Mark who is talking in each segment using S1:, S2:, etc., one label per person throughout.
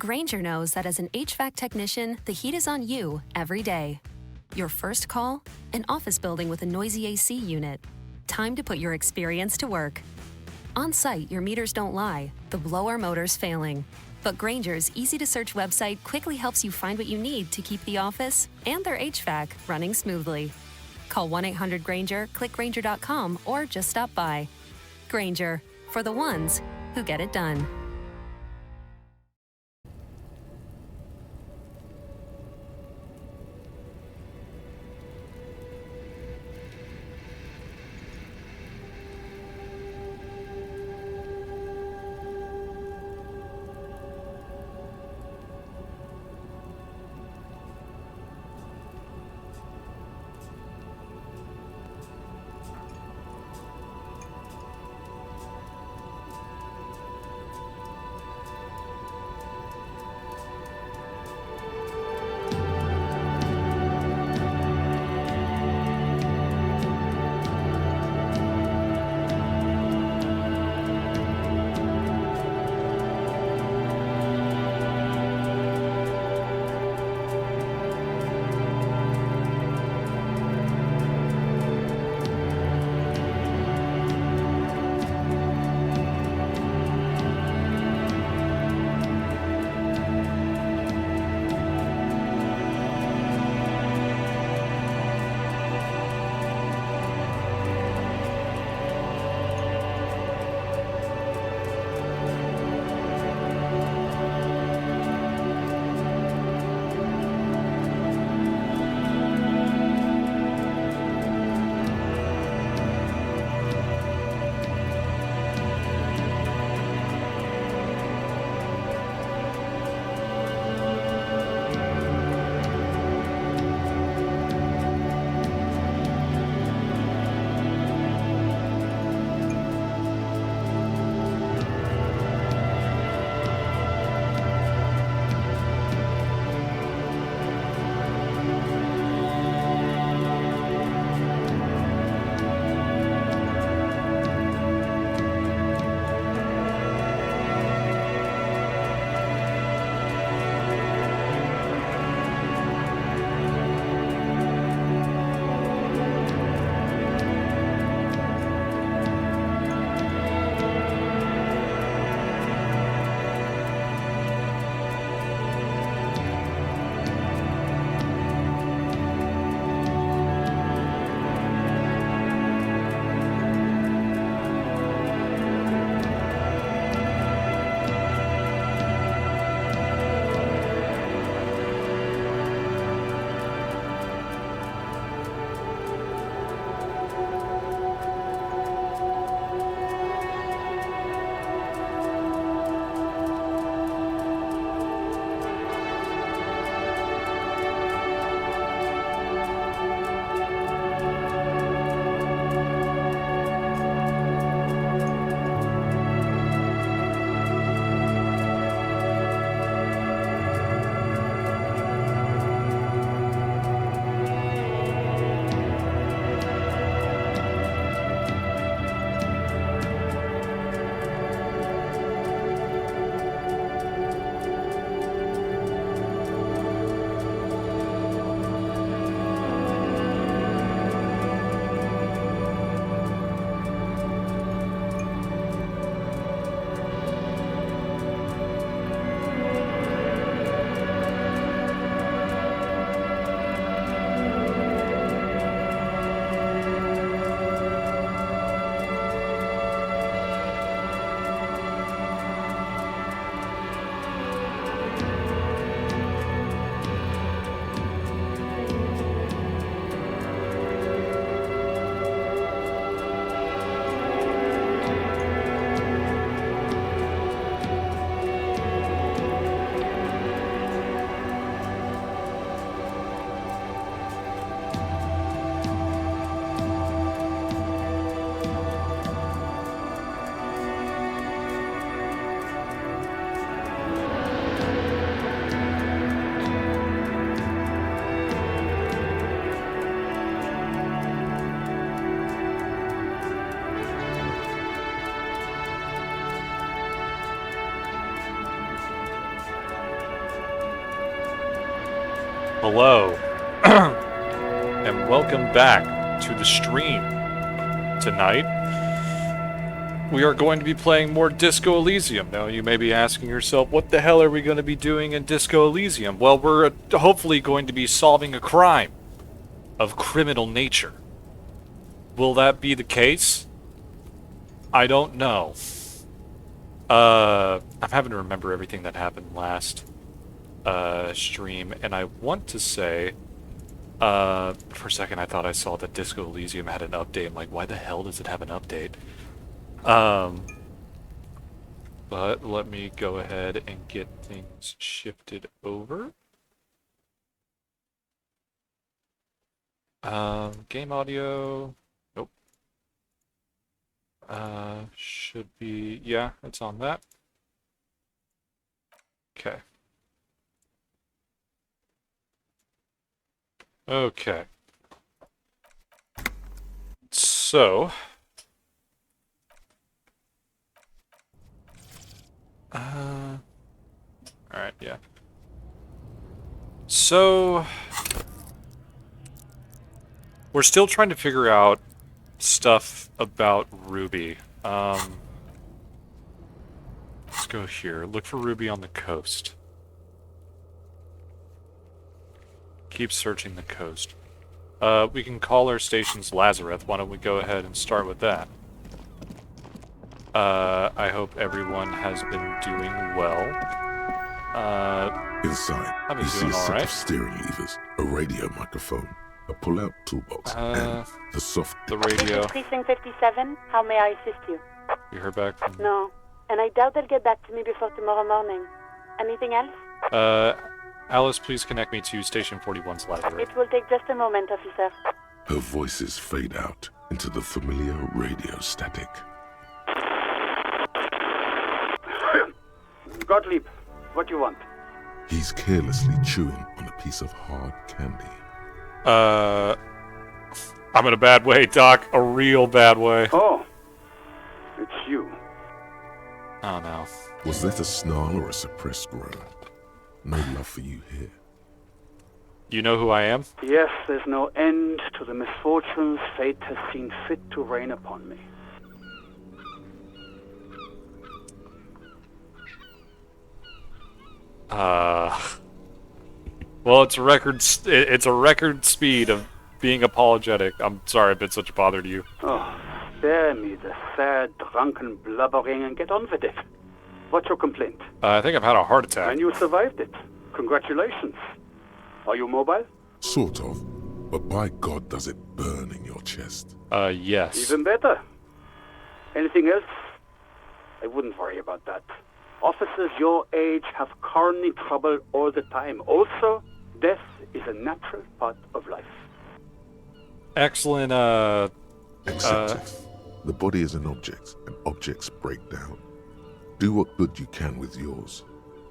S1: Granger knows that as an HVAC technician, the heat is on you every day. Your first call? An office building with a noisy AC unit. Time to put your experience to work. On site, your meters don't lie. The blower motor's failing. But Granger's easy-to-search website quickly helps you find what you need to keep the office and their HVAC running smoothly. Call 1-800-GRANGER, click Granger.com, or just stop by. Granger, for the ones who get it done.
S2: Hello, and welcome back to the stream. Tonight, we are going to be playing more Disco Elysium. Now, you may be asking yourself, what the hell are we going to be doing in Disco Elysium? Well, we're hopefully going to be solving a crime of criminal nature. Will that be the case? I don't know. I'm having to remember everything that happened last stream, and I want to say, for a second I thought I saw that Disco Elysium had an update. I'm like, why the hell does it have an update? But let me go ahead and get things shifted over. Game audio, nope. Should be, yeah, it's on that. Okay. Okay. So, alright, yeah. So, we're still trying to figure out stuff about Ruby. Let's go here. Look for Ruby on the coast. Keep searching the coast. We can call our stations Lazarus. Why don't we go ahead and start with that? I hope everyone has been doing well.
S3: Inside,
S2: I've been
S3: you see
S2: doing
S3: a set
S2: alright.
S3: of steering levers, a radio microphone, a pull-out toolbox, and the soft...
S2: The radio.
S4: Precinct 57, how may I assist you?
S2: You heard back from...
S4: No, and I doubt they'll get back to me before tomorrow morning. Anything else?
S2: Alice, please connect me to Station 41's Lazarus.
S4: It will take just a moment, officer.
S3: Her voices fade out into the familiar radio static.
S5: Gottlieb, what do you want?
S3: He's carelessly chewing on a piece of hard candy.
S2: I'm in a bad way, Doc. A real bad way.
S5: Oh, it's you.
S2: Oh, no.
S3: Was that a snarl or a suppressed groan? No love for you here.
S2: You know who I am?
S5: Yes, there's no end to the misfortunes fate has seen fit to rain upon me.
S2: Well, it's a record speed of being apologetic. I'm sorry I've been such a bother to you.
S5: Oh, spare me the sad, drunken blubbering and get on with it. What's your complaint?
S2: I think I've had a heart attack.
S5: And you survived it. Congratulations. Are you mobile?
S3: Sort of, but by God does it burn in your chest.
S2: Yes.
S5: Even better. Anything else? I wouldn't worry about that. Officers your age have coronary trouble all the time. Also, death is a natural part of life.
S3: Excellent, Accepted. The body is an object, and objects break down. Do what good you can with yours,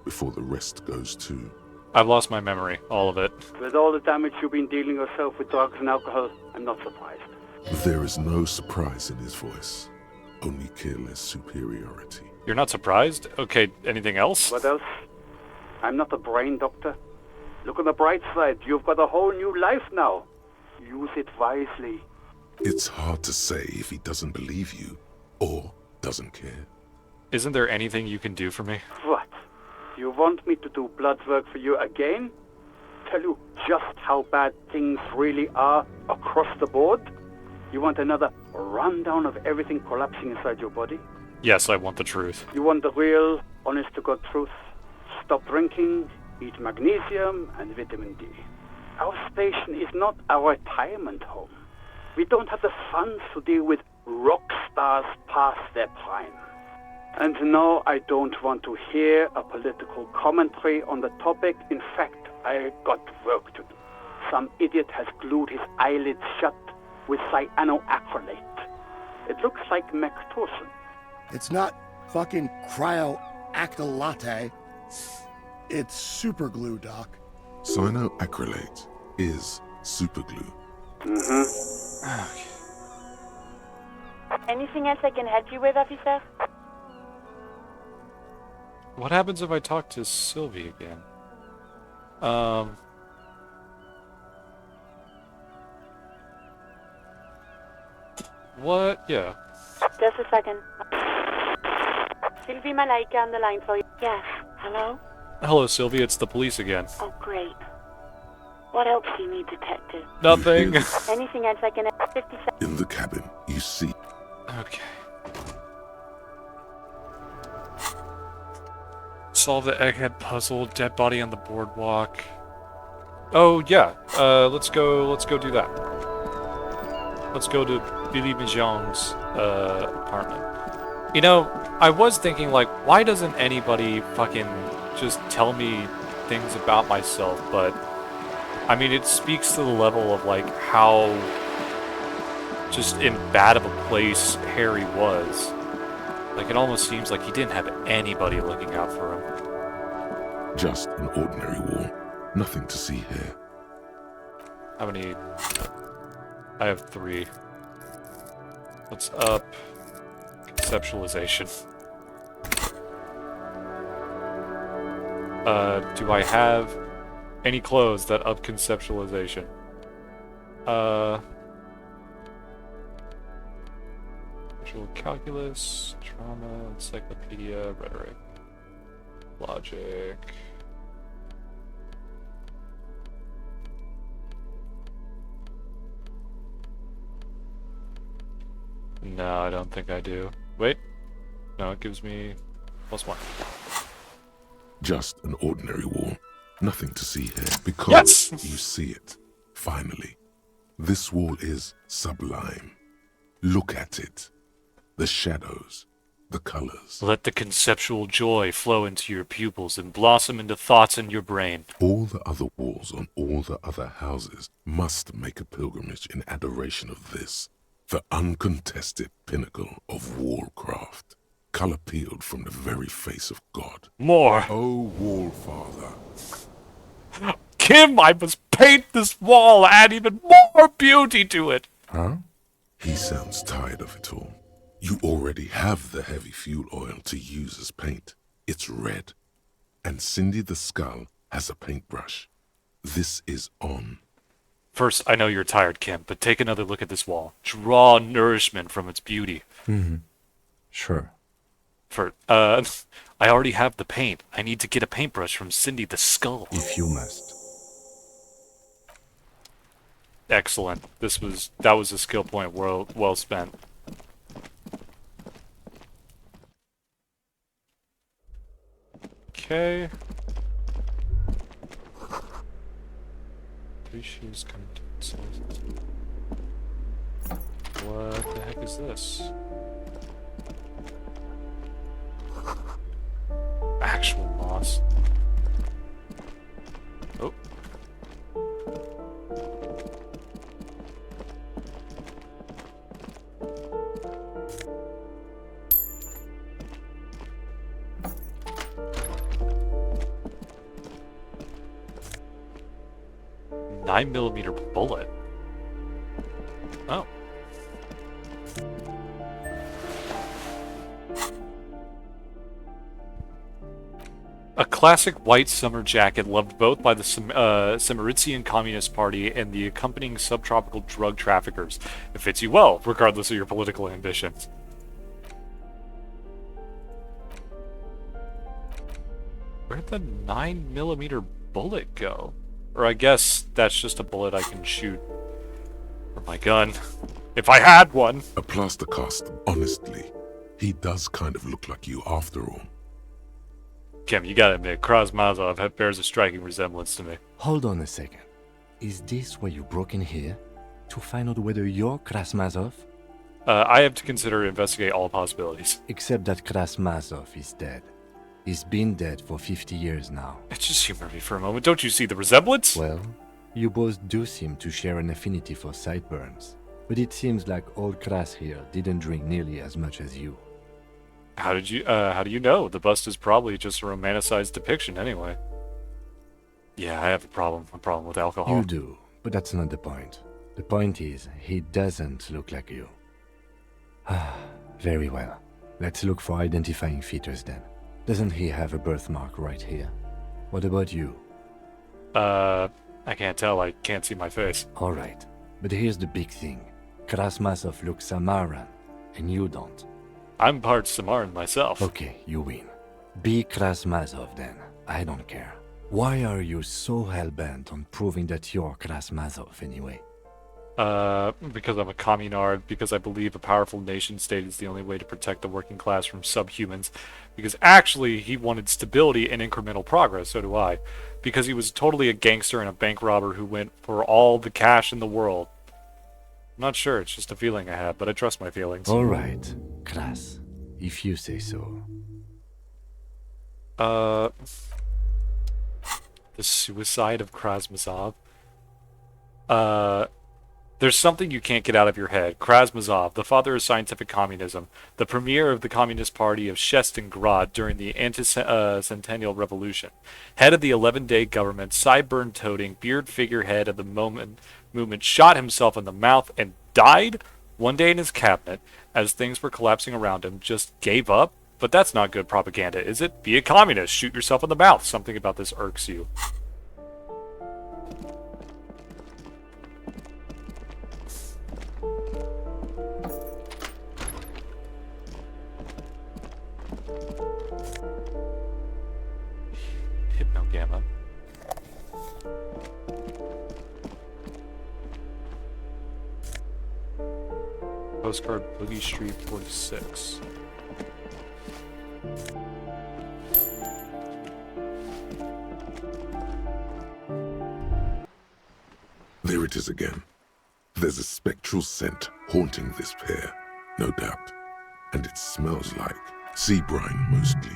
S3: before the rest goes too.
S2: I've lost my memory, all of it.
S5: With all the damage you've been dealing yourself with drugs and alcohol, I'm not surprised.
S3: There is no surprise in his voice, only careless superiority.
S2: You're not surprised? Okay, anything else?
S5: What else? I'm not a brain doctor. Look on the bright side, you've got a whole new life now. Use it wisely.
S3: It's hard to say if he doesn't believe you, or doesn't care.
S2: Isn't there anything you can do for me?
S5: What? You want me to do blood work for you again? Tell you just how bad things really are across the board? You want another rundown of everything collapsing inside your body?
S2: Yes, I want the truth.
S5: You want the real, honest-to-God truth? Stop drinking, eat magnesium and vitamin D. Our station is not a retirement home. We don't have the funds to deal with rock stars past their prime. And no, I don't want to hear a political commentary on the topic. In fact, I got work to do. Some idiot has glued his eyelids shut with cyanoacrylate. It looks like Mactorson.
S6: It's not fucking cryoacrylate. It's super glue, Doc.
S3: Cyanoacrylate is superglue.
S4: Anything else I can help you with, officer?
S2: What happens if I talk to Sylvie again? What? Yeah.
S4: Just a second. Sylvie Malaika on the line for you. Yes. Hello?
S2: Hello, Sylvia. It's the police again.
S4: Oh, great. What else do you need, detective?
S2: Nothing.
S4: Anything else I can... 50 seconds.
S3: In the cabin, you see.
S2: Okay. Solve the egghead puzzle. Dead body on the boardwalk. Oh yeah. Let's go do that. Let's go to Billy Mijon's apartment. You know, I was thinking, like, why doesn't anybody fucking just tell me things about myself? But I mean, it speaks to the level of like how just in bad of a place Harry was. Like, it almost seems like he didn't have anybody looking out for him.
S3: Just an ordinary wall. Nothing to see here.
S2: How many? I have 3. What's up? Conceptualization. Do I have any clothes that up conceptualization? Visual calculus, trauma, encyclopedia, rhetoric, logic. No, I don't think I do. Wait. No, it gives me +1.
S3: Just an ordinary wall. Nothing to see here. Because
S2: Yes!
S3: you see it. Finally. This wall is sublime. Look at it. The shadows. The colors.
S2: Let the conceptual joy flow into your pupils and blossom into thoughts in your brain.
S3: All the other walls on all the other houses must make a pilgrimage in adoration of this. The uncontested pinnacle of wallcraft. Color peeled from the very face of God.
S2: More!
S3: Oh, Wallfather.
S2: Kim, I must paint this wall, add even more beauty to it!
S3: Huh? He sounds tired of it all. You already have the heavy fuel oil to use as paint. It's red. And Cindy the Skull has a paintbrush. This is on.
S2: First, I know you're tired, Kim, but take another look at this wall. Draw nourishment from its beauty.
S7: Sure.
S2: I already have the paint. I need to get a paintbrush from Cindy the Skull.
S7: If you must.
S2: Excellent. That was a skill point well spent. Okay. 3 shoes coming to sizes. What the heck is this? Actual moss. Oh. A 9mm bullet. Oh. A classic white summer jacket loved both by the Cimmerizian Communist Party and the accompanying subtropical drug traffickers. It fits you well, regardless of your political ambitions. Where'd the 9mm bullet go? Or I guess that's just a bullet I can shoot from my gun. If I had one!
S3: A plaster cast, honestly. He does kind of look like you after all.
S2: Kim, you gotta admit, Krasmazov bears a striking resemblance to me.
S7: Hold on a second. Is this why you broke in here? To find out whether you're Krasmazov?
S2: I have to investigate all possibilities.
S7: Except that Krasmazov is dead. He's been dead for 50 years now.
S2: Just humor me for a moment. Don't you see the resemblance?
S7: Well, you both do seem to share an affinity for sideburns. But it seems like old Kras here didn't drink nearly as much as you.
S2: How do you know? The bust is probably just a romanticized depiction anyway. Yeah, I have a problem with alcohol.
S7: You do, but that's not the point. The point is, he doesn't look like you. Very well. Let's look for identifying features then. Doesn't he have a birthmark right here? What about you?
S2: I can't tell. I can't see my face.
S7: Alright, but here's the big thing. Krasmazov looks Samaran, and you don't.
S2: I'm part Samaran myself.
S7: Okay, you win. Be Krasmazov then. I don't care. Why are you so hell-bent on proving that you're Krasmazov anyway?
S2: Because I'm a communard, because I believe a powerful nation-state is the only way to protect the working class from subhumans, because actually he wanted stability and incremental progress, so do I. Because he was totally a gangster and a bank robber who went for all the cash in the world. I'm not sure, it's just a feeling I have, but I trust my feelings.
S7: Alright, Kras, if you say so.
S2: The suicide of Krasmazov. There's something you can't get out of your head. Krasmazov, the father of scientific communism, the premier of the Communist Party of Shestingrad during the anti-centennial revolution, head of the 11-day government, sideburn-toting, beard figurehead of the movement, shot himself in the mouth and died one day in his cabinet as things were collapsing around him, just gave up? But that's not good propaganda, is it? Be a communist, shoot yourself in the mouth. Something about this irks you. Hypnogamma. Postcard Boogie Street 46.
S3: There it is again. There's a spectral scent haunting this pair, no doubt. And it smells like sea brine mostly.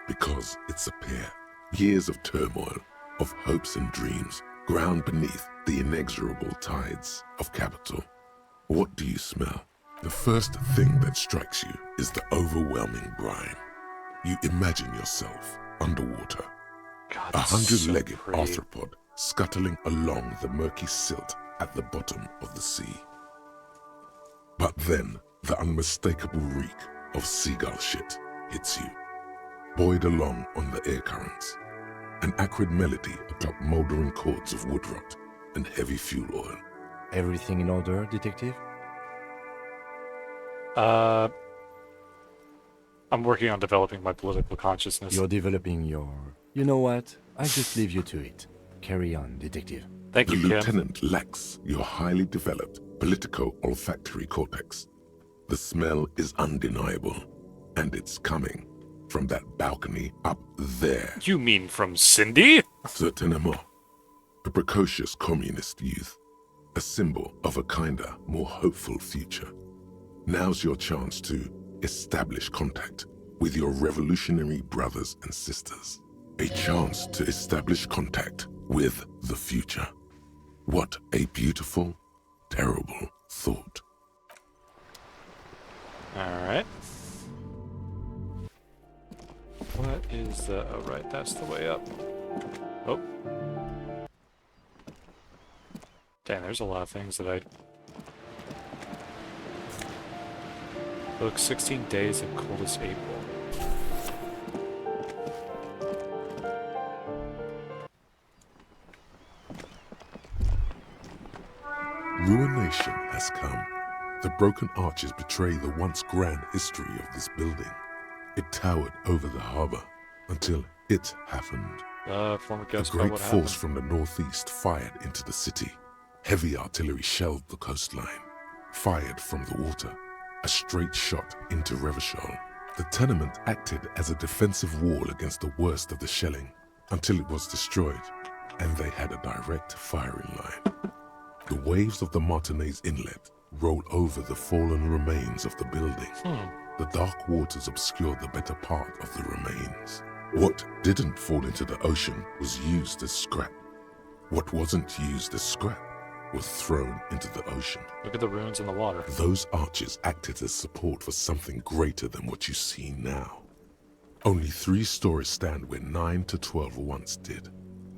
S3: Because it's a pair. Years of turmoil, of hopes and dreams, ground beneath the inexorable tides of capital. What do you smell? The first thing that strikes you is the overwhelming brine. You imagine yourself underwater.
S2: God,
S3: A 100-legged
S2: so pretty.
S3: arthropod scuttling along the murky silt at the bottom of the sea. But then the unmistakable reek of seagull shit hits you, buoyed along on the air currents. An acrid melody atop moldering cords of wood rot and heavy fuel oil.
S7: Everything in order, detective?
S2: I'm working on developing my political consciousness.
S7: You're developing your... You know what? I just leave you to it. Carry on, detective.
S2: Thank
S3: The
S2: you, Kim.
S3: lieutenant lacks your highly developed politico-olfactory cortex. The smell is undeniable, and it's coming from that balcony up there.
S2: You mean from Cindy?
S3: Certainement. A precocious communist youth. A symbol of a kinder, more hopeful future. Now's your chance to establish contact with your revolutionary brothers and sisters. A chance to establish contact with the future. What a beautiful, terrible thought.
S2: Alright. What is the... Oh, right, that's the way up. Oh. Dang, there's a lot of things that I... Look, 16 days of coldest April.
S3: Ruination has come. The broken arches betray the once grand history of this building. It towered over the harbor until it happened.
S2: Former
S3: A
S2: guest
S3: great
S2: what
S3: force
S2: happened?
S3: from the northeast fired into the city. Heavy artillery shelled the coastline. Fired from the water. A straight shot into Revachol. The tenement acted as a defensive wall against the worst of the shelling until it was destroyed, and they had a direct firing line. The waves of the Martinez Inlet roll over the fallen remains of the building. The dark waters obscured the better part of the remains. What didn't fall into the ocean was used as scrap. What wasn't used as scrap was thrown into the ocean.
S2: Look at the ruins in the water.
S3: Those arches acted as support for something greater than what you see now. Only 3 stories stand where 9 to 12 once did.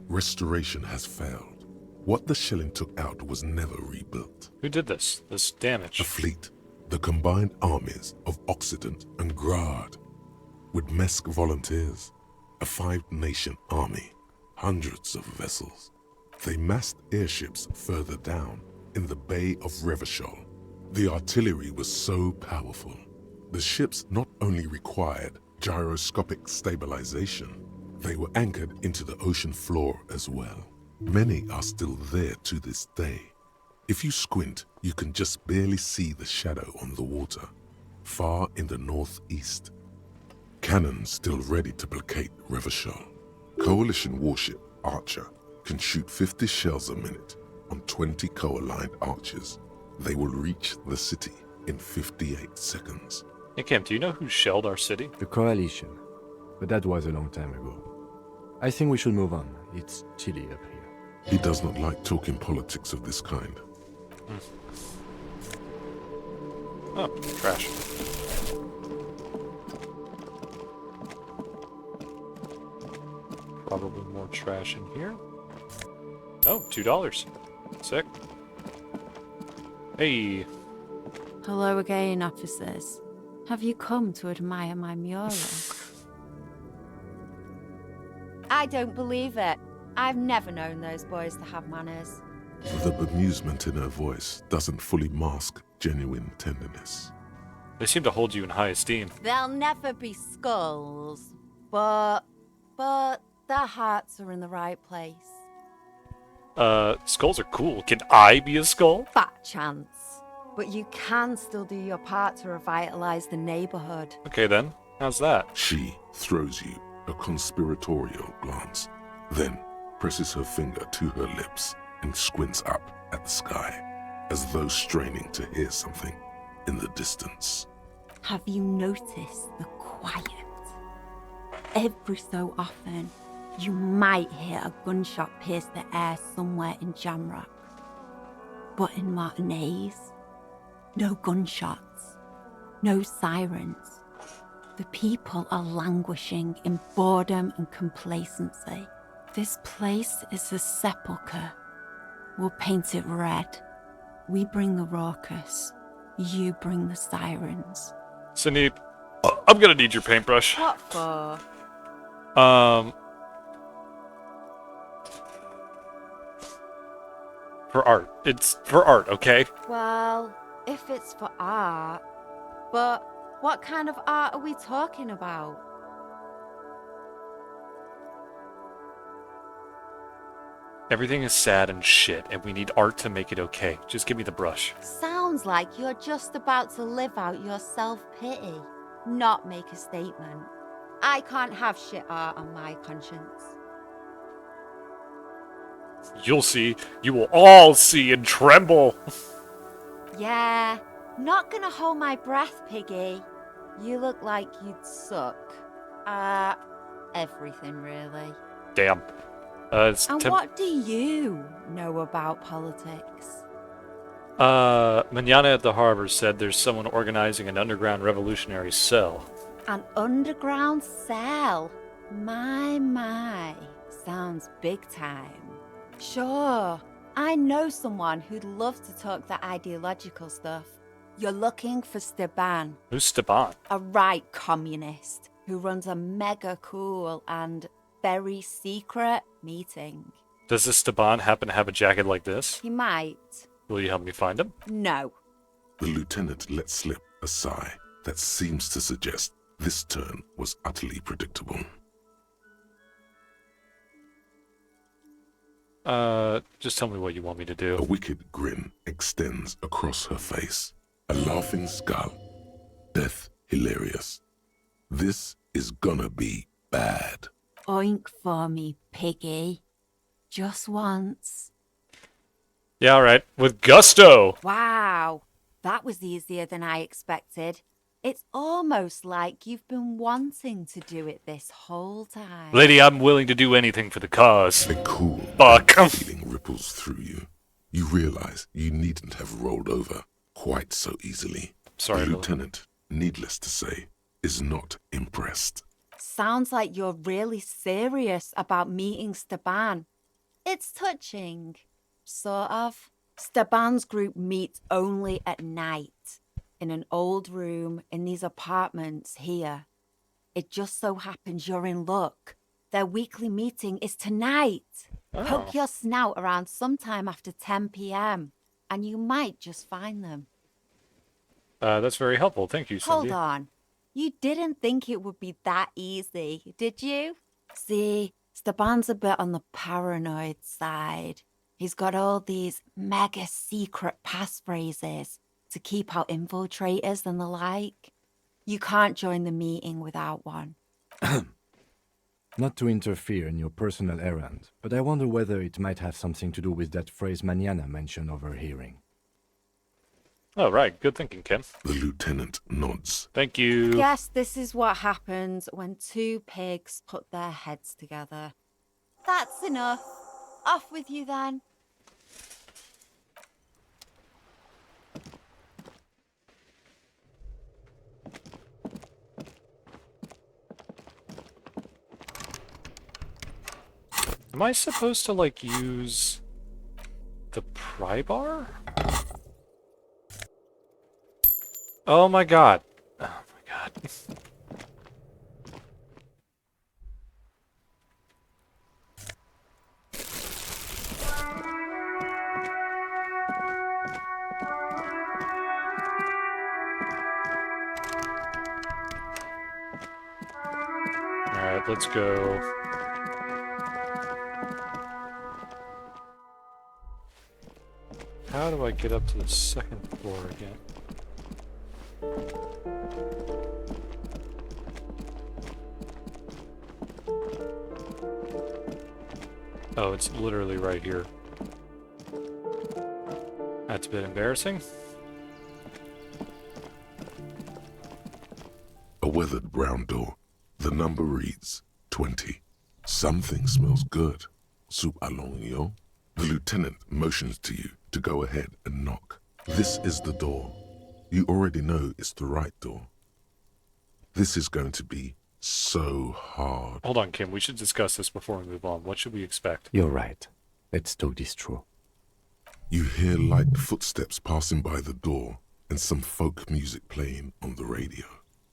S3: Restoration has failed. What the shelling took out was never rebuilt.
S2: Who did this? This damage?
S3: A fleet, the combined armies of Occident and Grad, with Mesk volunteers, a 5-nation army, hundreds of vessels. They massed airships further down in the Bay of Revachol, The artillery was so powerful. The ships not only required gyroscopic stabilization, they were anchored into the ocean floor as well. Many are still there to this day. If you squint, you can just barely see the shadow on the water, far in the northeast. Cannon still ready to placate Revachol. Coalition warship Archer can shoot 50 shells a minute on 20 co-aligned archers. They will reach the city in 58 seconds.
S2: Hey Cam, do you know who shelled our city?
S7: The coalition. But that was a long time ago. I think we should move on. It's chilly up here.
S3: He does not like talking politics of this kind.
S2: Oh, trash. Probably more trash in here. Oh, $2. Sick. Hey.
S8: Hello again, officers. Have you come to admire my mural? I don't believe it. I've never known those boys to have manners.
S3: The bemusement in her voice doesn't fully mask genuine tenderness.
S2: They seem to hold you in high esteem.
S8: They'll never be skulls, but their hearts are in the right place.
S2: Skulls are cool. Can I be a skull?
S8: Fat chance. But you can still do your part to revitalize the neighborhood.
S2: Okay then. How's that?
S3: She throws you a conspiratorial glance, then presses her finger to her lips and squints up at the sky, as though straining to hear something in the distance.
S8: Have you noticed the quiet? Every so often, you might hear a gunshot pierce the air somewhere in Jamrock. But in Martinez, no gunshots, no sirens. The people are languishing in boredom and complacency. This place is a sepulchre. We'll paint it red. We bring the raucous. You bring the sirens.
S2: Sandeep, I'm gonna need your paintbrush.
S8: What for?
S2: For art. It's for art, okay?
S8: Well, if it's for art. But what kind of art are we talking about?
S2: Everything is sad and shit, and we need art to make it okay. Just give me the brush.
S8: Sounds like you're just about to live out your self-pity, not make a statement. I can't have shit art on my conscience.
S2: You'll see. You will all see and tremble.
S8: Yeah, not gonna hold my breath, Piggy. You look like you'd suck. Everything really.
S2: Damn. It's
S8: And what do you know about politics?
S2: Manana at the harbor said there's someone organizing an underground revolutionary cell.
S8: An underground cell? My. Sounds big time. Sure, I know someone who'd love to talk that ideological stuff. You're looking for Steban.
S2: Who's Steban?
S8: A right communist who runs a mega cool and very secret meeting.
S2: Does this Steban happen to have a jacket like this?
S8: He might.
S2: Will you help me find him?
S8: No.
S3: The lieutenant let slip a sigh that seems to suggest this turn was utterly predictable.
S2: Just tell me what you want me to do.
S3: A wicked grin extends across her face. A laughing skull. Death hilarious. This is gonna be bad.
S8: Oink for me, Piggy. Just once.
S2: Yeah, alright. With gusto!
S8: Wow, that was easier than I expected. It's almost like you've been wanting to do it this whole time.
S2: Lady, I'm willing to do anything for the cause.
S3: A cool
S2: Fuck.
S3: feeling ripples through you. You realize you needn't have rolled over quite so easily.
S2: Sorry,
S3: The
S2: Lily.
S3: lieutenant, needless to say, is not impressed.
S8: Sounds like you're really serious about meeting Steban. It's touching. Sort of. Steban's group meets only at night. In an old room in these apartments here. It just so happens you're in luck. Their weekly meeting is tonight.
S2: Oh.
S8: Poke your snout around sometime after 10 p.m. and you might just find them.
S2: That's very helpful. Thank you, Cindy.
S8: Hold on. You didn't think it would be that easy, did you? See, Stepan's a bit on the paranoid side. He's got all these mega secret passphrases to keep out infiltrators and the like. You can't join the meeting without one.
S7: Not to interfere in your personal errand, but I wonder whether it might have something to do with that phrase Mañana mentioned overhearing.
S2: Oh, right. Good thinking, Kim.
S3: The lieutenant nods.
S2: Thank you.
S8: Yes, this is what happens when two pigs put their heads together. That's enough. Off with you then.
S2: Am I supposed to, like, use the pry bar? Oh my god. Oh my god. Alright, let's go. How do I get up to the second floor again? Oh, it's literally right here. That's a bit embarrassing.
S3: A weathered brown door. The number reads 20. Something smells good. Soup allons, yo. The lieutenant motions to you to go ahead and knock. This is the door. You already know it's the right door. This is going to be so hard.
S2: Hold on, Kim. We should discuss this before we move on. What should we expect?
S7: You're right. Let's talk this through.
S3: You hear light footsteps passing by the door and some folk music playing on the radio.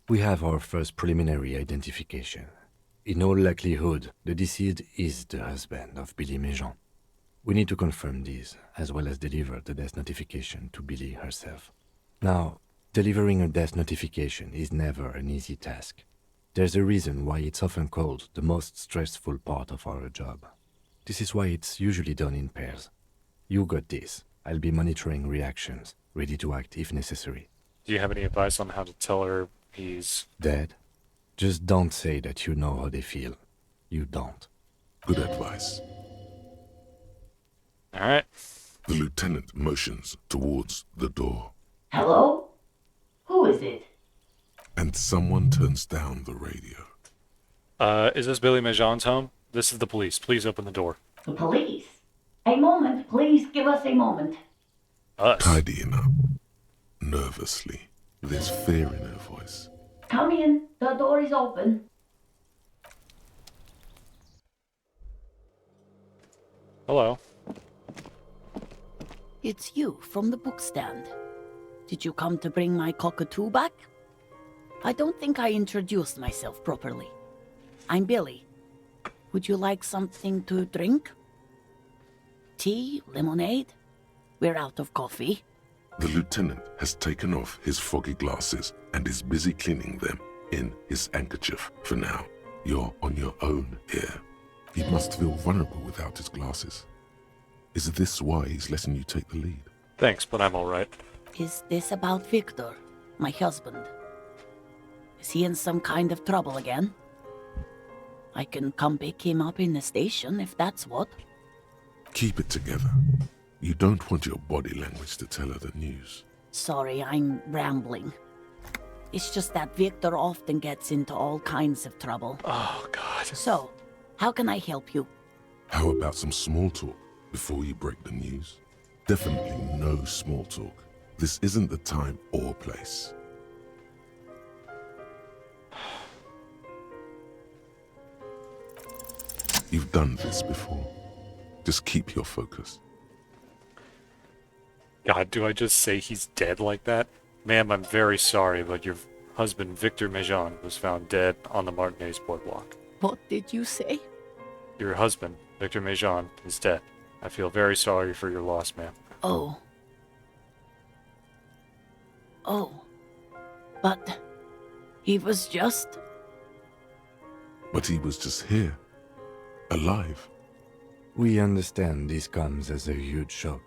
S7: We have our first preliminary identification. In all likelihood, the deceased is the husband of Billy Méjean. We need to confirm this, as well as deliver the death notification to Billy herself. Now, delivering a death notification is never an easy task. There's a reason why it's often called the most stressful part of our job. This is why it's usually done in pairs. You got this. I'll be monitoring reactions, ready to act if necessary.
S2: Do you have any advice on how to tell her he's...
S7: Dead? Just don't say that you know how they feel. You don't.
S3: Good advice.
S2: Alright.
S3: The lieutenant motions towards the door.
S9: Hello? Who is it?
S3: And someone turns down the radio.
S2: Is this Billy Méjean's home? This is the police. Please open the door.
S9: The police? A moment, please give us a moment.
S2: Us.
S3: Tidying up. Nervously. There's fear in her voice.
S9: Come in, the door is open.
S2: Hello.
S10: It's you from the bookstand. Did you come to bring my cockatoo back? I don't think I introduced myself properly. I'm Billy. Would you like something to drink? Tea? Lemonade? We're out of coffee.
S3: The lieutenant has taken off his foggy glasses and is busy cleaning them in his handkerchief for now. You're on your own here. He must feel vulnerable without his glasses. Is this why he's letting you take the lead?
S2: Thanks, but I'm alright.
S10: Is this about Victor, my husband? Is he in some kind of trouble again? I can come pick him up in the station if that's what.
S3: Keep it together. You don't want your body language to tell her the news.
S10: Sorry, I'm rambling. It's just that Victor often gets into all kinds of trouble.
S2: Oh, God.
S10: So, how can I help you?
S3: How about some small talk before you break the news? Definitely no small talk. This isn't the time or place. You've done this before. Just keep your focus.
S2: God, do I just say he's dead like that? Ma'am, I'm very sorry, but your husband, Victor Méjean, was found dead on the Martinez boardwalk.
S10: What did you say?
S2: Your husband, Victor Méjean, is dead. I feel very sorry for your loss, ma'am.
S10: Oh. Oh, But he was just...
S3: But he was just here, alive.
S7: We understand this comes as a huge shock.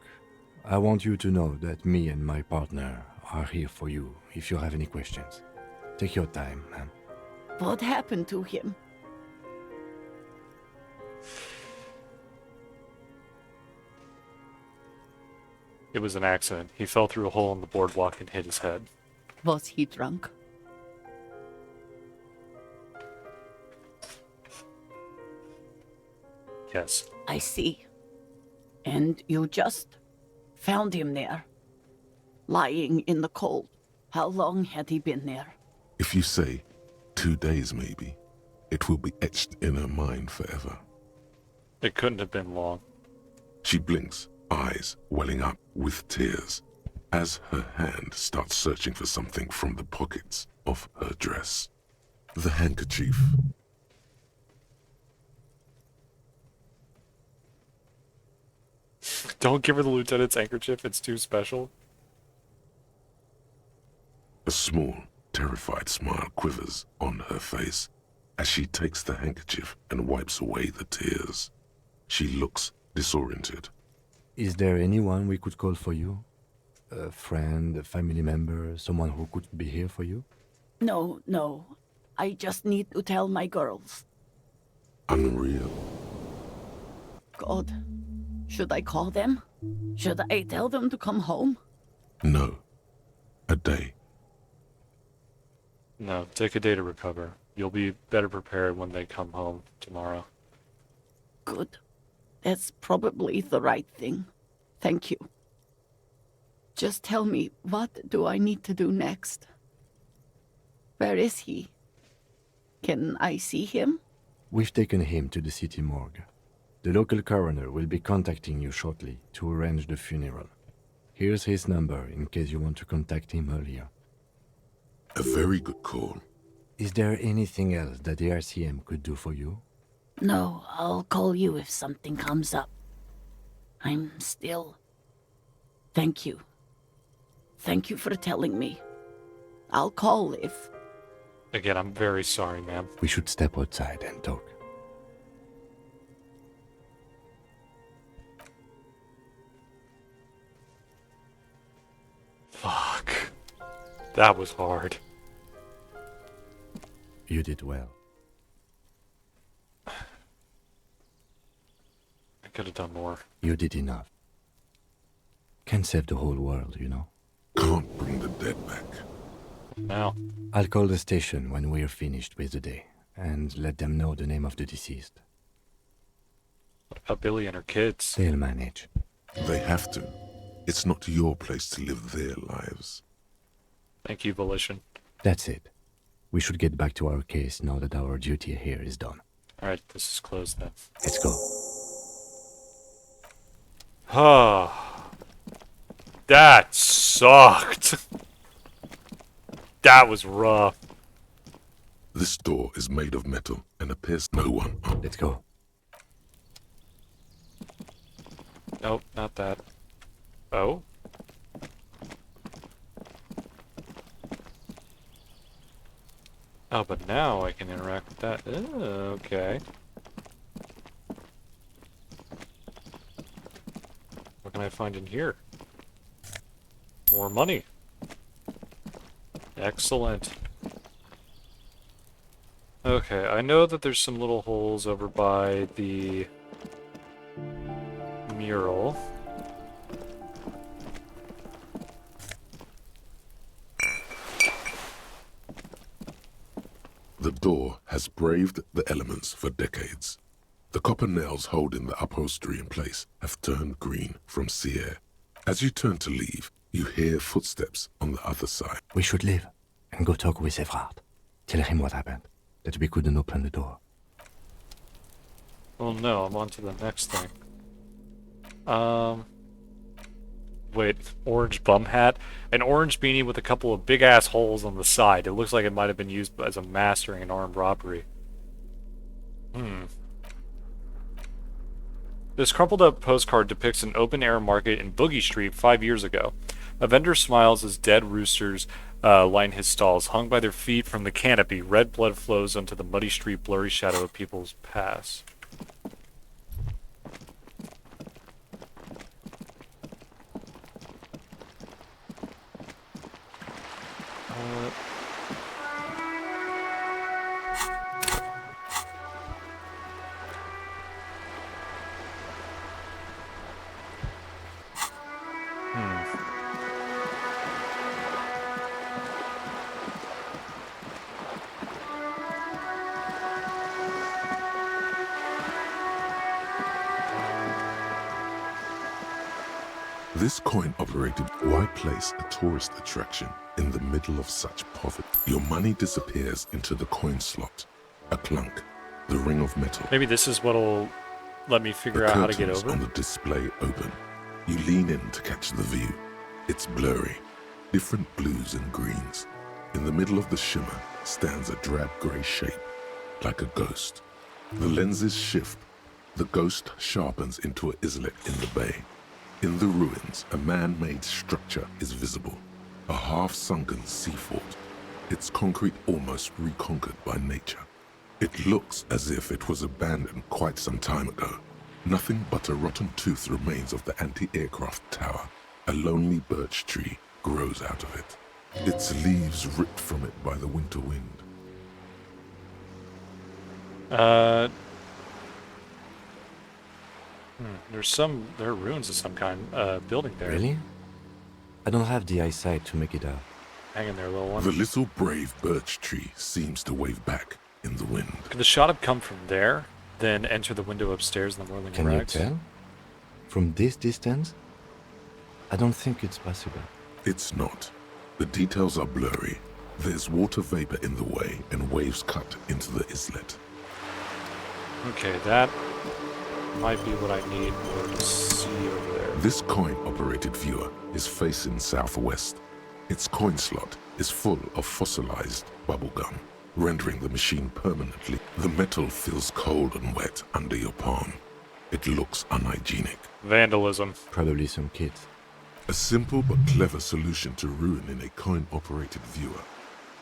S7: I want you to know that me and my partner are here for you if you have any questions. Take your time, man.
S10: What happened to him?
S2: It was an accident. He fell through a hole in the boardwalk and hit his head.
S10: Was he drunk?
S2: Yes.
S10: I see. And you just found him there, lying in the cold. How long had he been there?
S3: If you say 2 days maybe, it will be etched in her mind forever.
S2: It couldn't have been long.
S3: She blinks, eyes welling up with tears, as her hand starts searching for something from the pockets of her dress. The handkerchief.
S2: Don't give her the lieutenant's handkerchief, it's too special.
S3: A small, terrified smile quivers on her face as she takes the handkerchief and wipes away the tears. She looks disoriented.
S7: Is there anyone we could call for you? A friend, a family member, someone who could be here for you?
S10: No. I just need to tell my girls.
S3: Unreal.
S10: God. Should I call them? Should I tell them to come home?
S3: No. A day.
S2: No, take a day to recover. You'll be better prepared when they come home tomorrow.
S10: Good. That's probably the right thing. Thank you. Just tell me, what do I need to do next? Where is he? Can I see him?
S7: We've taken him to the city morgue. The local coroner will be contacting you shortly to arrange the funeral. Here's his number in case you want to contact him earlier.
S3: A very good call.
S7: Is there anything else that the RCM could do for you?
S10: No, I'll call you if something comes up. I'm still... Thank you. Thank you for telling me. I'll call if...
S2: Again, I'm very sorry, ma'am.
S7: We should step outside and talk.
S2: Fuck. That was hard.
S7: You did well.
S2: I could have done more.
S7: You did enough. Can't save the whole world, you know.
S3: Can't bring the dead back.
S2: Now.
S7: I'll call the station when we're finished with the day, and let them know the name of the deceased.
S2: What about Billy and her kids?
S7: They'll manage.
S3: They have to. It's not your place to live their lives.
S2: Thank you, Volition.
S7: That's it. We should get back to our case now that our duty here is done.
S2: Alright, this is closed then.
S7: Let's go.
S2: That sucked. That was rough.
S3: This door is made of metal and appears no one.
S7: Let's go.
S2: Nope, not that. Oh? Oh, but now I can interact with that. Oh, okay. What can I find in here? More money. Excellent. Okay, I know that there's some little holes over by the mural.
S3: The door has braved the elements for decades. The copper nails holding the upholstery in place have turned green from sea air. As you turn to leave, you hear footsteps on the other side.
S7: We should leave and go talk with Evrard. Tell him what happened, that we couldn't open the door.
S2: Well, no, I'm on to the next thing. Wait, orange bum hat? An orange beanie with a couple of big-ass holes on the side. It looks like it might have been used as a mask during an armed robbery. This crumpled-up postcard depicts an open-air market in Boogie Street 5 years ago. A vendor smiles as dead roosters line his stalls. Hung by their feet from the canopy, red blood flows onto the muddy street, blurry shadow of people's pass.
S3: This coin-operated, why place a tourist attraction in the middle of such poverty? Your money disappears into the coin slot. A clunk, the ring of metal.
S2: Maybe this is what'll let me figure out how to get over.
S3: On the display open. You lean in to catch the view. It's blurry, different blues and greens. In the middle of the shimmer stands a drab grey shape, like a ghost. The lenses shift. The ghost sharpens into an islet in the bay. In the ruins, a man-made structure is visible, a half-sunken sea fort, its concrete almost reconquered by nature. It looks as if it was abandoned quite some time ago. Nothing but a rotten tooth remains of the anti-aircraft tower. A lonely birch tree grows out of it, its leaves ripped from it by the winter wind.
S2: There are ruins of some kind, building there.
S7: Really? I don't have the eyesight to make it out.
S2: Hang in there, little one.
S3: The little brave birch tree seems to wave back in the wind.
S2: Could the shot have come from there, then enter the window upstairs in the whirling
S7: Can
S2: rags?
S7: you tell? From this distance? I don't think it's possible.
S3: It's not. The details are blurry. There's water vapor in the way and waves cut into the islet.
S2: Okay, that might be what I need more to see over there.
S3: This coin-operated viewer is facing southwest. Its coin slot is full of fossilized bubblegum, rendering the machine permanently. The metal feels cold and wet under your palm. It looks unhygienic.
S2: Vandalism.
S7: Probably some kids.
S3: A simple but clever solution to ruin in a coin-operated viewer.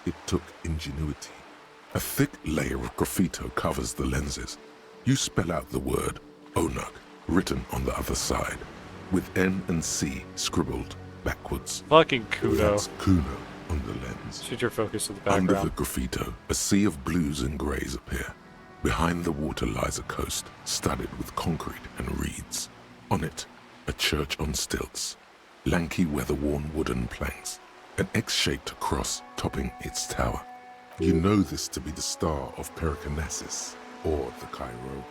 S3: It took ingenuity. A thick layer of graffito covers the lenses. You spell out the word Onuk written on the other side, with N and C scribbled backwards.
S2: Fucking Kudo.
S3: That's Kuno on the lens.
S2: Shoot your focus to the
S3: Under
S2: background.
S3: the graffito, a sea of blues and greys appear. Behind the water lies a coast, studded with concrete and reeds. On it, a church on stilts. Lanky, weather-worn wooden planks. An X-shaped cross topping its tower. You know this to be the Star of Pericanasis, or the Cairo.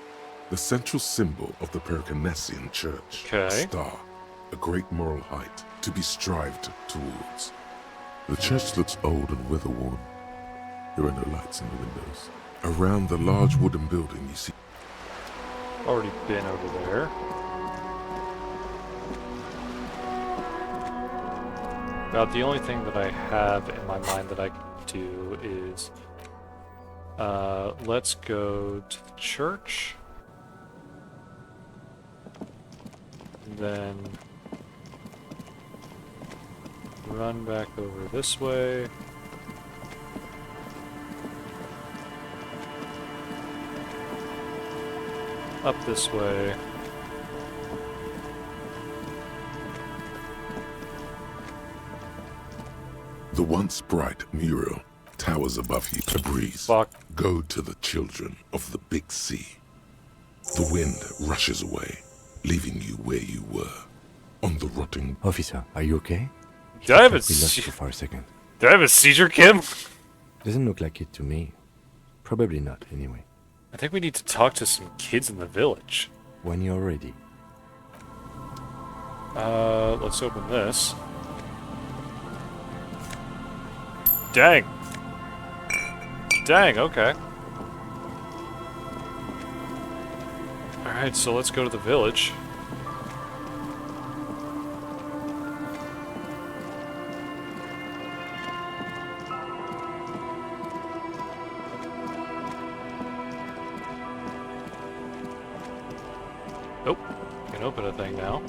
S3: The central symbol of the Pericanassian Church.
S2: Okay.
S3: A star, a great moral height to be strived towards. The church looks old and weather-worn. There are no lights in the windows. Around the large wooden building you see...
S2: Already been over there. About the only thing that I have in my mind that I can do is... let's go to the church. And then... run back over this way. Up this way.
S3: The once bright mural towers above you. A breeze.
S2: Fuck.
S3: Go to the children of the big sea. The wind rushes away, leaving you where you were, on the rotting...
S7: Officer, are you okay?
S2: Did I have
S7: We
S2: a
S7: lost you for a second.
S2: Did I have a seizure, Kim?
S7: Doesn't look like it to me. Probably not, anyway.
S2: I think we need to talk to some kids in the village.
S7: When you're ready.
S2: Let's open this. Dang. Dang, okay. Alright, so let's go to the village. Nope. Can open a thing now.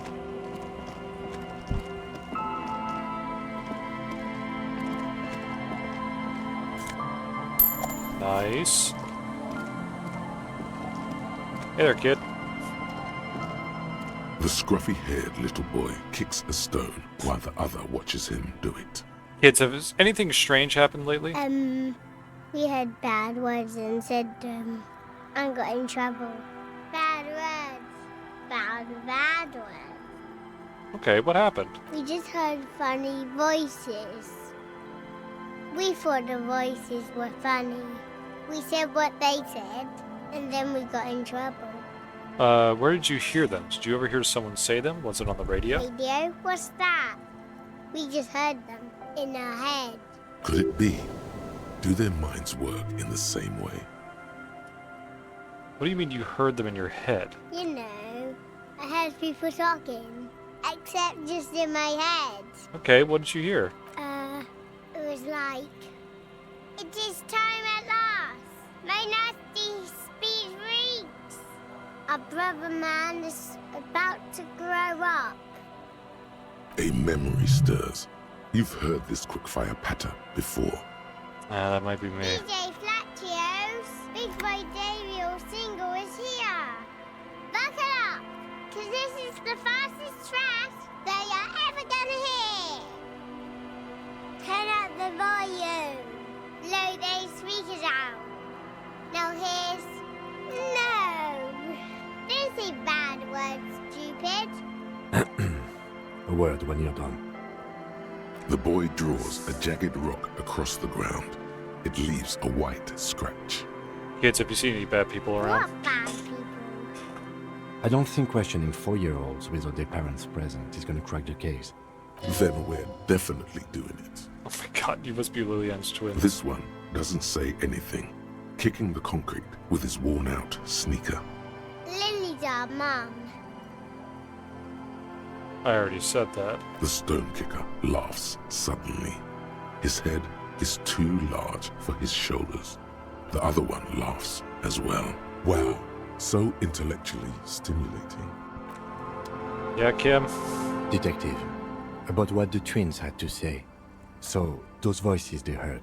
S2: Nice. Hey there, kid.
S3: The scruffy-haired little boy kicks a stone while the other watches him do it.
S2: Kids, has anything strange happened lately?
S11: We had bad words and said, I got in trouble. Bad words. Bad words.
S2: Okay, what happened?
S11: We just heard funny voices. We thought the voices were funny. We said what they said, and then we got in trouble.
S2: Where did you hear them? Did you ever hear someone say them? Was it on the radio?
S11: Radio? What's that? We just heard them in our head.
S3: Could it be? Do their minds work in the same way?
S2: What do you mean you heard them in your head?
S11: You know, I heard people talking, except just in my head.
S2: Okay, what did you hear?
S11: It was like, it is time at last. My nasty speed freaks. Our brother man is about to grow up.
S3: A memory stirs. You've heard this quickfire patter before.
S2: That might be me.
S11: DJ Flatios, Big Boy Daniel single is here. Buckle up, cause this is the fastest track that you're ever gonna hear. Turn up the volume. Blow those speakers out. Now here's... No! Don't say bad words, stupid.
S7: A word when you're done.
S3: The boy draws a jagged rock across the ground. It leaves a white scratch.
S2: Kids, have you seen any bad people around?
S11: What bad people?
S7: I don't think questioning 4-year-olds without their parents present is gonna crack the case.
S3: Then we're definitely doing it.
S2: Oh my god, you must be Lillian's twin.
S3: This one doesn't say anything, kicking the concrete with his worn-out sneaker.
S11: Lily's our mum.
S2: I already said that.
S3: The stone kicker laughs suddenly. His head is too large for his shoulders. The other one laughs as well. Wow, so intellectually stimulating.
S2: Yeah, Kim?
S7: Detective, about what the twins had to say. So, those voices they heard.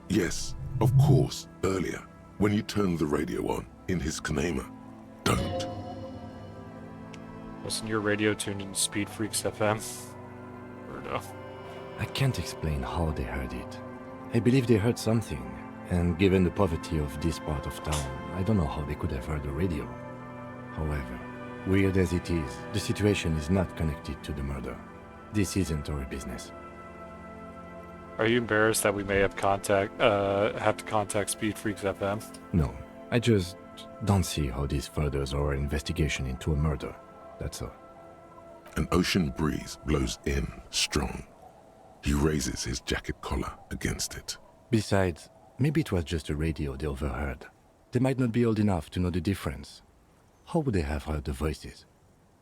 S3: Yes, of course, earlier, when you turned the radio on in his Kanema. Don't.
S2: Wasn't your radio tuned in Speed Freaks FM? Weirdo.
S7: I can't explain how they heard it. I believe they heard something, and given the poverty of this part of town, I don't know how they could have heard the radio. However, weird as it is, the situation is not connected to the murder. This isn't our business.
S2: Are you embarrassed that we may have to contact Speed Freaks FM?
S7: No, I just don't see how this furthers our investigation into a murder. That's all.
S3: An ocean breeze blows in strong. He raises his jacket collar against it.
S7: Besides, maybe it was just a radio they overheard. They might not be old enough to know the difference. How would they have heard the voices?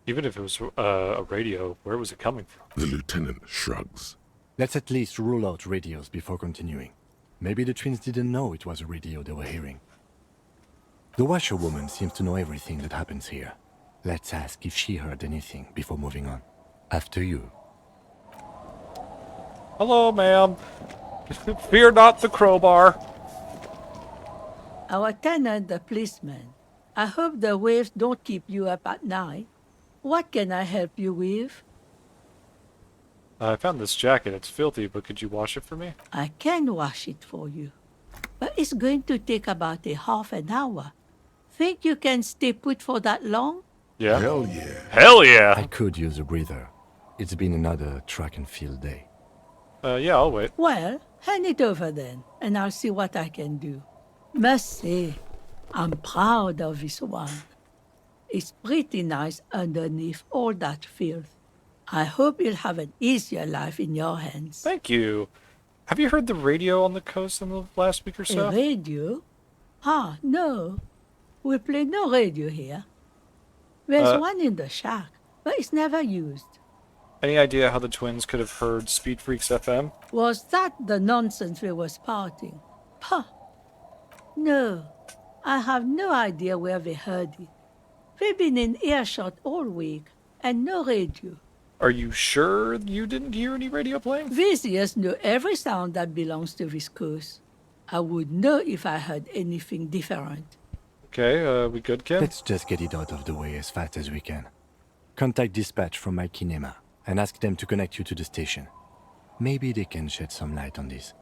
S2: Even if it was a radio, where was it coming from?
S3: The lieutenant shrugs.
S7: Let's at least rule out radios before continuing. Maybe the twins didn't know it was a radio they were hearing. The washerwoman seems to know everything that happens here. Let's ask if she heard anything before moving on. After you.
S2: Hello, ma'am. Fear not the crowbar.
S12: Our tenant, the policeman. I hope the waves don't keep you up at night. What can I help you with?
S2: I found this jacket. It's filthy, but could you wash it for me?
S12: I can wash it for you. But it's going to take about a half an hour. Think you can stay put for that long?
S2: Yeah.
S3: Hell yeah.
S2: Hell yeah.
S7: I could use a breather. It's been another track and field day.
S2: Yeah, I'll wait.
S12: Well, hand it over then, and I'll see what I can do. Must say, I'm proud of this one. It's pretty nice underneath all that filth. I hope you'll have an easier life in your hands.
S2: Thank you. Have you heard the radio on the coast in the last week or so?
S12: A radio? Ah, no. We play no radio here. There's one in the shack, but it's never used.
S2: Any idea how the twins could have heard Speed Freaks FM?
S12: Was that the nonsense we were spouting? Puh. No, I have no idea where they heard it. They've been in earshot all week, and no radio.
S2: Are you sure you didn't hear any radio playing?
S12: These ears know every sound that belongs to this coast. I would know if I heard anything different.
S2: Okay, we good, Kim?
S7: Let's just get it out of the way as fast as we can. Contact dispatch from my kinema and ask them to connect you to the station. Maybe they can shed some light on this.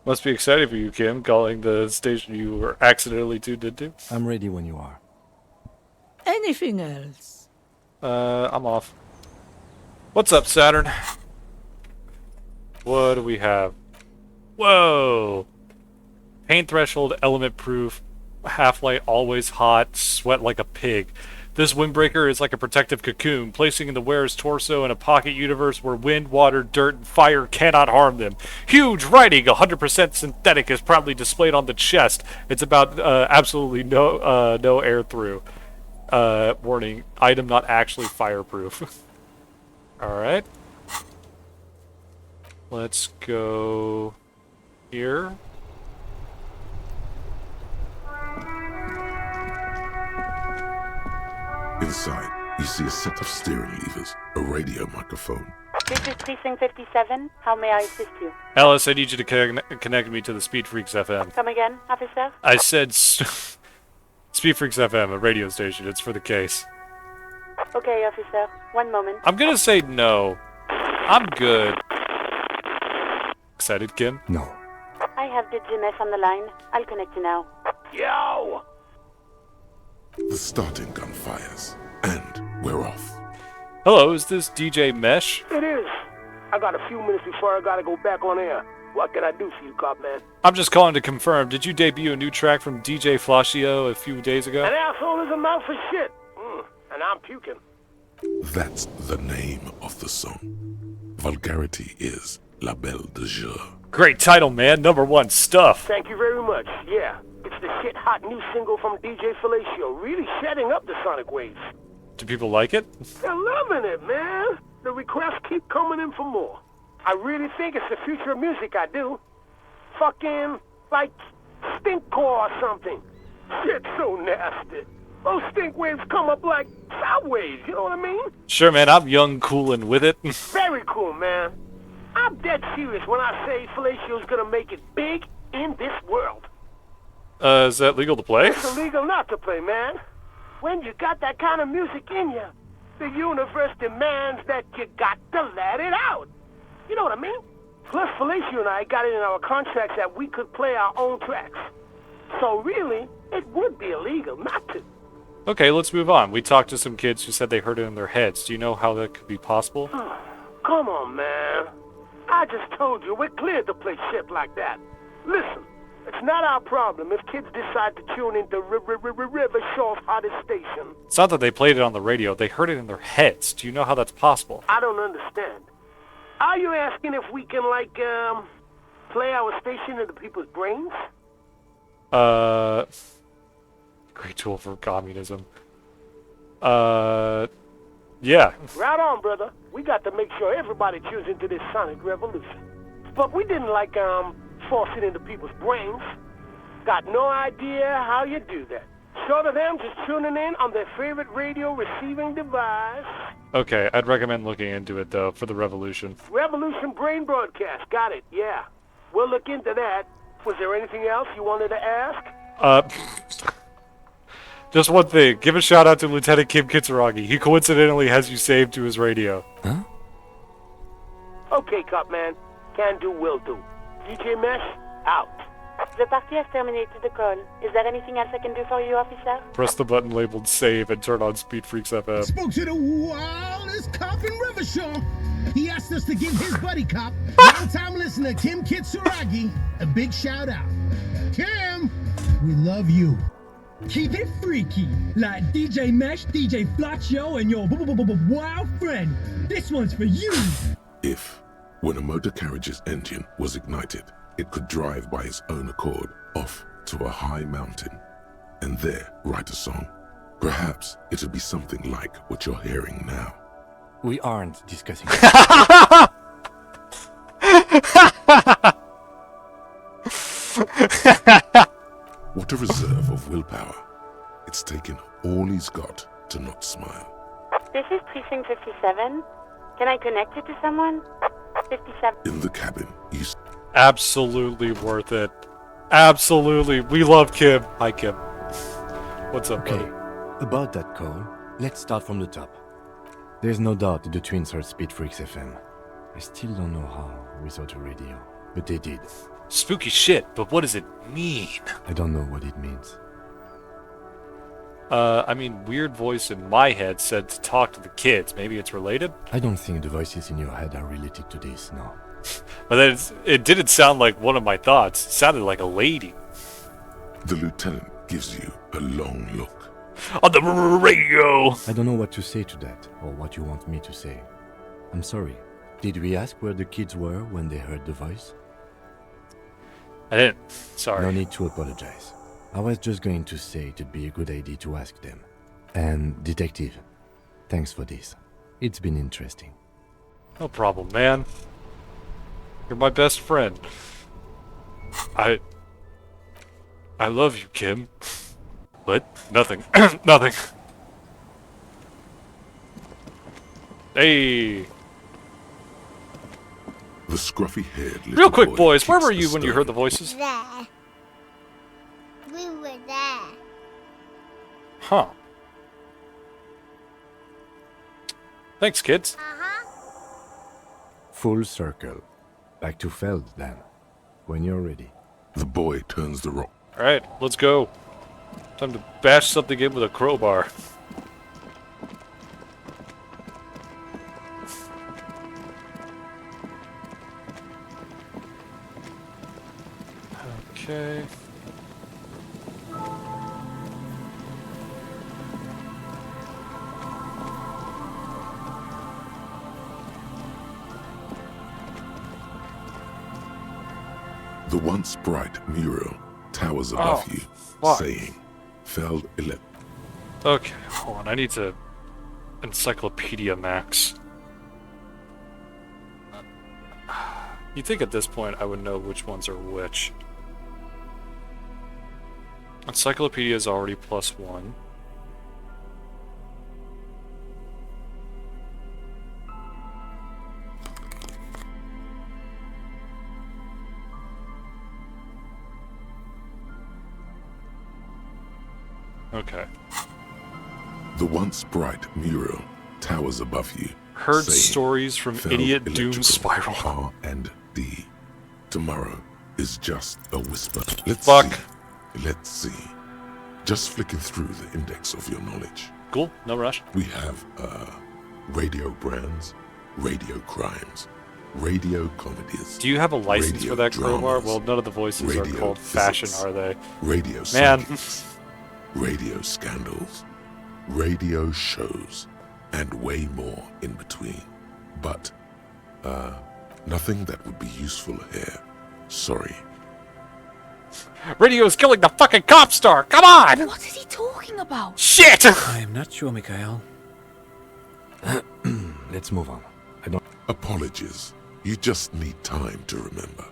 S2: Must be exciting for you, Kim, calling the station you were accidentally tuned into.
S7: I'm ready when you are.
S12: Anything else?
S2: I'm off. What's up, Saturn? What do we have? Whoa! Pain threshold, element proof, half-light, always hot, sweat like a pig. This windbreaker is like a protective cocoon, placing in the wearer's torso in a pocket universe where wind, water, dirt, and fire cannot harm them. Huge writing, 100% synthetic, is proudly displayed on the chest. It's about absolutely no air through. Warning, item not actually fireproof. Alright. Let's go here.
S3: Inside, you see a set of steering levers, a radio microphone.
S4: This is Precinct 57. How may I assist you?
S2: Alice, I need you to connect me to the Speed Freaks FM.
S4: Come again, officer?
S2: I said Speed Freaks FM, a radio station. It's for the case.
S4: Okay, officer. One moment.
S2: I'm gonna say no. I'm good. Excited, Kim?
S7: No.
S4: I have the GMS on the line. I'll connect you now.
S5: Yo!
S3: The starting gun fires, and we're off.
S2: Hello, is this DJ Mesh?
S5: It is. I got a few minutes before I gotta go back on air. What can I do for you, cop man?
S2: I'm just calling to confirm. Did you debut a new track from DJ Flashio a few days ago?
S5: An asshole is a mouth for shit. And I'm puking.
S3: That's the name of the song. Vulgarity is La Belle de Jour.
S2: Great title, man. #1 stuff.
S5: Thank you very much. Yeah, it's the shit-hot new single from DJ Fellatio, really setting up the sonic waves.
S2: Do people like it?
S5: They're loving it, man. The requests keep coming in for more. I really think it's the future of music, I do. Fucking, like, stinkcore or something. Shit's so nasty. Those stink waves come up like sound waves, you know what I mean?
S2: Sure, man. I'm young, cool, and with it.
S5: Very cool, man. I'm dead serious when I say Fellatio's gonna make it big in this world.
S2: Is that legal to play?
S5: It's illegal not to play, man. When you got that kind of music in you, the universe demands that you got to let it out. You know what I mean? Plus, Fellatio and I got it in our contracts that we could play our own tracks. So really, it would be illegal not to.
S2: Okay, let's move on. We talked to some kids who said they heard it in their heads. Do you know how that could be possible?
S5: Come on, man. I just told you, we're cleared to play shit like that. Listen, it's not our problem if kids decide to tune into River Shore's hottest station.
S2: It's not that they played it on the radio. They heard it in their heads. Do you know how that's possible?
S5: I don't understand. Are you asking if we can, like, play our station into people's brains?
S2: Great tool for communism. Yeah.
S5: Right on, brother. We got to make sure everybody tunes into this sonic revolution. But we didn't, like, force it into people's brains. Got no idea how you do that. Short of them just tuning in on their favorite radio receiving device.
S2: Okay, I'd recommend looking into it, though, for the revolution.
S5: Revolution Brain Broadcast. Got it, yeah. We'll look into that. Was there anything else you wanted to ask?
S2: Just one thing. Give a shout out to Lieutenant Kim Kitsuragi. He coincidentally has you saved to his radio.
S7: Huh?
S5: Okay, cop man. Can do, will do. DJ Mesh, out.
S4: The party has terminated the call. Is there anything else I can do for you, officer?
S2: Press the button labeled save and turn on Speed Freaks FM.
S13: Spoke to the wildest cop in Rivershore. He asked us to give his buddy cop, long-time listener Kim Kitsuragi, a big shout out. Kim, we love you.
S14: Keep it freaky, like DJ Mesh, DJ Flaccio, and your wild friend. This one's for you.
S3: If, when a motor carriage's engine was ignited, it could drive by its own accord off to a high mountain, and there write a song, perhaps it'll be something like what you're hearing now.
S7: We aren't discussing
S3: What a reserve of willpower. It's taken all he's got to not smile.
S4: This is Precinct 57. Can I connect you to someone? 57.
S3: In the cabin,
S2: Absolutely worth it. Absolutely. We love Kim. Hi, Kim. What's up,
S7: Okay,
S2: buddy?
S7: about that call, let's start from the top. There's no doubt that the twins heard Speed Freaks FM. I still don't know how without a radio, but they did.
S2: Spooky shit, but what does it mean?
S7: I don't know what it means.
S2: I mean, weird voice in my head said to talk to the kids. Maybe it's related?
S7: I don't think the voices in your head are related to this, no.
S2: But then it didn't sound like one of my thoughts. It sounded like a lady.
S3: The lieutenant gives you a long look.
S2: On the radio!
S7: I don't know what to say to that, or what you want me to say. I'm sorry. Did we ask where the kids were when they heard the voice?
S2: I didn't. Sorry.
S7: No need to apologize. I was just going to say it'd be a good idea to ask them. And, Detective, thanks for this. It's been interesting.
S2: No problem, man. You're my best friend. I love you, Kim. What? Nothing. Nothing. Hey!
S3: The scruffy-haired little
S2: Real quick,
S3: boy
S2: boys, where
S3: kicks
S2: were
S3: the
S2: you when you
S3: stone.
S2: heard the voices?
S11: There. We were there.
S2: Huh. Thanks, kids.
S7: Full circle. Back to Feld, then. When you're ready.
S3: The boy turns the rock.
S2: Alright, let's go. Time to bash something in with a crowbar. Okay.
S3: The once bright mural towers above you,
S2: fuck.
S3: saying, Feld 11.
S2: Okay, hold on. I need to Encyclopedia Max. You'd think at this point I would know which ones are which. Encyclopedia is already +1. Okay.
S3: The once bright mural towers above you.
S2: Heard
S3: saying,
S2: stories from
S3: Feld
S2: Idiot Doom
S3: Electrical
S2: Spiral.
S3: R and D. Tomorrow is just a whisper. Let's
S2: Fuck.
S3: see. Let's see. Just flicking through the index of your knowledge.
S2: Cool, no rush.
S3: We have radio brands, radio crimes, radio comedies.
S2: Do you have a license
S3: radio
S2: for that crowbar?
S3: dramas,
S2: Well, none of the voices are
S3: radio
S2: called fashion,
S3: physics,
S2: are they?
S3: Radio
S2: Man.
S3: psychics, radio scandals, radio shows, and way more in between. But, nothing that would be useful here. Sorry.
S2: Radio's killing the fucking cop star! Come on!
S8: What is he talking about?
S2: Shit!
S15: I am not sure, Mikhail.
S7: Let's move on. I don't...
S3: Apologies. You just need time to remember.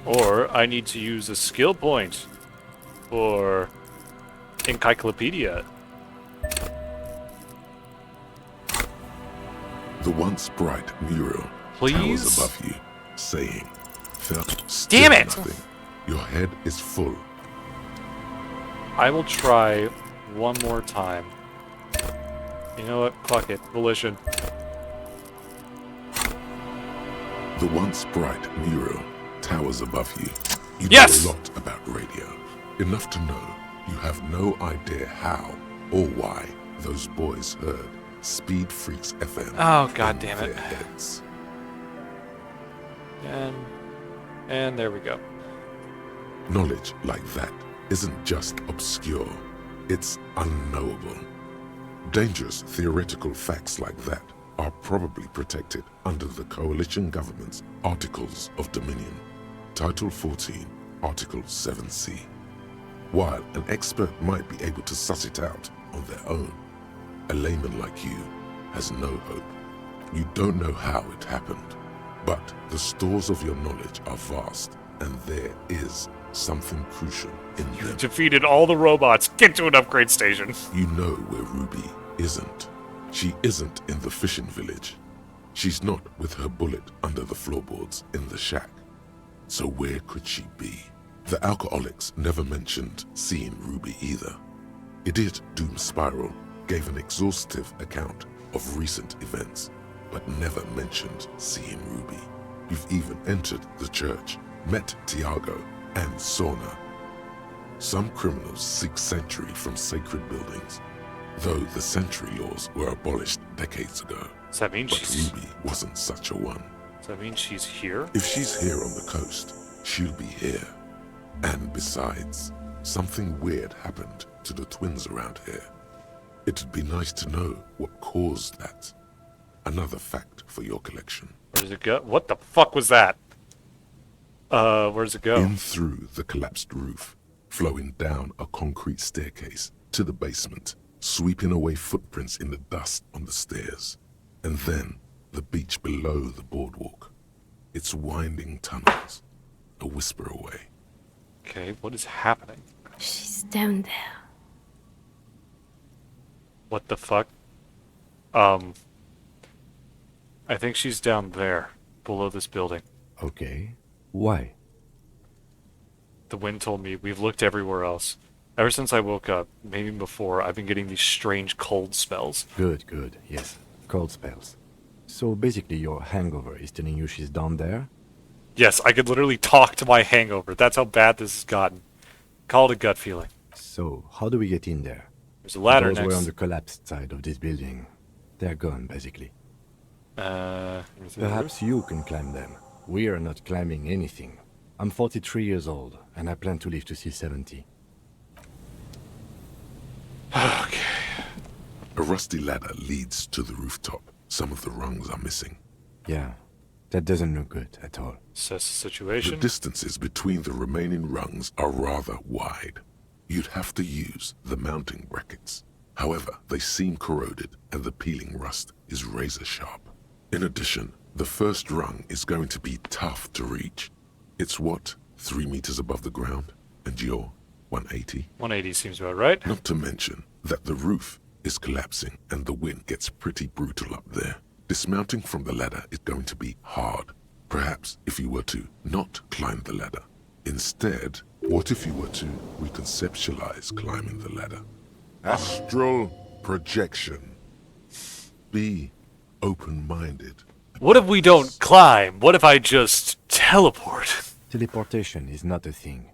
S2: Or I need to use a skill point for Encyclopedia.
S3: The once bright mural
S2: Please?
S3: towers above you, saying,
S2: Damn it!
S3: Nothing. Your head is full.
S2: I will try one more time. You know what? Fuck it. Volition.
S3: The once bright mural towers above you. You
S2: Yes!
S3: know a lot about radio. Enough to know you have no idea how or why those boys heard Speed Freaks FM.
S2: Oh, god
S3: in
S2: damn it.
S3: their heads.
S2: And there we go.
S3: Knowledge like that isn't just obscure, it's unknowable. Dangerous theoretical facts like that are probably protected under the coalition government's Articles of Dominion, Title 14, Article 7C. While an expert might be able to suss it out on their own, a layman like you has no hope. You don't know how it happened, but the stores of your knowledge are vast, and there is something crucial in them.
S2: Defeated all the robots. Get to an upgrade station.
S3: You know where Ruby isn't. She isn't in the fishing village. She's not with her bullet under the floorboards in the shack. So where could she be? The alcoholics never mentioned seeing Ruby either. Idiot Doom Spiral gave an exhaustive account of recent events, but never mentioned seeing Ruby. You've even entered the church, met Tiago and Sorna. Some criminals seek sanctuary from sacred buildings, though the sanctuary laws were abolished decades ago.
S2: Does that mean
S3: Ruby wasn't such a one.
S2: Does that mean she's here?
S3: If she's here on the coast, she'll be here. And besides, something weird happened to the twins around here. It'd be nice to know what caused that. Another fact for your collection.
S2: Where does it go? What the fuck was that? Where does it go?
S3: In through the collapsed roof, flowing down a concrete staircase to the basement, sweeping away footprints in the dust on the stairs, and then the beach below the boardwalk. Its winding tunnels, a whisper away.
S2: Okay, what is happening?
S15: She's down there.
S2: What the fuck? I think she's down there, below this building.
S7: Okay. Why?
S2: The wind told me. We've looked everywhere else. Ever since I woke up, maybe before, I've been getting these strange cold spells.
S7: Good, good. Yes. Cold spells. So basically your hangover is telling you she's down there?
S2: Yes, I could literally talk to my hangover. That's how bad this has gotten. Call it a gut feeling.
S7: So, how do we get in there?
S2: There's a ladder
S7: Those
S2: next.
S7: were on the collapsed side of this building. They're gone, basically. Perhaps you can climb them. We are not climbing anything. I'm 43 years old, and I plan to live to see 70.
S2: Okay.
S3: A rusty ladder leads to the rooftop. Some of the rungs are missing.
S7: Yeah, that doesn't look good at all.
S2: Assess the situation.
S3: The distances between the remaining rungs are rather wide. You'd have to use the mounting brackets. However, they seem corroded and the peeling rust is razor sharp. In addition, the first rung is going to be tough to reach. It's what, 3 meters above the ground? And you're 180?
S2: 180 seems about right.
S3: Not to mention that the roof is collapsing and the wind gets pretty brutal up there. Dismounting from the ladder is going to be hard. Perhaps if you were to not climb the ladder. Instead, what if you were to reconceptualize climbing the ladder? Astral projection. Be open-minded.
S2: What if we don't climb? What if I just teleport?
S7: Teleportation is not a thing.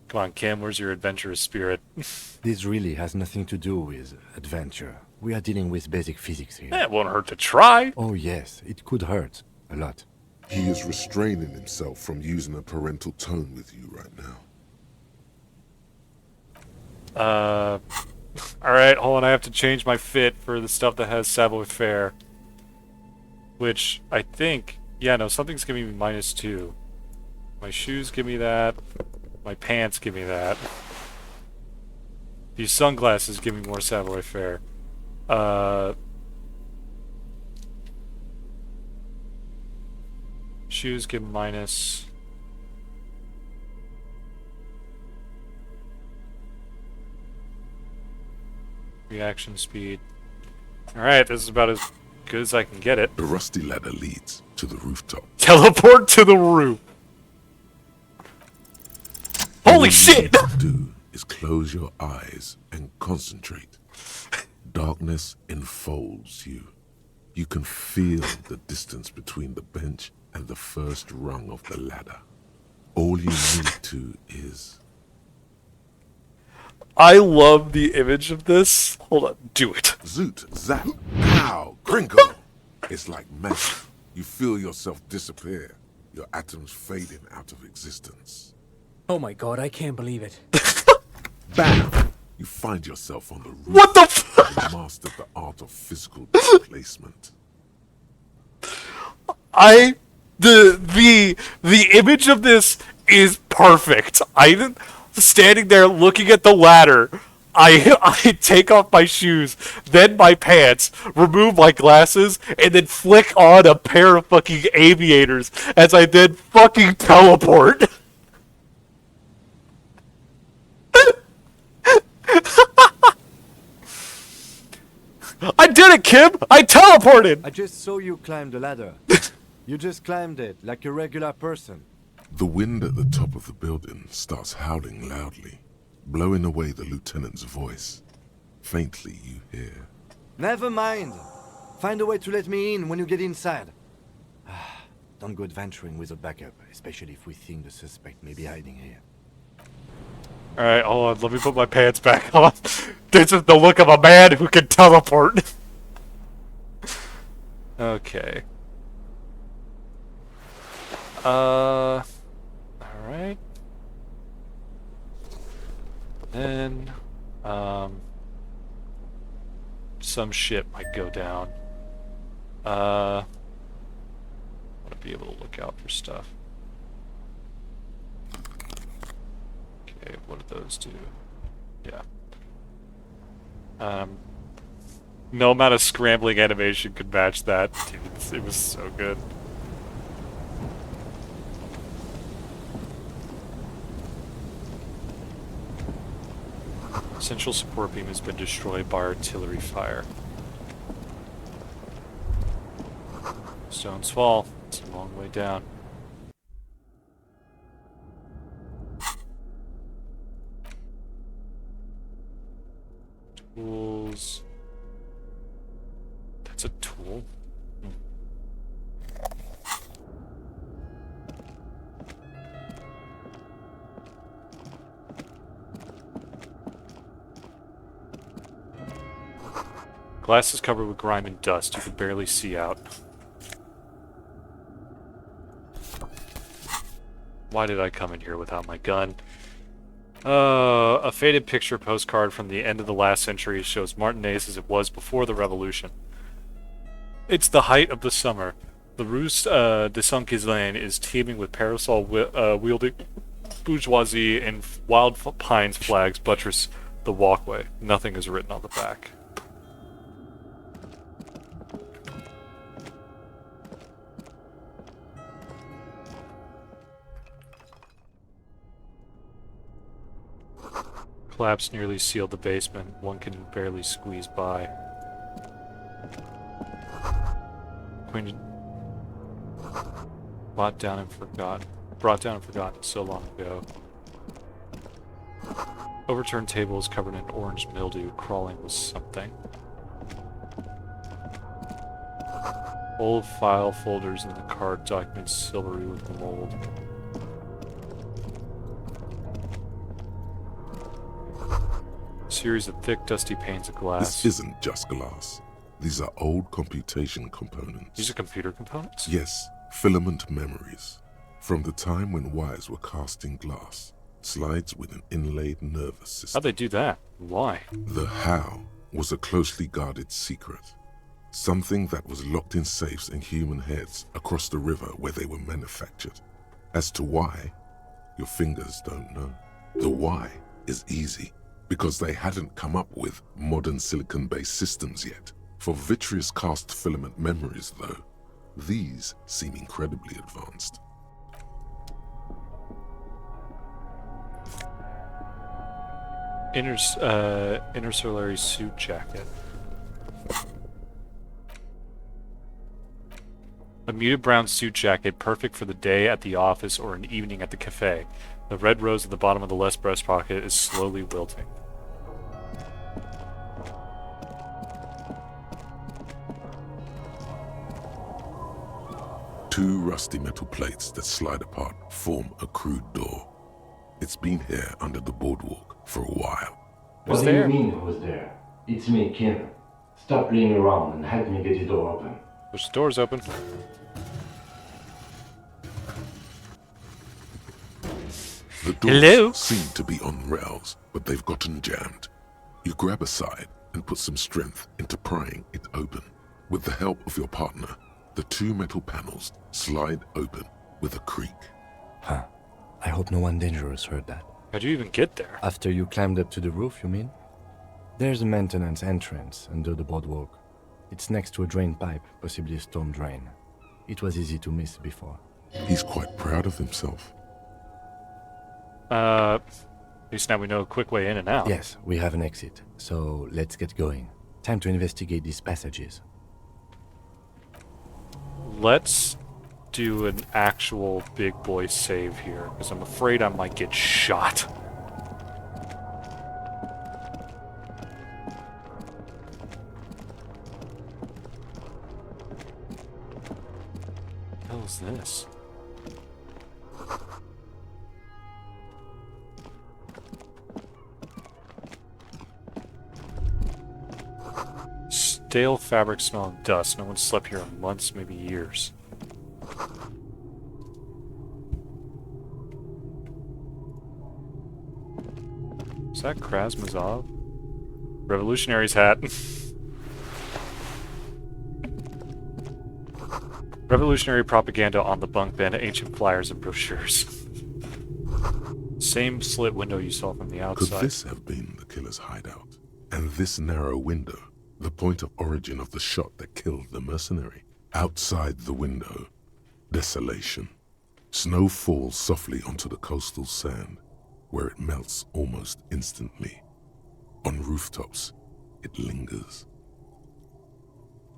S2: Come on, Kim, where's your adventurous spirit?
S7: This really has nothing to do with adventure. We are dealing with basic physics here.
S2: It won't hurt to try.
S7: Oh yes, it could hurt. A lot.
S3: He is restraining himself from using a parental tone with you right now.
S2: Alright, hold on, I have to change my fit for the stuff that has savoir-faire. Which, I think... Yeah, no, something's giving me -2. My shoes give me that. My pants give me that. These sunglasses give me more savoir-faire. Shoes give minus... Reaction speed. Alright, this is about as good as I can get it.
S3: The rusty ladder leads to the rooftop.
S2: Teleport to the roof! Holy shit!
S3: All you need to do is close your eyes and concentrate. Darkness enfolds you. You can feel the distance between the bench and the first rung of the ladder. All you need to is...
S2: I love the image of this. Hold on, do it.
S3: Zoot, zap, pow, crinkle. It's like magic. You feel yourself disappear, your atoms fading out of existence.
S16: Oh my god, I can't believe it.
S3: Bam! You find yourself on the roof.
S2: What the fuck?
S3: You mastered the art of physical displacement.
S2: The image of this is perfect. I'm standing there looking at the ladder. I take off my shoes, then my pants, remove my glasses, and then flick on a pair of fucking aviators as I then fucking teleport. I did it, Kim! I teleported!
S7: I just saw you climb the ladder. You just climbed it like a regular person.
S3: The wind at the top of the building starts howling loudly, blowing away the lieutenant's voice. Faintly you hear.
S7: Never mind. Find a way to let me in when you get inside. Don't go adventuring without backup, especially if we think the suspect may be hiding here.
S2: Alright, hold on. Let me put my pants back on. This is the look of a man who can teleport. Okay. Alright. Then, some shit might go down. I want to be able to look out for stuff. Okay, what do those do? Yeah. No amount of scrambling animation could match that. Dude, it was so good. Central support beam has been destroyed by artillery fire. Stones fall. It's a long way down. Tools. That's a tool. Glass is covered with grime and dust. You can barely see out. Why did I come in here without my gun? A faded picture postcard from the end of the last century shows Martinaise as it was before the revolution. It's the height of the summer. The Rue de Saint-Ghislain is teeming with parasol-wielding bourgeoisie, and wild pines flags buttress the walkway. Nothing is written on the back. Collapse nearly sealed the basement. One can barely squeeze by. Queen brought down and forgotten so long ago. Overturned table is covered in orange mildew, crawling with something. Old file folders in the card documents silvery with mold. Series of thick, dusty panes of glass.
S3: This isn't just glass. These are old computation components.
S2: These are computer components?
S3: Yes, filament memories. From the time when wires were cast in glass, slides with an inlaid nervous system.
S2: How'd they do that? Why?
S3: The how was a closely guarded secret. Something that was locked in safes in human heads across the river where they were manufactured. As to why, your fingers don't know. The why is easy, because they hadn't come up with modern silicon-based systems yet. For vitreous cast filament memories, though, these seem incredibly advanced.
S2: Intercellary suit jacket. A muted brown suit jacket, perfect for the day at the office or an evening at the cafe. The red rose at the bottom of the left breast pocket is slowly wilting.
S3: Two rusty metal plates that slide apart form a crude door. It's been here under the boardwalk for a while.
S7: What do you mean who's there? It's me, Kim. Stop playing around and help me get the door open.
S2: Push the doors open.
S3: The doors seem to be on rails, but they've gotten jammed. You grab a side and put some strength into prying it open. With the help of your partner, the two metal panels slide open with a creak.
S7: Huh. I hope no one dangerous heard that.
S2: How'd you even get there?
S7: After you climbed up to the roof, you mean? There's a maintenance entrance under the boardwalk. It's next to a drain pipe, possibly a storm drain. It was easy to miss before.
S3: He's quite proud of himself.
S2: At least now we know a quick way in and out.
S7: Yes, we have an exit, so let's get going. Time to investigate these passages.
S2: Let's do an actual big boy save here, because I'm afraid I might get shot. What the hell is this? Stale fabric smelling dust. No one slept here in months, maybe years. Is that Krasmazov? Revolutionary's hat. Revolutionary propaganda on the bunk bed, ancient flyers and brochures. Same slit window you saw from the outside.
S3: Could this have been the killer's hideout? And this narrow window, the point of origin of the shot that killed the mercenary? Outside the window, desolation. Snow falls softly onto the coastal sand, where it melts almost instantly. On rooftops, it lingers.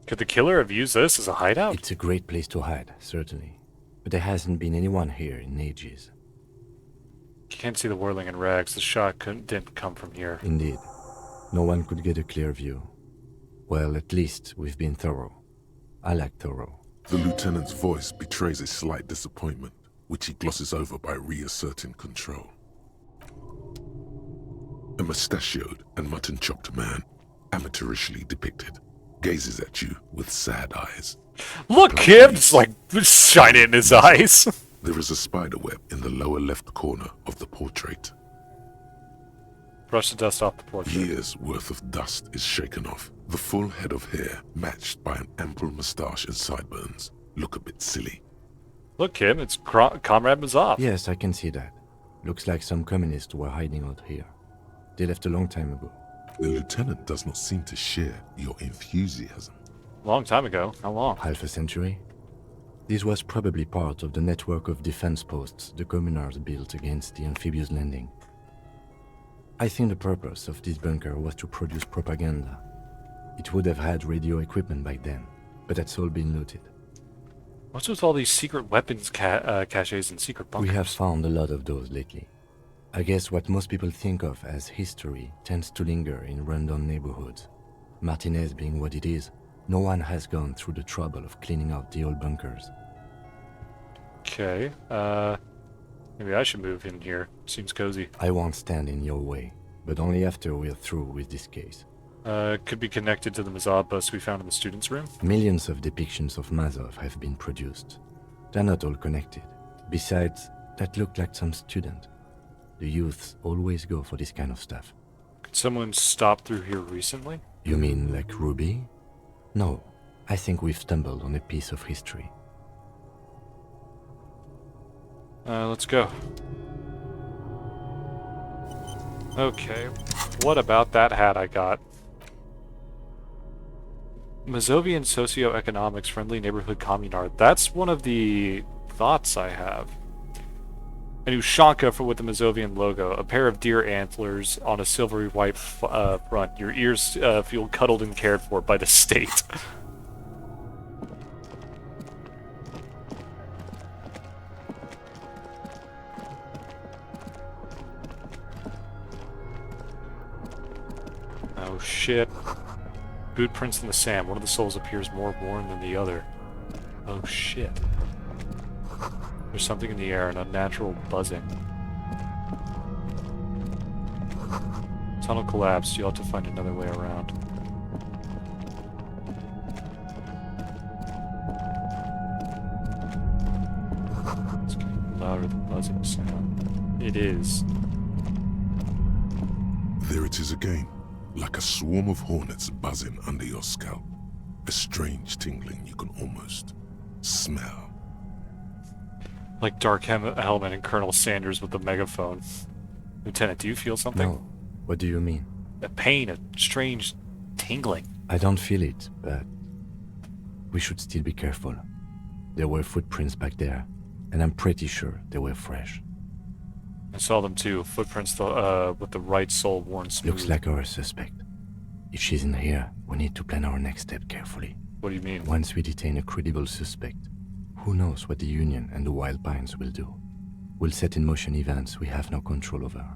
S2: Could the killer have used this as a hideout?
S7: It's a great place to hide, certainly. But there hasn't been anyone here in ages.
S2: You can't see the whirling in rags. The shot didn't come from here.
S7: Indeed. No one could get a clear view. Well, at least we've been thorough. I like thorough.
S3: The lieutenant's voice betrays a slight disappointment, which he glosses over by reasserting control. A mustachioed and mutton-chopped man, amateurishly depicted, gazes at you with sad eyes.
S2: Look, Kim! It's like shining in his eyes.
S3: There is a spiderweb in the lower left corner of the portrait.
S2: Brush the dust off the portrait.
S3: Years' worth of dust is shaken off. The full head of hair, matched by an ample moustache and sideburns, look a bit silly.
S2: Look, Kim, it's Comrade Mazov.
S7: Yes, I can see that. Looks like some communists were hiding out here. They left a long time ago.
S3: The lieutenant does not seem to share your enthusiasm.
S2: Long time ago. How long?
S7: Half a century. This was probably part of the network of defense posts the communards built against the amphibious landing. I think the purpose of this bunker was to produce propaganda. It would have had radio equipment back then, but that's all been looted.
S2: What's with all these secret weapons caches and secret bunkers?
S7: We have found a lot of those lately. I guess what most people think of as history tends to linger in rundown neighborhoods. Martinez being what it is, no one has gone through the trouble of cleaning out the old bunkers.
S2: Okay, maybe I should move in here. Seems cozy.
S7: I won't stand in your way, but only after we're through with this case.
S2: Could be connected to the Mazov bus we found in the students' room.
S7: Millions of depictions of Mazov have been produced. They're not all connected. Besides, that looked like some student. The youths always go for this kind of stuff.
S2: Could someone stop through here recently?
S7: You mean like Ruby? No, I think we've stumbled on a piece of history.
S2: Let's go. Okay, what about that hat I got? Mazovian socioeconomics friendly neighborhood communard. That's one of the thoughts I have. An Ushanka with the Mazovian logo. A pair of deer antlers on a silvery white front. Your ears feel cuddled and cared for by the state. Oh shit. Boot prints in the sand. One of the soles appears more worn than the other. Oh shit. There's something in the air, an unnatural buzzing. Tunnel collapsed. You'll have to find another way around. It's getting louder, the buzzing sound. It is.
S3: There it is again, like a swarm of hornets buzzing under your scalp. A strange tingling you can almost smell.
S2: Like Dark Helmet and Colonel Sanders with the megaphone. Lieutenant, do you feel something?
S7: No. What do you mean?
S2: A pain, a strange tingling.
S7: I don't feel it, but we should still be careful. There were footprints back there, and I'm pretty sure they were fresh.
S2: I saw them too. Footprints with the right sole worn smooth.
S7: Looks like our suspect. If she's in here, we need to plan our next step carefully.
S2: What do you mean?
S7: Once we detain a credible suspect, Who knows what the Union and the Wild Pines will do? We'll set in motion events we have no control over.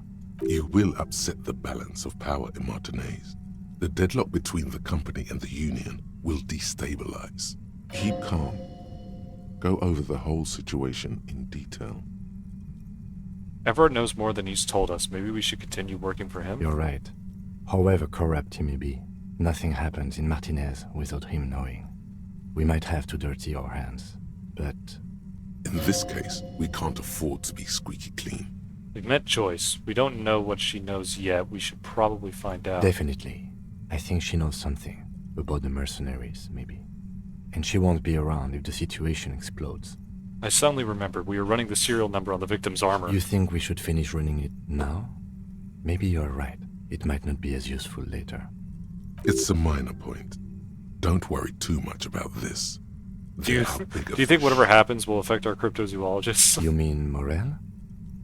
S3: You will upset the balance of power in Martinez. The deadlock between the company and the Union will destabilize. Keep calm. Go over the whole situation in detail.
S2: Everard knows more than he's told us. Maybe we should continue working for him?
S7: You're right. However corrupt he may be, nothing happens in Martinez without him knowing. We might have to dirty our hands, but...
S3: In this case, we can't afford to be squeaky clean.
S2: We've met Joyce. We don't know what she knows yet. We should probably find out.
S7: Definitely. I think she knows something. About the mercenaries, maybe. And she won't be around if the situation explodes.
S2: I suddenly remembered we were running the serial number on the victim's armor.
S7: You think we should finish running it now? Maybe you're right. It might not be as useful later.
S3: It's a minor point. Don't worry too much about this.
S2: Do you think whatever happens will affect our cryptozoologists?
S7: You mean Morel?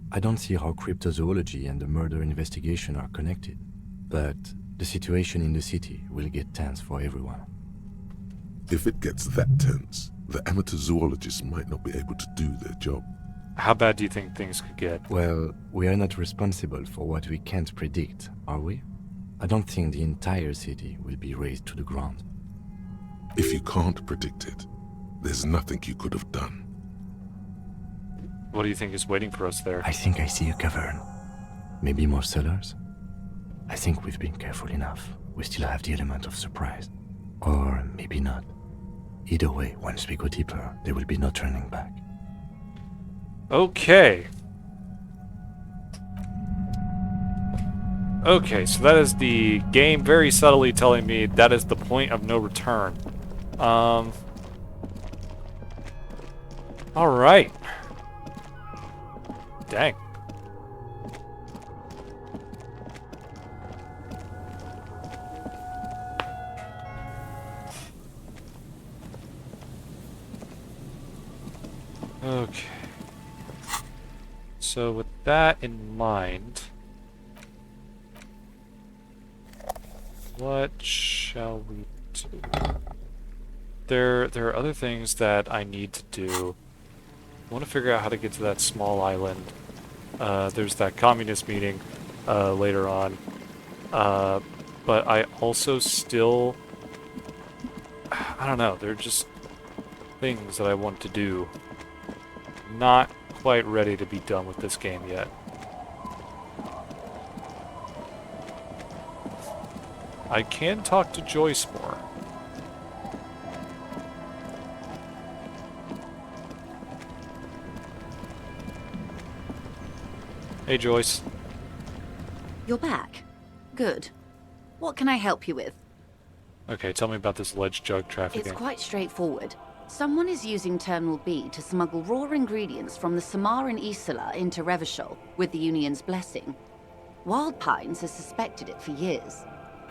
S7: I don't see how cryptozoology and the murder investigation are connected. But the situation in the city will get tense for everyone.
S3: If it gets that tense, the amateur zoologists might not be able to do their job.
S2: How bad do you think things could get?
S7: Well, we are not responsible for what we can't predict, are we? I don't think the entire city will be razed to the ground.
S3: If you can't predict it, there's nothing you could have done.
S2: What do you think is waiting for us there?
S7: I think I see a cavern. Maybe more cellars? I think we've been careful enough. We still have the element of surprise. Or maybe not. Either way, once we go deeper, there will be no turning back.
S2: Okay. Okay, so that is the game very subtly telling me that is the point of no return. Alright. Dang. Okay. So with that in mind, what shall we do? There are other things that I need to do. I want to figure out how to get to that small island. There's that communist meeting later on. But I also still... I don't know, they're just things that I want to do. Not quite ready to be done with this game yet. I can talk to Joyce more. Hey, Joyce.
S17: You're back. Good. What can I help you with?
S2: Okay, tell me about this alleged drug trafficking.
S17: It's quite straightforward. Someone is using Terminal B to smuggle raw ingredients from the Samar and Isola into Revachol with the Union's blessing. Wild Pines has suspected it for years.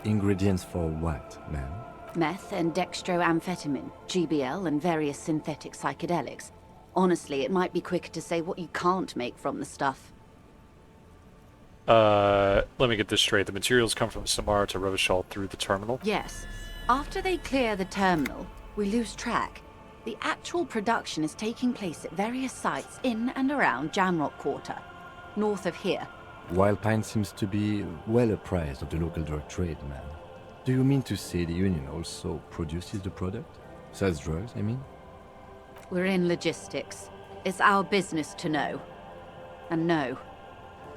S7: Ingredients for what, ma'am?
S17: Meth and dextroamphetamine, GBL, and various synthetic psychedelics. Honestly, it might be quicker to say what you can't make from the stuff.
S2: Let me get this straight. The materials come from Samar to Revachol through the terminal?
S17: Yes. After they clear the terminal, we lose track. The actual production is taking place at various sites in and around Jamrock Quarter, north of here.
S7: Wild Pine seems to be well apprised of the local drug trade, ma'am. Do you mean to say the Union also produces the product? Sells drugs, I mean?
S17: We're in logistics. It's our business to know. And no.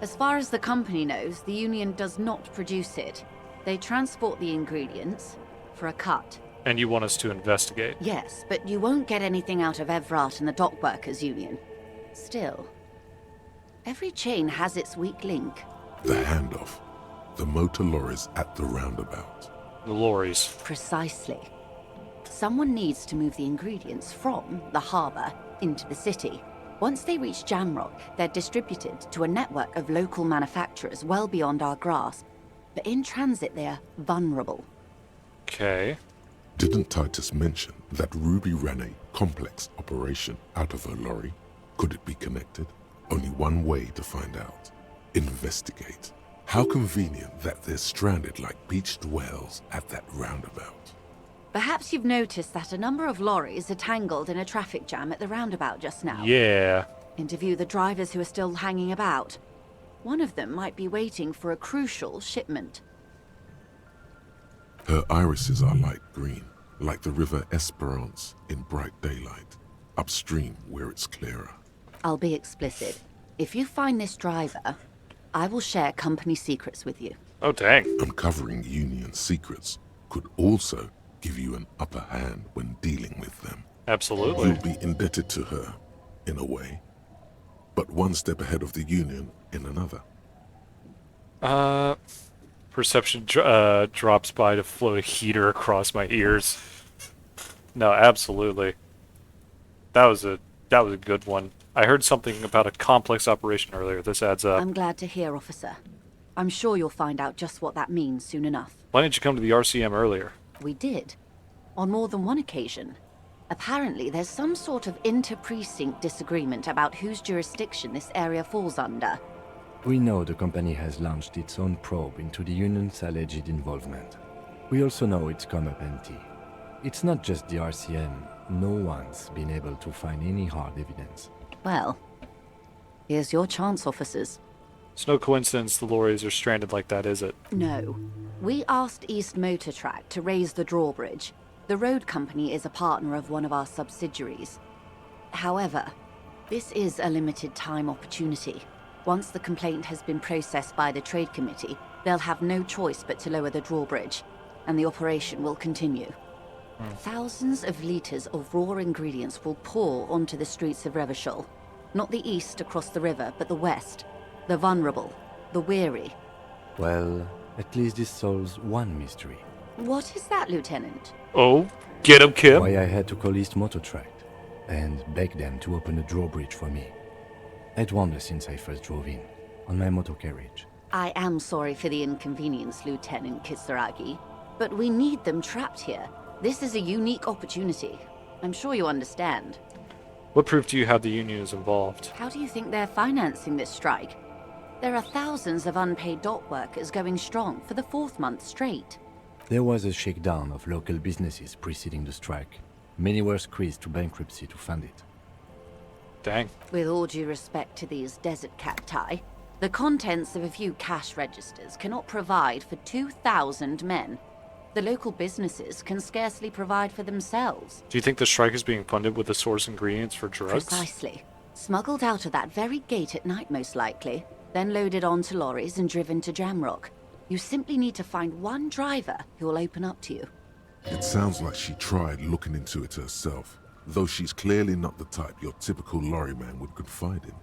S17: As far as the company knows, the Union does not produce it. They transport the ingredients for a cut.
S2: And you want us to investigate?
S17: Yes, but you won't get anything out of Everard and the Dock Workers Union. Still, every chain has its weak link.
S3: The handoff. The motor lorries at the roundabout.
S2: The lorries.
S17: Precisely. Someone needs to move the ingredients from the harbour into the city. Once they reach Jamrock, they're distributed to a network of local manufacturers well beyond our grasp. But in transit, they're vulnerable.
S2: Okay.
S3: Didn't Titus mention that Ruby ran a complex operation out of her lorry? Could it be connected? Only one way to find out. Investigate. How convenient that they're stranded like beached whales at that roundabout.
S17: Perhaps you've noticed that a number of lorries are tangled in a traffic jam at the roundabout just now.
S2: Yeah.
S17: Interview the drivers who are still hanging about. One of them might be waiting for a crucial shipment.
S3: Her irises are light green, like the river Esperance in bright daylight, upstream where it's clearer.
S17: I'll be explicit. If you find this driver, I will share company secrets with you.
S2: Oh, dang.
S3: Uncovering Union secrets could also give you an upper hand when dealing with them.
S2: Absolutely.
S3: You'll be indebted to her, in a way, but one step ahead of the Union in another.
S2: Perception drops by to flow a heater across my ears. No, absolutely. That was a good one. I heard something about a complex operation earlier. This adds up.
S17: I'm glad to hear, officer. I'm sure you'll find out just what that means soon enough.
S2: Why didn't you come to the RCM earlier?
S17: We did. On more than one occasion. Apparently, there's some sort of inter-precinct disagreement about whose jurisdiction this area falls under.
S7: We know the company has launched its own probe into the Union's alleged involvement. We also know it's come up empty. It's not just the RCM. No one's been able to find any hard evidence.
S17: Well, here's your chance, officers.
S2: It's no coincidence the lorries are stranded like that, is it?
S17: No. We asked East Motor Track to raise the drawbridge. The road company is a partner of one of our subsidiaries. However, this is a limited time opportunity. Once the complaint has been processed by the Trade Committee, they'll have no choice but to lower the drawbridge, and the operation will continue. Thousands of liters of raw ingredients will pour onto the streets of Revachol. Not the east across the river, but the west. The vulnerable, the weary.
S7: Well, at least this solves one mystery.
S17: What is that, Lieutenant?
S2: Oh, get him, Kim.
S7: Why I had to call East Motor Track and beg them to open a drawbridge for me. I'd wandered since I first drove in, on my motor carriage.
S17: I am sorry for the inconvenience, Lieutenant Kisaragi, but we need them trapped here. This is a unique opportunity. I'm sure you understand.
S2: What proof do you have the Union is involved?
S17: How do you think they're financing this strike? There are thousands of unpaid dock workers going strong for the 4th month straight.
S7: There was a shakedown of local businesses preceding the strike. Many were squeezed to bankruptcy to fund it.
S2: Dang.
S17: With all due respect to these desert cacti, the contents of a few cash registers cannot provide for 2,000 men. The local businesses can scarcely provide for themselves.
S2: Do you think the strike is being funded with the source ingredients for drugs?
S17: Precisely. Smuggled out of that very gate at night, most likely, then loaded onto lorries and driven to Jamrock. You simply need to find one driver who will open up to you.
S3: It sounds like she tried looking into it herself, though she's clearly not the type your typical lorryman would confide in.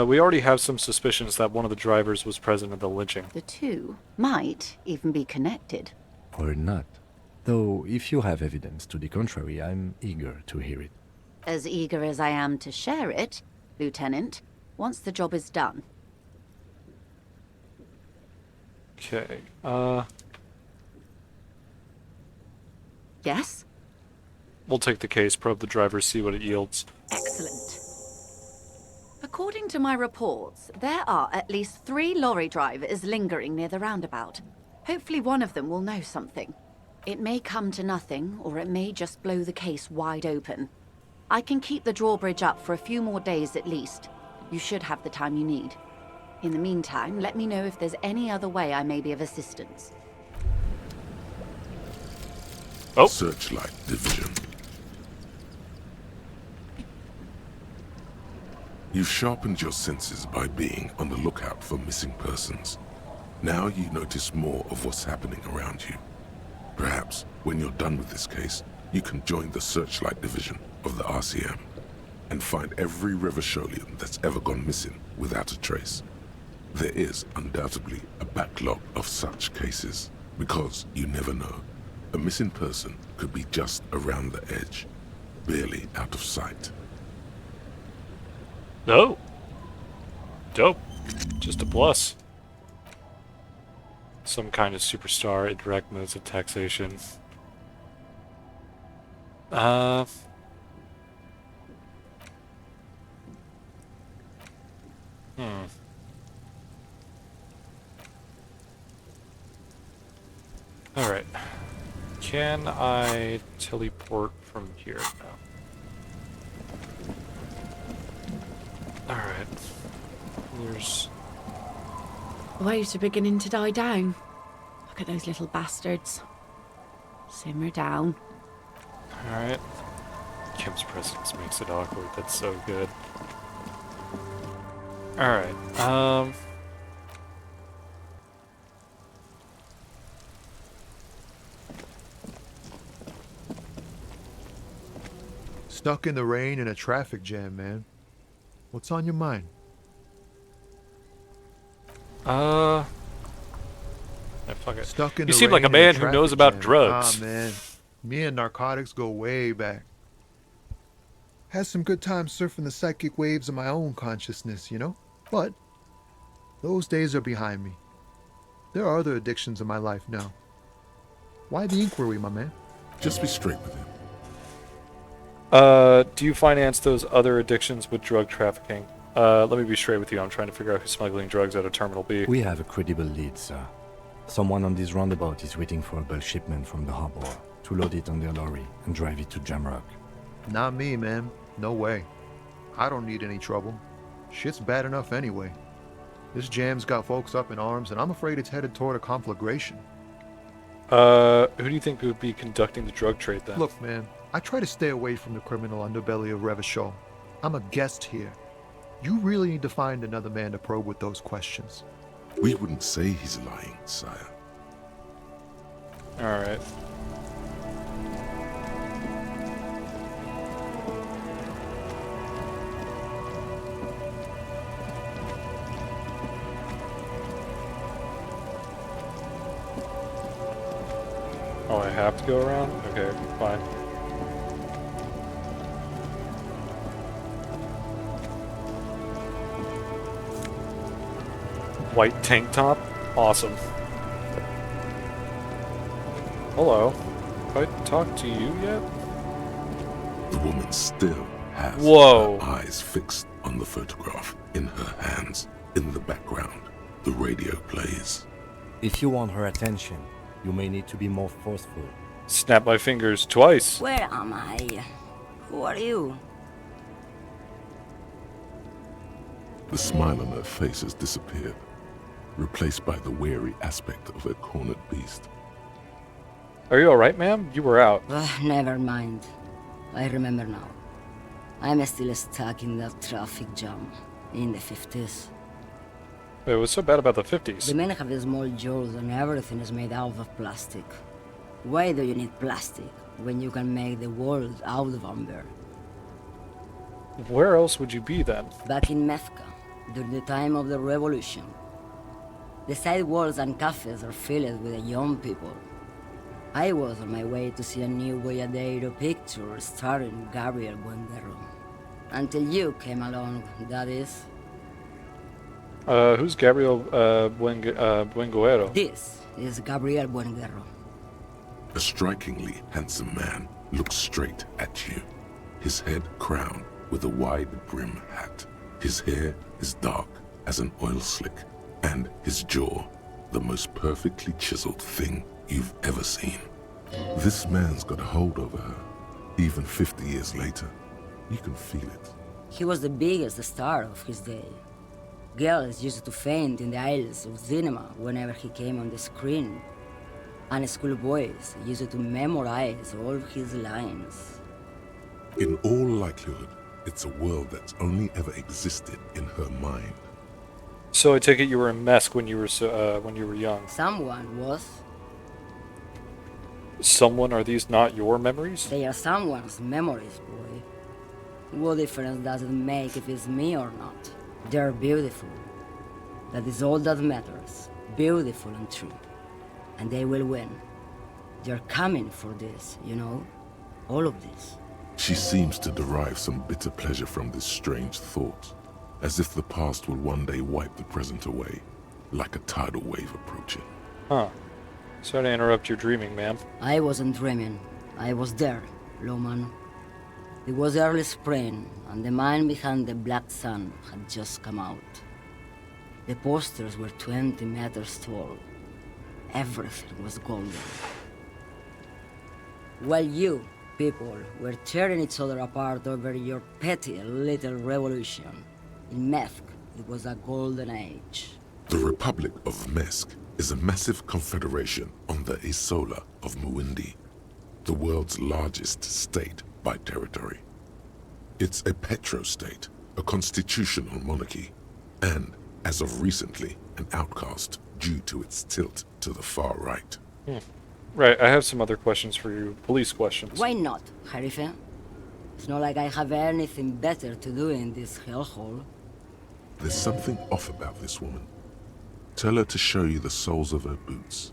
S2: We already have some suspicions that one of the drivers was present at the lynching.
S17: The two might even be connected.
S7: Or not. Though, if you have evidence to the contrary, I'm eager to hear it.
S17: As eager as I am to share it, Lieutenant, once the job is done.
S2: Okay,
S17: Yes?
S2: We'll take the case, probe the driver, see what it yields.
S17: Excellent. According to my reports, there are at least 3 lorry drivers lingering near the roundabout. Hopefully one of them will know something. It may come to nothing, or it may just blow the case wide open. I can keep the drawbridge up for a few more days at least. You should have the time you need. In the meantime, let me know if there's any other way I may be of assistance.
S2: Oh.
S3: Searchlight Division. You've sharpened your senses by being on the lookout for missing persons. Now you notice more of what's happening around you. Perhaps, when you're done with this case, you can join the Searchlight Division of the RCM and find every Revacholian that's ever gone missing without a trace. There is undoubtedly a backlog of such cases, because you never know. A missing person could be just around the edge, barely out of sight.
S2: No. Dope. Just a plus. Some kind of superstar, indirect modes of taxation. Alright. can I teleport from here? No. Alright. There's...
S17: Waves are beginning to die down. Look at those little bastards. Simmer down.
S2: Alright. Kim's presence makes it awkward. That's so good. Alright,
S18: Stuck in the rain in a traffic jam, man. What's on your mind?
S2: Yeah, fuck it.
S18: Stuck in
S2: You
S18: the
S2: seem like a
S18: rain in
S2: man who
S18: traffic
S2: knows about
S18: jam.
S2: drugs.
S18: Ah, man. Me and narcotics go way back. Had some good times surfing the psychic waves of my own consciousness, you know? But those days are behind me. There are other addictions in my life now. Why the inquiry, my man?
S3: Just be straight with him.
S2: Do you finance those other addictions with drug trafficking? Let me be straight with you. I'm trying to figure out who's smuggling drugs out of Terminal B.
S7: We have a credible lead, sir. Someone on this roundabout is waiting for a bulk shipment from the harbor to load it on their lorry and drive it to Jamrock.
S18: Not me, man. No way. I don't need any trouble. Shit's bad enough anyway. This jam's got folks up in arms, and I'm afraid it's headed toward a conflagration.
S2: Who do you think would be conducting the drug trade then?
S18: Look, man, I try to stay away from the criminal underbelly of Revachol. I'm a guest here. You really need to find another man to probe with those questions.
S3: We wouldn't say he's lying, sire.
S2: Alright. Oh, I have to go around? Okay, fine. White tank top? Awesome. Hello. Have I talked to you yet?
S3: The woman still has
S2: Whoa.
S3: her eyes fixed on the photograph in her hands. In the background, the radio plays.
S7: If you want her attention, you may need to be more forceful.
S2: Snap my fingers twice.
S10: Where am I? Who are you?
S3: The smile on her face has disappeared, replaced by the wary aspect of a cornered beast.
S2: Are you alright, ma'am? You were out.
S10: Never mind. I remember now. I'm still stuck in that traffic jam in the 50s.
S2: Wait, what's so bad about the 50s?
S10: The men have small jaws and everything is made out of plastic. Why do you need plastic when you can make the world out of amber?
S2: Where else would you be then?
S10: Back in Methka, during the time of the revolution. The sidewalks and cafes are filled with young people. I was on my way to see a new Boyadero picture starring Gabriel Buenguerro. Until you came along, that is.
S2: Who's Gabriel Buenguerro?
S10: This is Gabriel Buenguerro.
S3: A strikingly handsome man looks straight at you, his head crowned with a wide brim hat. His hair is dark as an oil slick, and his jaw the most perfectly chiseled thing you've ever seen. This man's got a hold over her. Even 50 years later, you can feel it.
S10: He was the biggest star of his day. Girls used to faint in the aisles of cinema whenever he came on the screen. And schoolboys used to memorize all his lines.
S3: In all likelihood, it's a world that's only ever existed in her mind.
S2: So I take it you were in Mesk when you were young.
S10: Someone was.
S2: Someone? Are these not your memories?
S10: They are someone's memories, boy. What difference does it make if it's me or not? They're beautiful. That is all that matters. Beautiful and true. And they will win. They're coming for this, you know? All of this.
S3: She seems to derive some bitter pleasure from this strange thought, as if the past will one day wipe the present away, like a tidal wave approaching.
S2: Huh. Sorry to interrupt your dreaming, ma'am.
S10: I wasn't dreaming. I was there, Lowman. It was early spring, and the man behind the black sun had just come out. The posters were 20 meters tall. Everything was golden.
S19: While you, people, were tearing each other apart over your petty little revolution. In Methk, it was a golden age.
S3: The Republic of Mesk is a massive confederation on the Isola of Muindi, the world's largest state by territory. It's a petrostate, a constitutional monarchy, and, as of recently, an outcast due to its tilt to the far right.
S2: Right, I have some other questions for you. Police questions.
S19: Why not, Harife? It's not like I have anything better to do in this hellhole.
S3: There's something off about this woman. Tell her to show you the soles of her boots.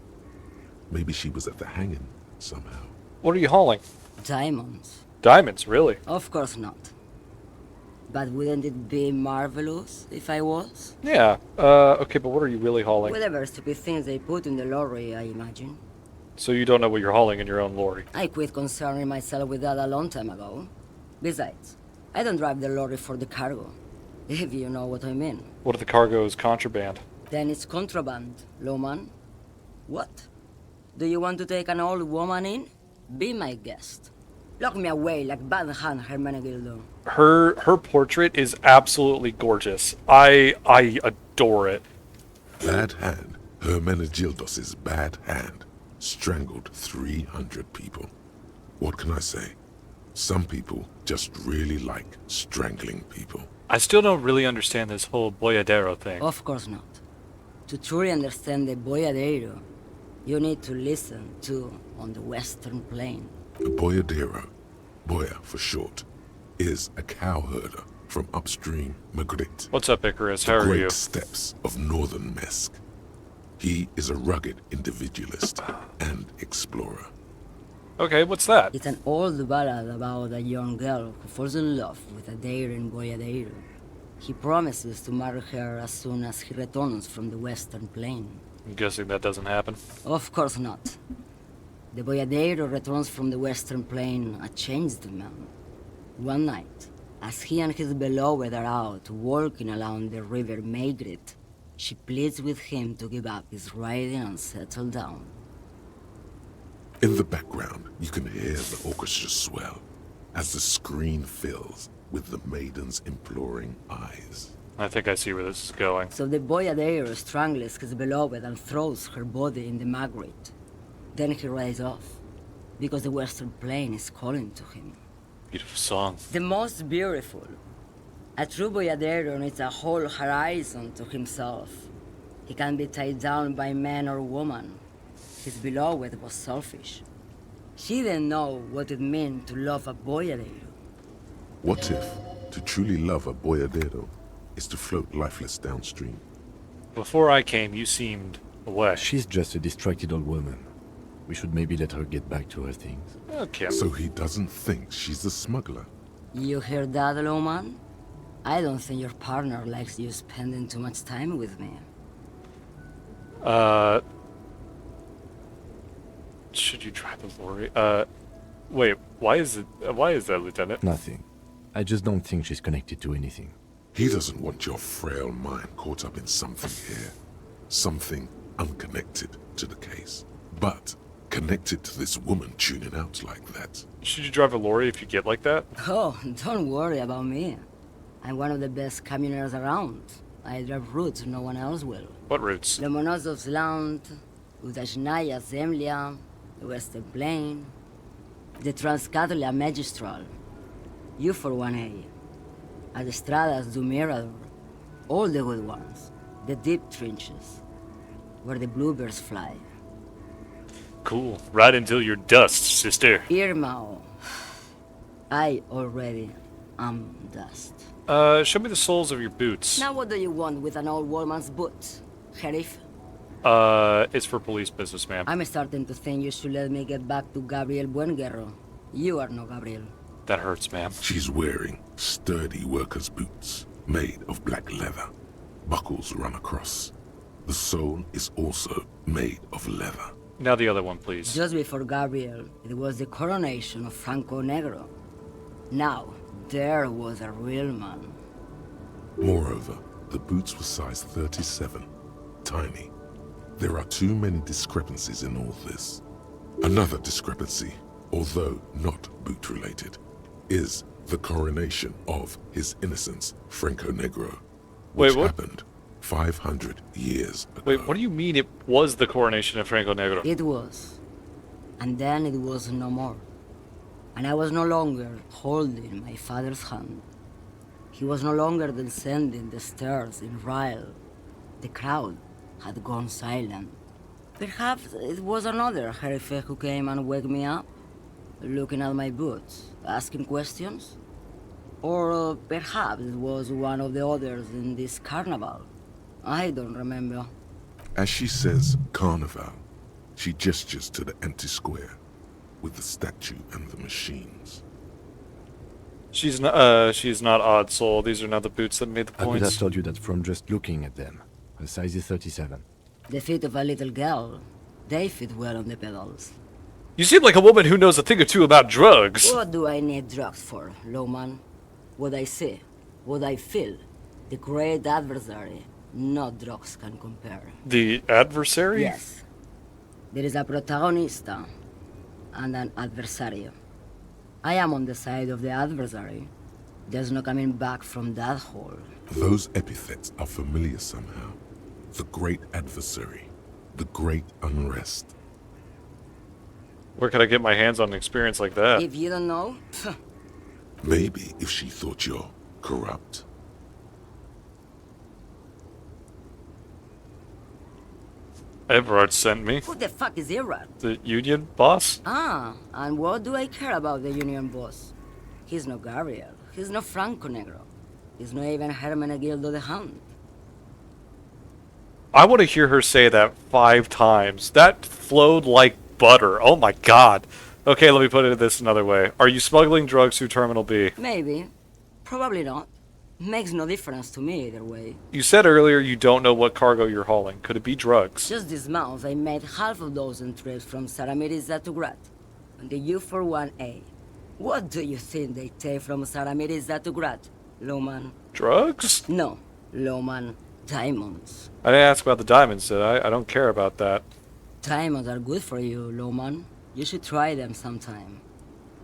S3: Maybe she was at the hanging somehow.
S2: What are you hauling?
S19: Diamonds.
S2: Diamonds, really?
S19: Of course not. But wouldn't it be marvelous if I was?
S2: Yeah, okay, but what are you really hauling?
S19: Whatever stupid things they put in the lorry, I imagine.
S2: So you don't know what you're hauling in your own lorry?
S19: I quit concerning myself with that a long time ago. Besides, I don't drive the lorry for the cargo, if you know what I mean.
S2: What if the cargo is contraband?
S19: Then it's contraband, lawman. What? Do you want to take an old woman in? Be my guest. Lock me away like Bad Hand Hermenegildo.
S2: Her portrait is absolutely gorgeous. I adore it.
S3: Bad Hand, Hermenegildos's bad hand, strangled 300 people. What can I say? Some people just really like strangling people.
S2: I still don't really understand this whole boyadero thing.
S19: Of course not. To truly understand the boyadero, you need to listen to On the Western Plain.
S3: A boyadero, boya for short, is a cowherder from upstream Magritte.
S2: What's up, Icarus? How are you?
S3: The great steppes of northern Mesk. He is a rugged individualist and explorer.
S2: Okay, what's that?
S19: It's an old ballad about a young girl who falls in love with a daring boyadero. He promises to marry her as soon as he returns from the Western Plain.
S2: I'm guessing that doesn't happen.
S19: Of course not. The boyadero returns from the Western Plain a changed man. One night, as he and his beloved are out walking along the river Magritte, she pleads with him to give up his riding and settle down.
S3: In the background, you can hear the orchestra swell as the screen fills with the maiden's imploring eyes.
S2: I think I see where this is going.
S19: So the boyadero strangles his beloved and throws her body in the Magritte. Then he rides off, because the Western Plain is calling to him.
S2: Beautiful song.
S19: The most beautiful. A true boyadero needs a whole horizon to himself. He can be tied down by man or woman. His beloved was selfish. She didn't know what it meant to love a boyadero.
S3: What if to truly love a boyadero is to float lifeless downstream?
S2: Before I came, you seemed away.
S7: She's just a distracted old woman. We should maybe let her get back to her things.
S2: Okay.
S3: So he doesn't think she's a smuggler.
S19: You hear that, lawman? I don't think your partner likes you spending too much time with me.
S2: Should you drive a lorry? Wait, why is that, Lieutenant?
S7: Nothing. I just don't think she's connected to anything.
S3: He doesn't want your frail mind caught up in something here. Something unconnected to the case. But connected to this woman tuning out like that.
S2: Should you drive a lorry if you get like that?
S19: Oh, don't worry about me. I'm one of the best camioners around. I drive routes no one else will.
S2: What routes?
S19: Lomonosov's Udashnaya Zemlya, the Western Plain, the Transcatolia Magistral, you for 1A, Adestradas du Mirador, all the good ones, the deep trenches, where the bluebirds fly.
S2: Cool. Ride until you're dust, sister.
S19: Irmao, I already am dust.
S2: Show me the soles of your boots.
S19: Now what do you want with an old woman's boot, Sheriff?
S2: It's for police business, ma'am.
S19: I'm starting to think you should let me get back to Gabriel Buenguerro. You are no Gabriel.
S2: That hurts, ma'am.
S3: She's wearing sturdy worker's boots, made of black leather. Buckles run across. The sole is also made of leather.
S2: Now the other one, please.
S19: Just before Gabriel, it was the coronation of Franco Negro. Now, there was a real man.
S3: Moreover, the boots were size 37. Tiny. There are too many discrepancies in all this. Another discrepancy although not boot-related, is the coronation of His Innocence Franco Negro, which happened 500 years ago.
S2: Wait, what do you mean it was the coronation of Franco Negro?
S19: It was. And then it was no more. And I was no longer holding my father's hand. He was no longer descending the stairs in Ryle. The crowd had gone silent. Perhaps it was another Herife who came and woke me up, looking at my boots, asking questions. Or perhaps it was one of the others in this carnival. I don't remember.
S3: As she says carnival, she gestures to the empty square with the statue and the machines.
S2: She's not odd soul. These are not the boots that made the
S7: I would have
S2: points.
S7: told you that from just looking at them. Her size is 37.
S19: The feet of a little girl, they fit well on the pedals.
S2: You seem like a woman who knows a thing or two about drugs.
S19: What do I need drugs for, lowman? What I see, what I feel, the great adversary, no drugs can compare.
S2: The adversary?
S19: Yes. There is a protagonista and an adversario. I am on the side of the adversary. There's no coming back from that hole.
S3: Those epithets are familiar somehow. The great adversary, the great unrest.
S2: Where could I get my hands on an experience like that?
S19: If you don't know,
S3: Maybe if she thought you're corrupt.
S2: Everard sent me.
S19: who the fuck is Irad?
S2: The union boss?
S19: Ah, and what do I care about the union boss? He's no Gabriel. He's no Franco Negro. He's not even Hermenegildo the Hound.
S2: I want to hear her say that 5 times. That flowed like butter. Oh my god. Okay, let me put it this another way. Are you smuggling drugs through Terminal B?
S19: Maybe. Probably not. Makes no difference to me either way.
S2: You said earlier you don't know what cargo you're hauling. Could it be drugs?
S19: Just this month, I made half a dozen trips from Saramiris to Grat on the U41A. What do you think they take from Saramiris to Grat, Lowman?
S2: Drugs?
S19: No, Lowman. Diamonds.
S2: I didn't ask about the diamonds, did I? I don't care about that.
S19: Diamonds are good for you, Lowman. You should try them sometime.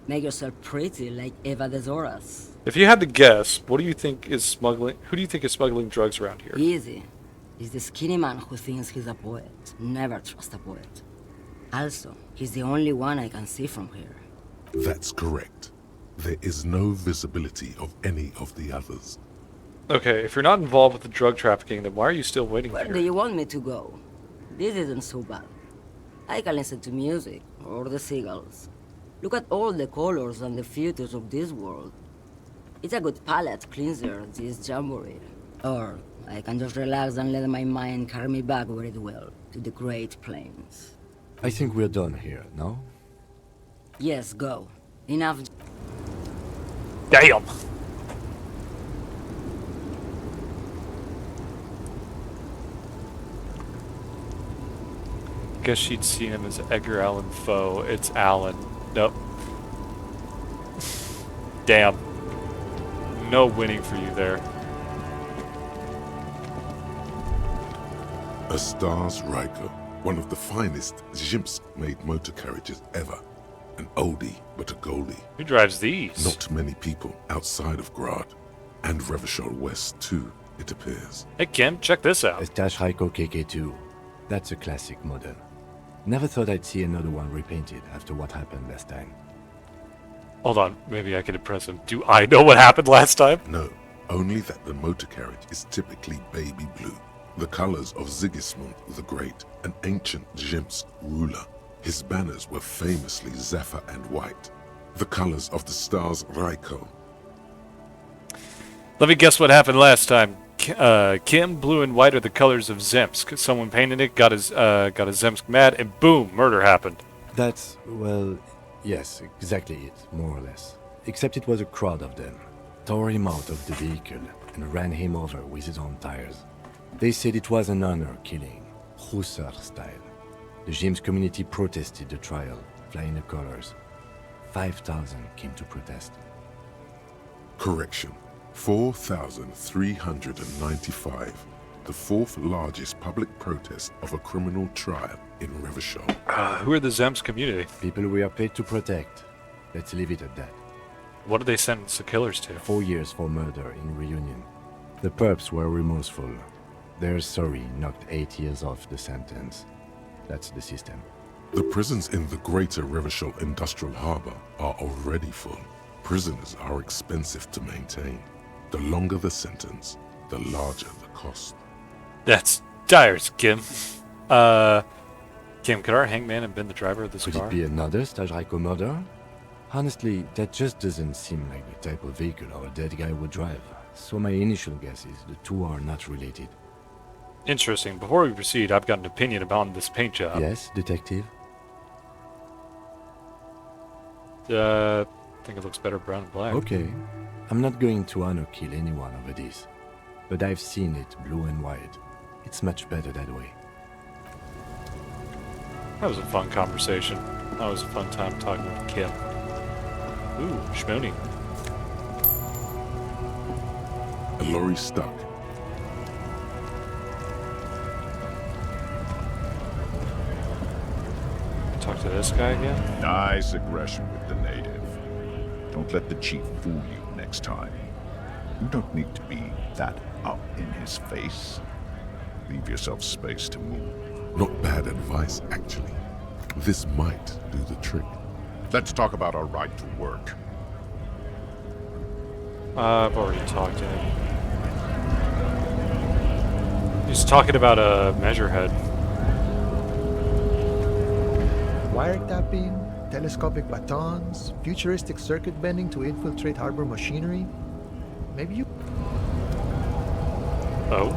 S19: Make yourself pretty like Eva de Zoras.
S2: If you had to guess, what do you think is smuggling? Who do you think is smuggling drugs around here?
S19: Easy. He's the skinny man who thinks he's a poet. Never trust a poet. Also, he's the only one I can see from here.
S3: That's correct. There is no visibility of any of the others.
S2: Okay, if you're not involved with the drug trafficking, then why are you still waiting
S19: Where
S2: here?
S19: do you want me to go? This isn't so bad. I can listen to music, or the seagulls. Look at all the colors and the features of this world. It's a good palate cleanser, this jamboree. Or I can just relax and let my mind carry me back where it will, to the Great Plains.
S7: I think we're done here, no?
S19: Yes, go. Enough.
S2: Damn! Guess she'd seen him as Edgar Allan Poe. It's Allen. Nope. Damn. No winning for you there.
S3: A Stars Ryko, one of the finest Zhimsk-made motor carriages ever. An oldie, but a goldie.
S2: Who drives these?
S3: Not many people outside of Grad. And Revachol West, too, it appears.
S2: Hey Kim, check this out.
S7: Estache Ryko KK2. That's a classic model. Never thought I'd see another one repainted after what happened last time.
S2: Hold on, maybe I can impress him. Do I know what happened last time?
S3: No, only that the motor carriage is typically baby blue. The colors of Sigismund the Great, an ancient Zhimsk ruler. His banners were famously zephyr and white. The colors of the Stars Ryko.
S2: Let me guess what happened last time. Kim, blue and white are the colors of Zemsk. Someone painted it, got a Zemsk mad, and boom, murder happened.
S7: That's, well, yes, exactly it, more or less. Except it was a crowd of them. Tore him out of the vehicle and ran him over with his own tires. They said it was an honor killing, Hussar style. The James community protested the trial, flying the colors. 5,000 came to protest.
S3: Correction. 4,395. the fourth largest public protest of a criminal trial in Revachol.
S2: Who are the Zems community?
S7: People we are paid to protect. Let's leave it at that.
S2: What did they sentence the killers to?
S7: 4 years for murder in Reunion. The perps were remorseful. Their sorry knocked 8 years off the sentence. That's the system.
S3: The prisons in the greater Revachol Industrial Harbor are already full. Prisoners are expensive to maintain. The longer the sentence, the larger the cost.
S2: That's dire, Kim. Kim, could our hangman have been the driver of this
S7: Could
S2: car?
S7: it be another Stajrajko murder? Honestly, that just doesn't seem like the type of vehicle our dead guy would drive. So my initial guess is the two are not related.
S2: Interesting. Before we proceed, I've got an opinion about this paint job.
S7: Yes, detective?
S2: I think it looks better brown and black.
S7: Okay. I'm not going to honor kill anyone over this. But I've seen it blue and white. It's much better that way.
S2: That was a fun conversation. That was a fun time talking with Kim. Ooh, schmoony.
S3: A lorry stuck.
S2: Talk to this guy again?
S20: Nice aggression with the native. Don't let the chief fool you next time. You don't need to be that up in his face. Leave yourself space to move.
S3: Not bad advice, actually. This might do the trick.
S20: Let's talk about our right to work.
S2: I've already talked to him. He's talking about a measurehead.
S18: Wiretapping, telescopic batons, futuristic circuit bending to infiltrate harbor machinery. Maybe you...
S2: Oh?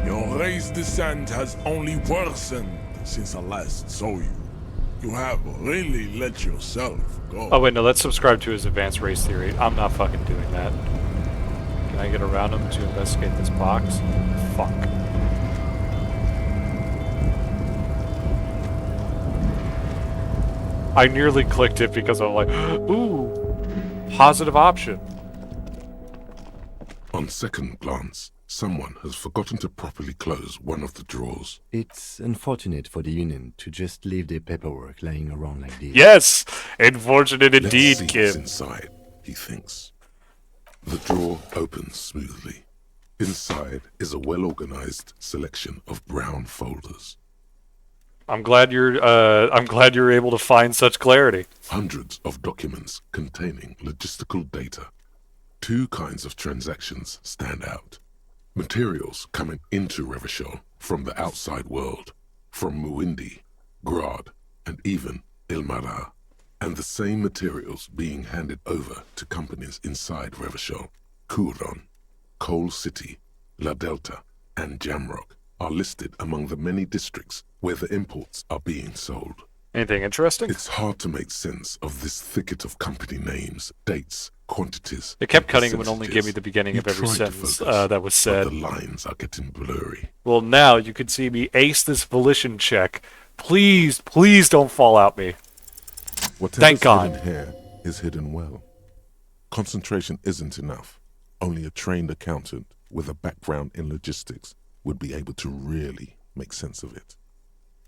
S21: Your race descent has only worsened since I last saw you. You have really let yourself go.
S2: Oh wait, no, let's subscribe to his advanced race theory. I'm not fucking doing that. Can I get around him to investigate this box? Fuck. I nearly clicked it because I'm like, ooh, positive option.
S3: On second glance, someone has forgotten to properly close one of the drawers.
S7: It's unfortunate for the Union to just leave their paperwork lying around like this.
S2: Yes! Unfortunate indeed,
S3: Let's see
S2: Kim.
S3: what's inside, he thinks. The drawer opens smoothly. Inside is a well-organized selection of brown folders.
S2: I'm glad you're able to find such clarity.
S3: Hundreds of documents containing logistical data. Two kinds of transactions stand out. Materials coming into Revachol from the outside world, from Muindi, Grad, and even Ilmara, and the same materials being handed over to companies inside Revachol. Kuron, Coal City, La Delta, and Jamrock are listed among the many districts where the imports are being sold.
S2: Anything interesting?
S3: It's hard to make sense of this thicket of company names, dates, quantities.
S2: It kept
S3: and
S2: cutting and would only give me the beginning
S3: You
S2: of every
S3: tried to
S2: sentence
S3: focus,
S2: that was
S3: but
S2: said.
S3: the lines are getting blurry.
S2: Well, now you can see me ace this volition check. Please, please don't fall out me.
S3: Whatever's
S2: Thank God.
S3: hidden here is hidden well. Concentration isn't enough. Only a trained accountant with a background in logistics would be able to really make sense of it.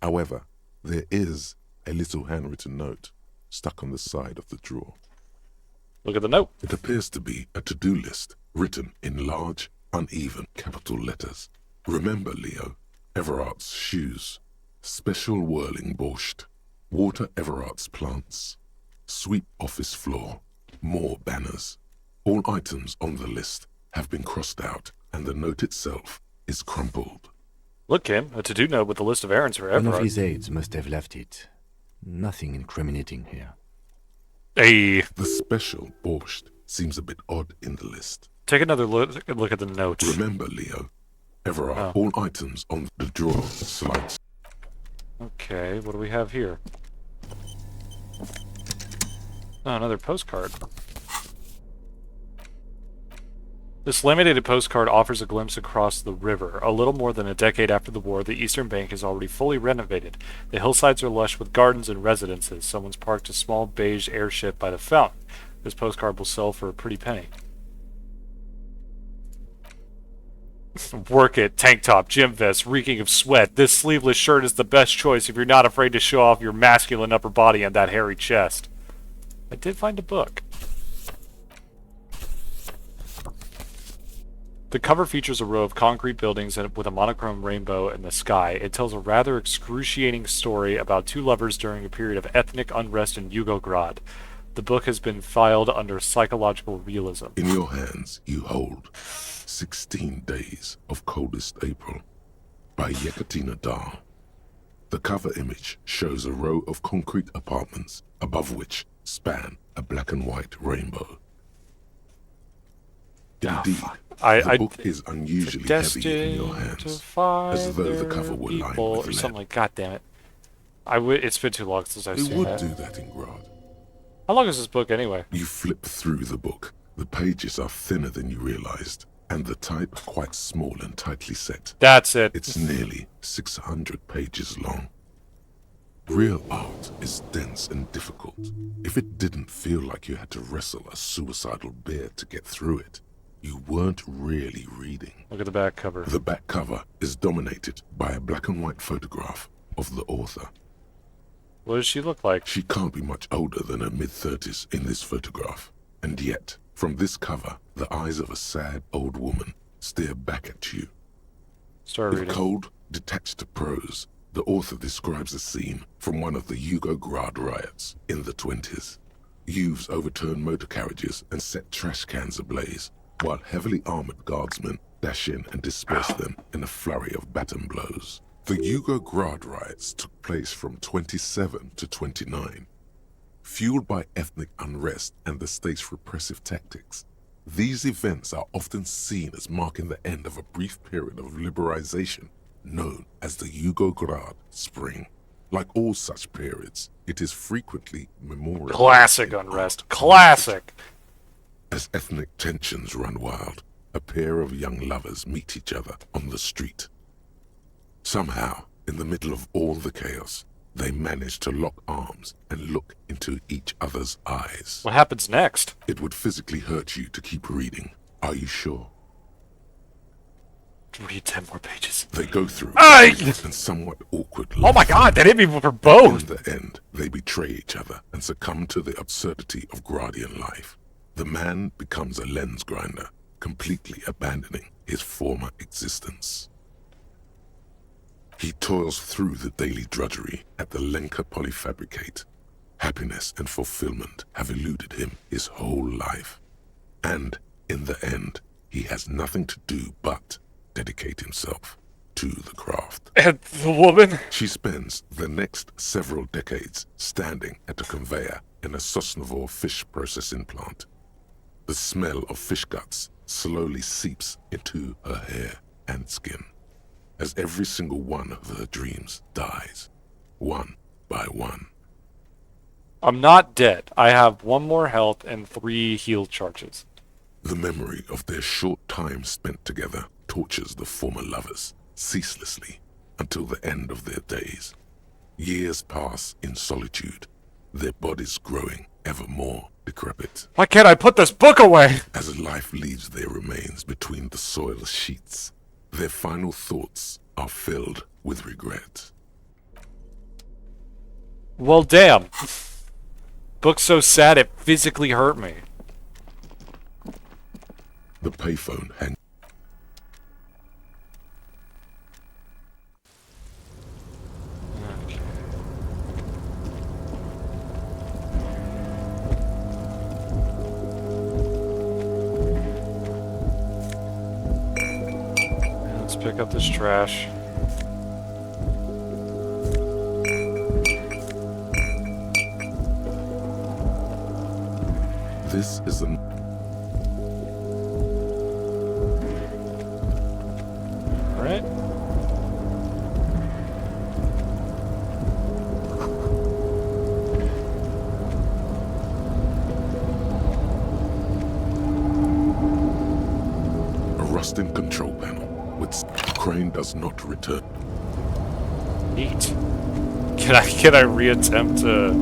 S3: However, there is a little handwritten note stuck on the side of the drawer.
S2: Look at the note.
S3: It appears to be a to-do list written in large, uneven capital letters. Remember, Leo, Everard's shoes, special whirling borscht, water Everard's plants, sweep office floor, more banners. All items on the list have been crossed out, and the note itself is crumpled.
S2: Look, Kim, a to-do note with a list of errands for
S7: One of
S2: Everard.
S7: his aides must have left it. Nothing incriminating here.
S2: Hey.
S3: The special borscht seems a bit odd in the list.
S2: Take another look at the note.
S3: Remember, Leo, Everard, all items on the drawer slides.
S2: Okay, what do we have here? Oh, another postcard. This laminated postcard offers a glimpse across the river. A little more than a decade after the war, the eastern bank is already fully renovated. The hillsides are lush with gardens and residences. Someone's parked a small beige airship by the fountain. This postcard will sell for a pretty penny. Work it, tank top, gym vest, reeking of sweat. This sleeveless shirt is the best choice if you're not afraid to show off your masculine upper body and that hairy chest. I did find a book. The cover features a row of concrete buildings with a monochrome rainbow in the sky. It tells a rather excruciating story about two lovers during a period of ethnic unrest in Yugograd. The book has been filed under psychological realism.
S3: In your hands, you hold 16 Days of Coldest April by Yekaterina Dahl. The cover image shows a row of concrete apartments above which span a black and white rainbow. Indeed, the book is unusually heavy in your hands, as though the cover were lined with lead.
S2: Something like, God damn it! It's been too long since I've seen
S3: They would
S2: that.
S3: do that in Grad.
S2: How long is this book anyway?
S3: You flip through the book. The pages are thinner than you realized, and the type quite small and tightly set.
S2: That's it.
S3: It's nearly 600 pages long. Real art is dense and difficult. If it didn't feel like you had to wrestle a suicidal bear to get through it, you weren't really reading.
S2: Look at the back cover.
S3: The back cover is dominated by a black and white photograph of the author.
S2: What does she look like?
S3: She can't be much older than her mid-30s in this photograph. And yet, from this cover, the eyes of a sad old woman stare back at you.
S2: Start
S3: With
S2: reading.
S3: cold, detached prose, the author describes a scene from one of the Yugograd riots in the 20s. Youths overturned motor carriages and set trash cans ablaze, while heavily armored guardsmen dash in and disperse them in a flurry of baton blows. The Yugograd riots took place from 27 to 29. Fueled by ethnic unrest and the state's repressive tactics, these events are often seen as marking the end of a brief period of liberalization known as the Yugograd Spring. Like all such periods, it is frequently memorialized.
S2: Classic unrest. Classic!
S3: As ethnic tensions run wild, a pair of young lovers meet each other on the street. Somehow, in the middle of all the chaos, they manage to lock arms and look into each other's eyes.
S2: What happens next?
S3: It would physically hurt you to keep reading. Are you sure?
S2: Read 10 more pages.
S3: They go through
S2: Aye!
S3: and somewhat awkward.
S2: Oh my god, that hit me for both!
S3: In the end, they betray each other and succumb to the absurdity of Gradian life. The man becomes a lens grinder, completely abandoning his former existence. He toils through the daily drudgery at the Lenka Polyfabricate. Happiness and fulfillment have eluded him his whole life. And, in the end, he has nothing to do but dedicate himself to the craft.
S2: And the woman?
S3: She spends the next several decades standing at a conveyor in a Sosnovo fish processing plant. The smell of fish guts slowly seeps into her hair and skin, as every single one of her dreams dies, one by one.
S2: I'm not dead. I have 1 more health and 3 heal charges.
S3: The memory of their short time spent together tortures the former lovers ceaselessly until the end of their days. Years pass in solitude, their bodies growing ever more decrepit.
S2: Why can't I put this book away?
S3: As life leaves their remains between the soil sheets, their final thoughts are filled with regret.
S2: Well, damn. Book's so sad it physically hurt me.
S3: The payphone hangs.
S2: Let's pick up this trash.
S3: This is the...
S2: Alright.
S3: rusting control panel, which the crane does not return.
S2: Neat. Can I reattempt to...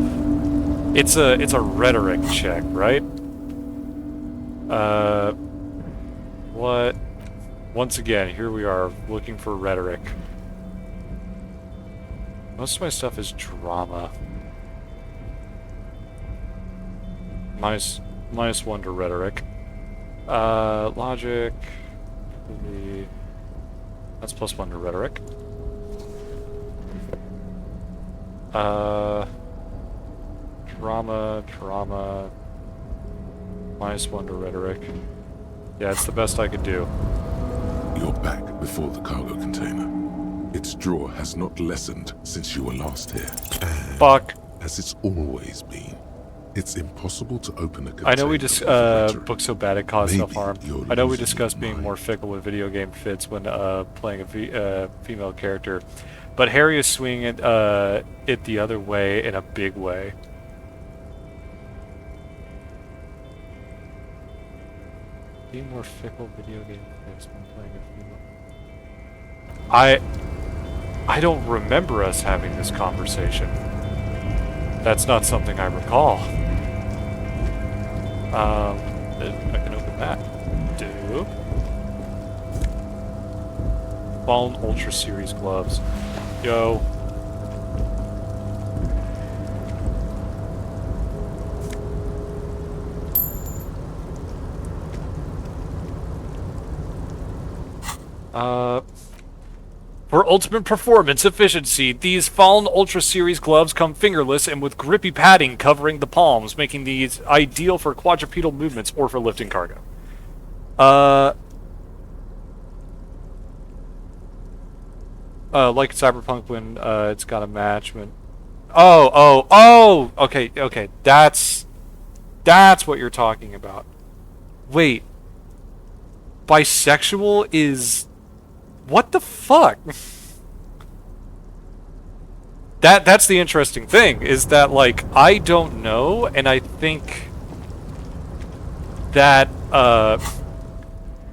S2: It's a rhetoric check, right? What? Once again, here we are, looking for rhetoric. Most of my stuff is drama. Minus 1 to rhetoric. Logic. That's plus 1 to rhetoric. Drama. Minus 1 to rhetoric. Yeah, it's the best I could do.
S3: You're back before the cargo container. Its drawer has not lessened since you were last here. And
S2: fuck.
S3: As it's always been, it's impossible to open a container.
S2: I know we just booked so bad it caused self-harm. I know we discussed being more fickle with video game fits when playing a female character, but Harry is swinging it the other way in a big way. Be more fickle video game fits when playing a female. I don't remember us having this conversation. That's not something I recall. I can open that. Do. Fallen Ultra Series gloves. Yo. For ultimate performance efficiency, these Fallen Ultra Series gloves come fingerless and with grippy padding covering the palms, making these ideal for quadrupedal movements or for lifting cargo. Like Cyberpunk when it's got a match when... Oh! Okay, that's what you're talking about. Wait. Bisexual is... What the fuck? That's the interesting thing, is that, like, I don't know, and I think that, I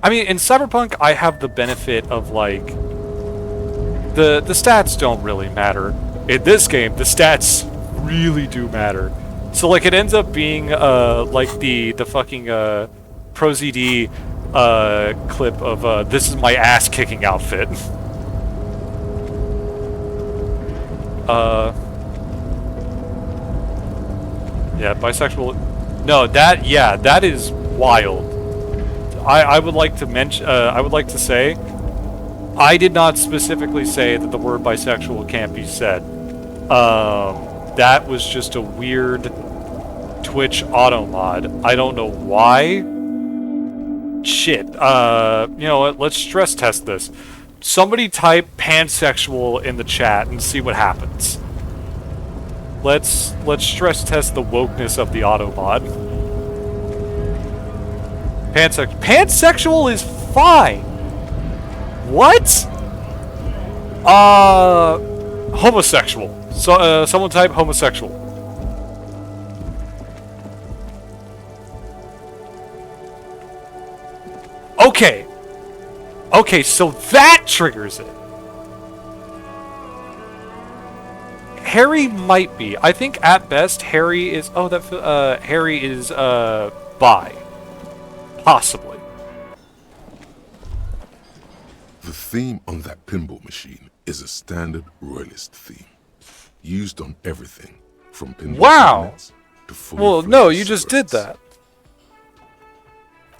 S2: mean, in Cyberpunk, I have the benefit of, like, the stats don't really matter. In this game, the stats really do matter. So, like, it ends up being, like, the fucking, ProZD, clip of this is my ass kicking outfit. Yeah, bisexual. No, that is wild. I would like to mention. I would like to say, I did not specifically say that the word bisexual can't be said. That was just a weird Twitch auto mod. I don't know why. Shit. You know what? Let's stress test this. Somebody type pansexual in the chat and see what happens. Let's stress test the wokeness of the auto mod. Pansexual is fine. What? Homosexual. So someone type homosexual. Okay. Okay, so that triggers it. Harry might be. I think at best Harry is. Oh, that Harry is bi. Possibly.
S3: The theme on that pinball machine is a standard royalist theme, used on everything from pinball cabinets to full.
S2: Well, no, you just did that.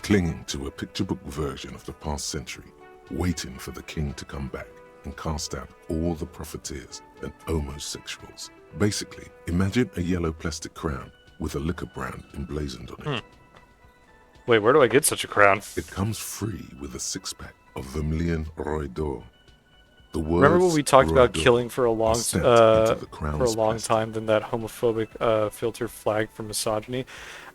S3: Clinging to a picture book version of the past century, waiting for the king to come back and cast out all the profiteers and homosexuals. Basically, imagine a yellow plastic crown with a liquor brand emblazoned on it.
S2: Wait, where do I get such a crown?
S3: It comes free with a six-pack of Vermilion Roy d'Or.
S2: Remember when we talked about killing for a long time, then that homophobic filter flagged for misogyny?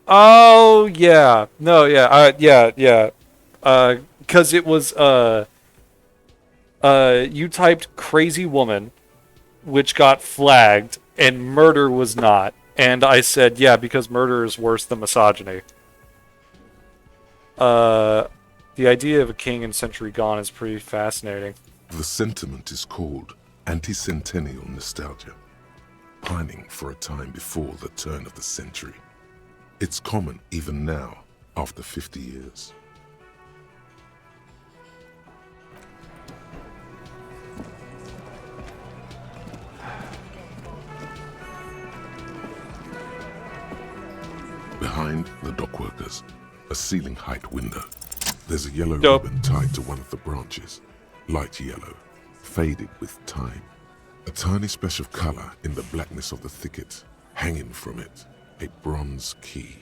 S2: Oh yeah, no, yeah, yeah. Because it was you typed crazy woman, which got flagged, and murder was not. And I said, yeah, because murder is worse than misogyny. The idea of a king in Century Gone is pretty fascinating.
S3: The sentiment is called anti-centennial nostalgia, pining for a time before the turn of the century. It's common even now, after 50 years. Behind the dockworkers, a ceiling-height window. There's a yellow ribbon tied to one of the branches. Light yellow, faded with time. A tiny splash of color in the blackness of the thicket. Hanging from it, a bronze key.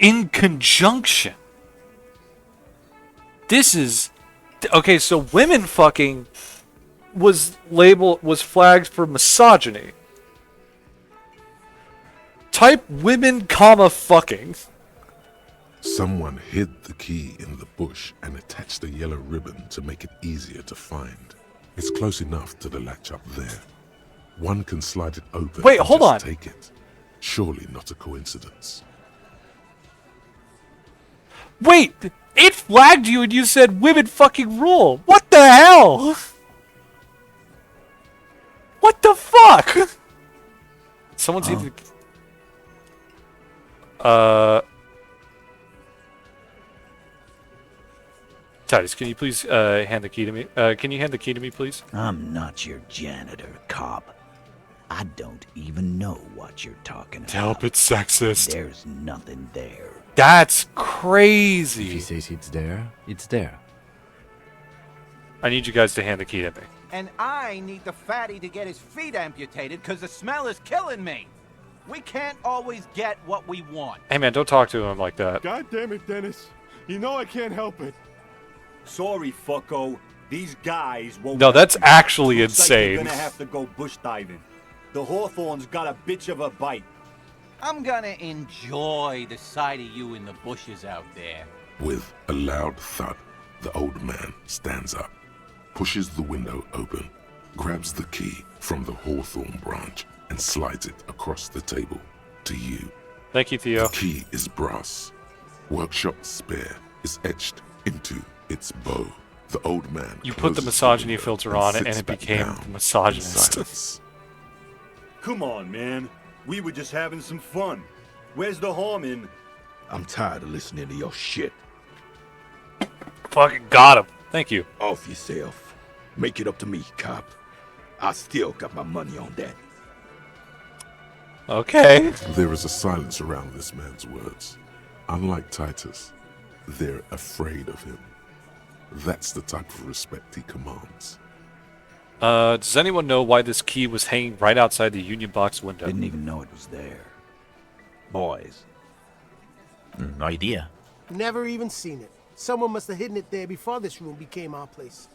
S2: In conjunction. This is... Okay, so women fucking was flagged for misogyny. Type women, comma, fucking.
S3: Someone hid the key in the bush and attached a yellow ribbon to make it easier to find. It's close enough to the latch up there. One can slide it open.
S2: Wait,
S3: and
S2: hold
S3: just
S2: on.
S3: Take it. Surely not a coincidence.
S2: Wait, it flagged you and you said women fucking rule. What the hell? What the fuck? Someone's even... Titus, can you please hand the key to me? Can you hand the key to me, please?
S1: I'm not your janitor, cop. I don't even know what you're talking about.
S2: Help, it's sexist.
S1: There's nothing there.
S2: That's crazy.
S7: If he says it's there, it's there.
S2: I need you guys to hand the key to me.
S22: And I need the fatty to get his feet amputated because the smell is killing me. We can't always get what we want.
S2: Hey man, don't talk to him like that.
S23: God damn it, Dennis. You know I can't help it.
S24: Sorry, fucko. These guys won't...
S2: No, that's actually
S24: Looks like
S2: insane.
S24: you're gonna have to go bush diving. The Hawthorne's got a bitch of a bite.
S22: I'm gonna enjoy the sight of you in the bushes out there.
S3: With a loud thud, the old man stands up, pushes the window open, grabs the key from the hawthorn branch, and slides it across the table to you.
S2: Thank you, Theo.
S3: The key is brass. Workshop spare is etched into its bow. The old man.
S2: You put the misogyny filter on it and it became misogynist.
S24: Come on, man. We were just having some fun. Where's the harm in...
S21: I'm tired of listening to your shit.
S2: Fucking got him. Thank you.
S21: Off yourself. Make it up to me, cop. I still got my money on that.
S2: Okay.
S3: There is a silence around this man's words. Unlike Titus, they're afraid of him. That's the type of respect he commands.
S2: Does anyone know why this key was hanging right outside the Union Box window?
S1: Didn't even know it was there. Boys.
S25: No idea.
S26: Never even seen it. Someone must have hidden it there before this room became our place.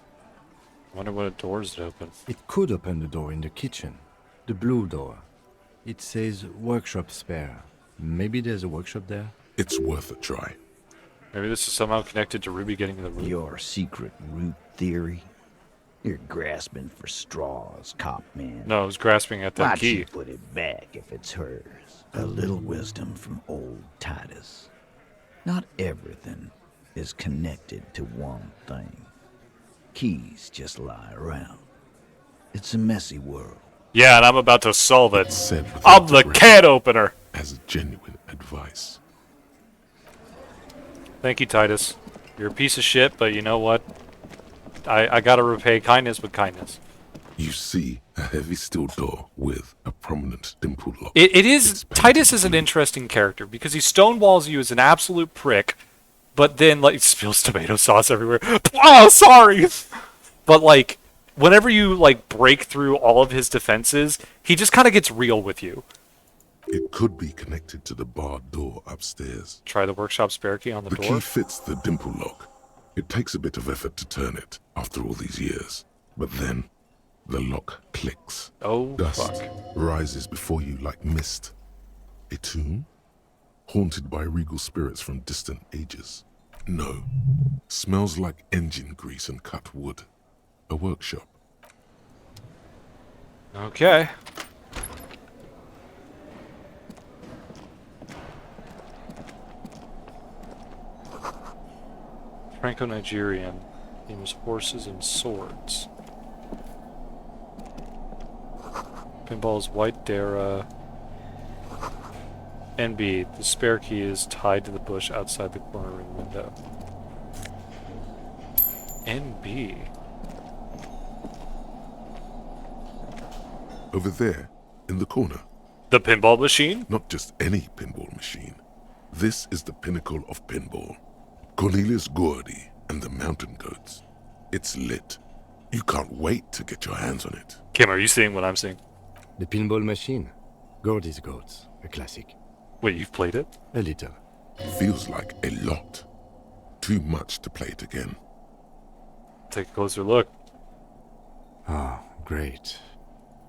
S2: Wonder what doors it open.
S7: It could open the door in the kitchen. The blue door. It says workshop spare. Maybe there's a workshop there?
S3: It's worth a try.
S2: Maybe this is somehow connected to Ruby getting the root.
S1: Your secret root theory? You're grasping for straws, cop man.
S2: No, I was grasping at that
S1: Why'd
S2: key.
S1: she put it back if it's hers? A little wisdom from old Titus. Not everything is connected to one thing. Keys just lie around. It's a messy world.
S2: Yeah, and I'm about to solve it.
S3: Said
S2: I'm the can opener.
S3: As genuine advice.
S2: Thank you, Titus. You're a piece of shit, but you know what? I gotta repay kindness with kindness.
S3: You see a heavy steel door with a prominent dimple lock.
S2: It is... Titus is an interesting character because he stonewalls you as an absolute prick, but then, like, spills tomato sauce everywhere. Oh, sorry! But, like, whenever you, like, break through all of his defenses, he just kind of gets real with you.
S3: It could be connected to the barred door upstairs.
S2: Try the workshop spare key on the door.
S3: The key fits the dimple lock. It takes a bit of effort to turn it after all these years. But then, the lock clicks.
S2: Oh,
S3: Dust
S2: fuck.
S3: rises before you like mist. A tomb? Haunted by regal spirits from distant ages. No. Smells like engine grease and cut wood. A workshop.
S2: Okay. Franco-Nigerian. Name is Horses and Swords. Pinball's White Dara. NB. The spare key is tied to the bush outside the corner room window. NB.
S3: Over there, in the corner.
S2: The pinball machine?
S3: Not just any pinball machine. This is the pinnacle of pinball. Cornelius Gordy and the Mountain Goats. It's lit. You can't wait to get your hands on it.
S2: Kim, are you seeing what I'm seeing?
S7: The pinball machine. Gordy's Goats. A classic.
S2: Wait, you've played it?
S7: A little.
S3: Feels like a lot. Too much to play it again.
S2: Take a closer look.
S7: Ah, great.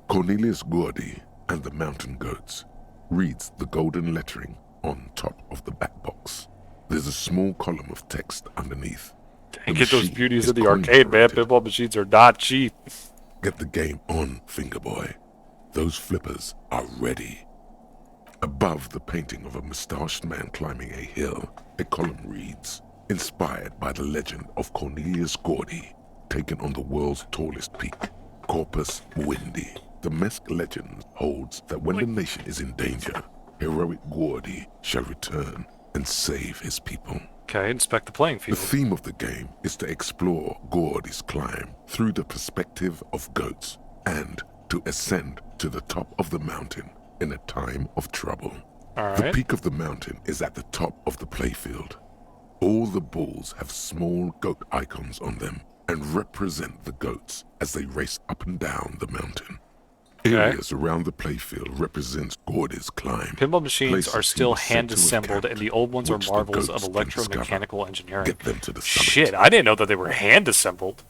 S3: Cornelius Gordy and the Mountain Goats reads the golden lettering on top of the back box. There's a small column of text underneath.
S2: Dang, get those beauties in the arcade, man. Pinball machines are not cheap.
S3: Get the game on, Fingerboy. Those flippers are ready. Above the painting of a mustached man climbing a hill, a column reads, inspired by the legend of Cornelius Gordy, taken on the world's tallest peak, Corpus Muindi. The Mesk legend holds that when the nation is in danger, heroic Gordy shall return and save his people.
S2: Okay, inspect the playing field.
S3: The theme of the game is to explore Gordy's climb through the perspective of goats and to ascend to the top of the mountain in a time of trouble. The peak of the mountain is at the top of the playfield. All the balls have small goat icons on them and represent the goats as they race up and down the mountain. Areas around the playfield represents Gordy's climb.
S2: Pinball machines
S3: Places
S2: are still
S3: he was sent to
S2: hand-assembled, and the old ones are
S3: which the
S2: marvels
S3: goats
S2: of
S3: can discover.
S2: electromechanical engineering.
S3: Get them to the summit.
S2: Shit, I didn't know that they were hand-assembled.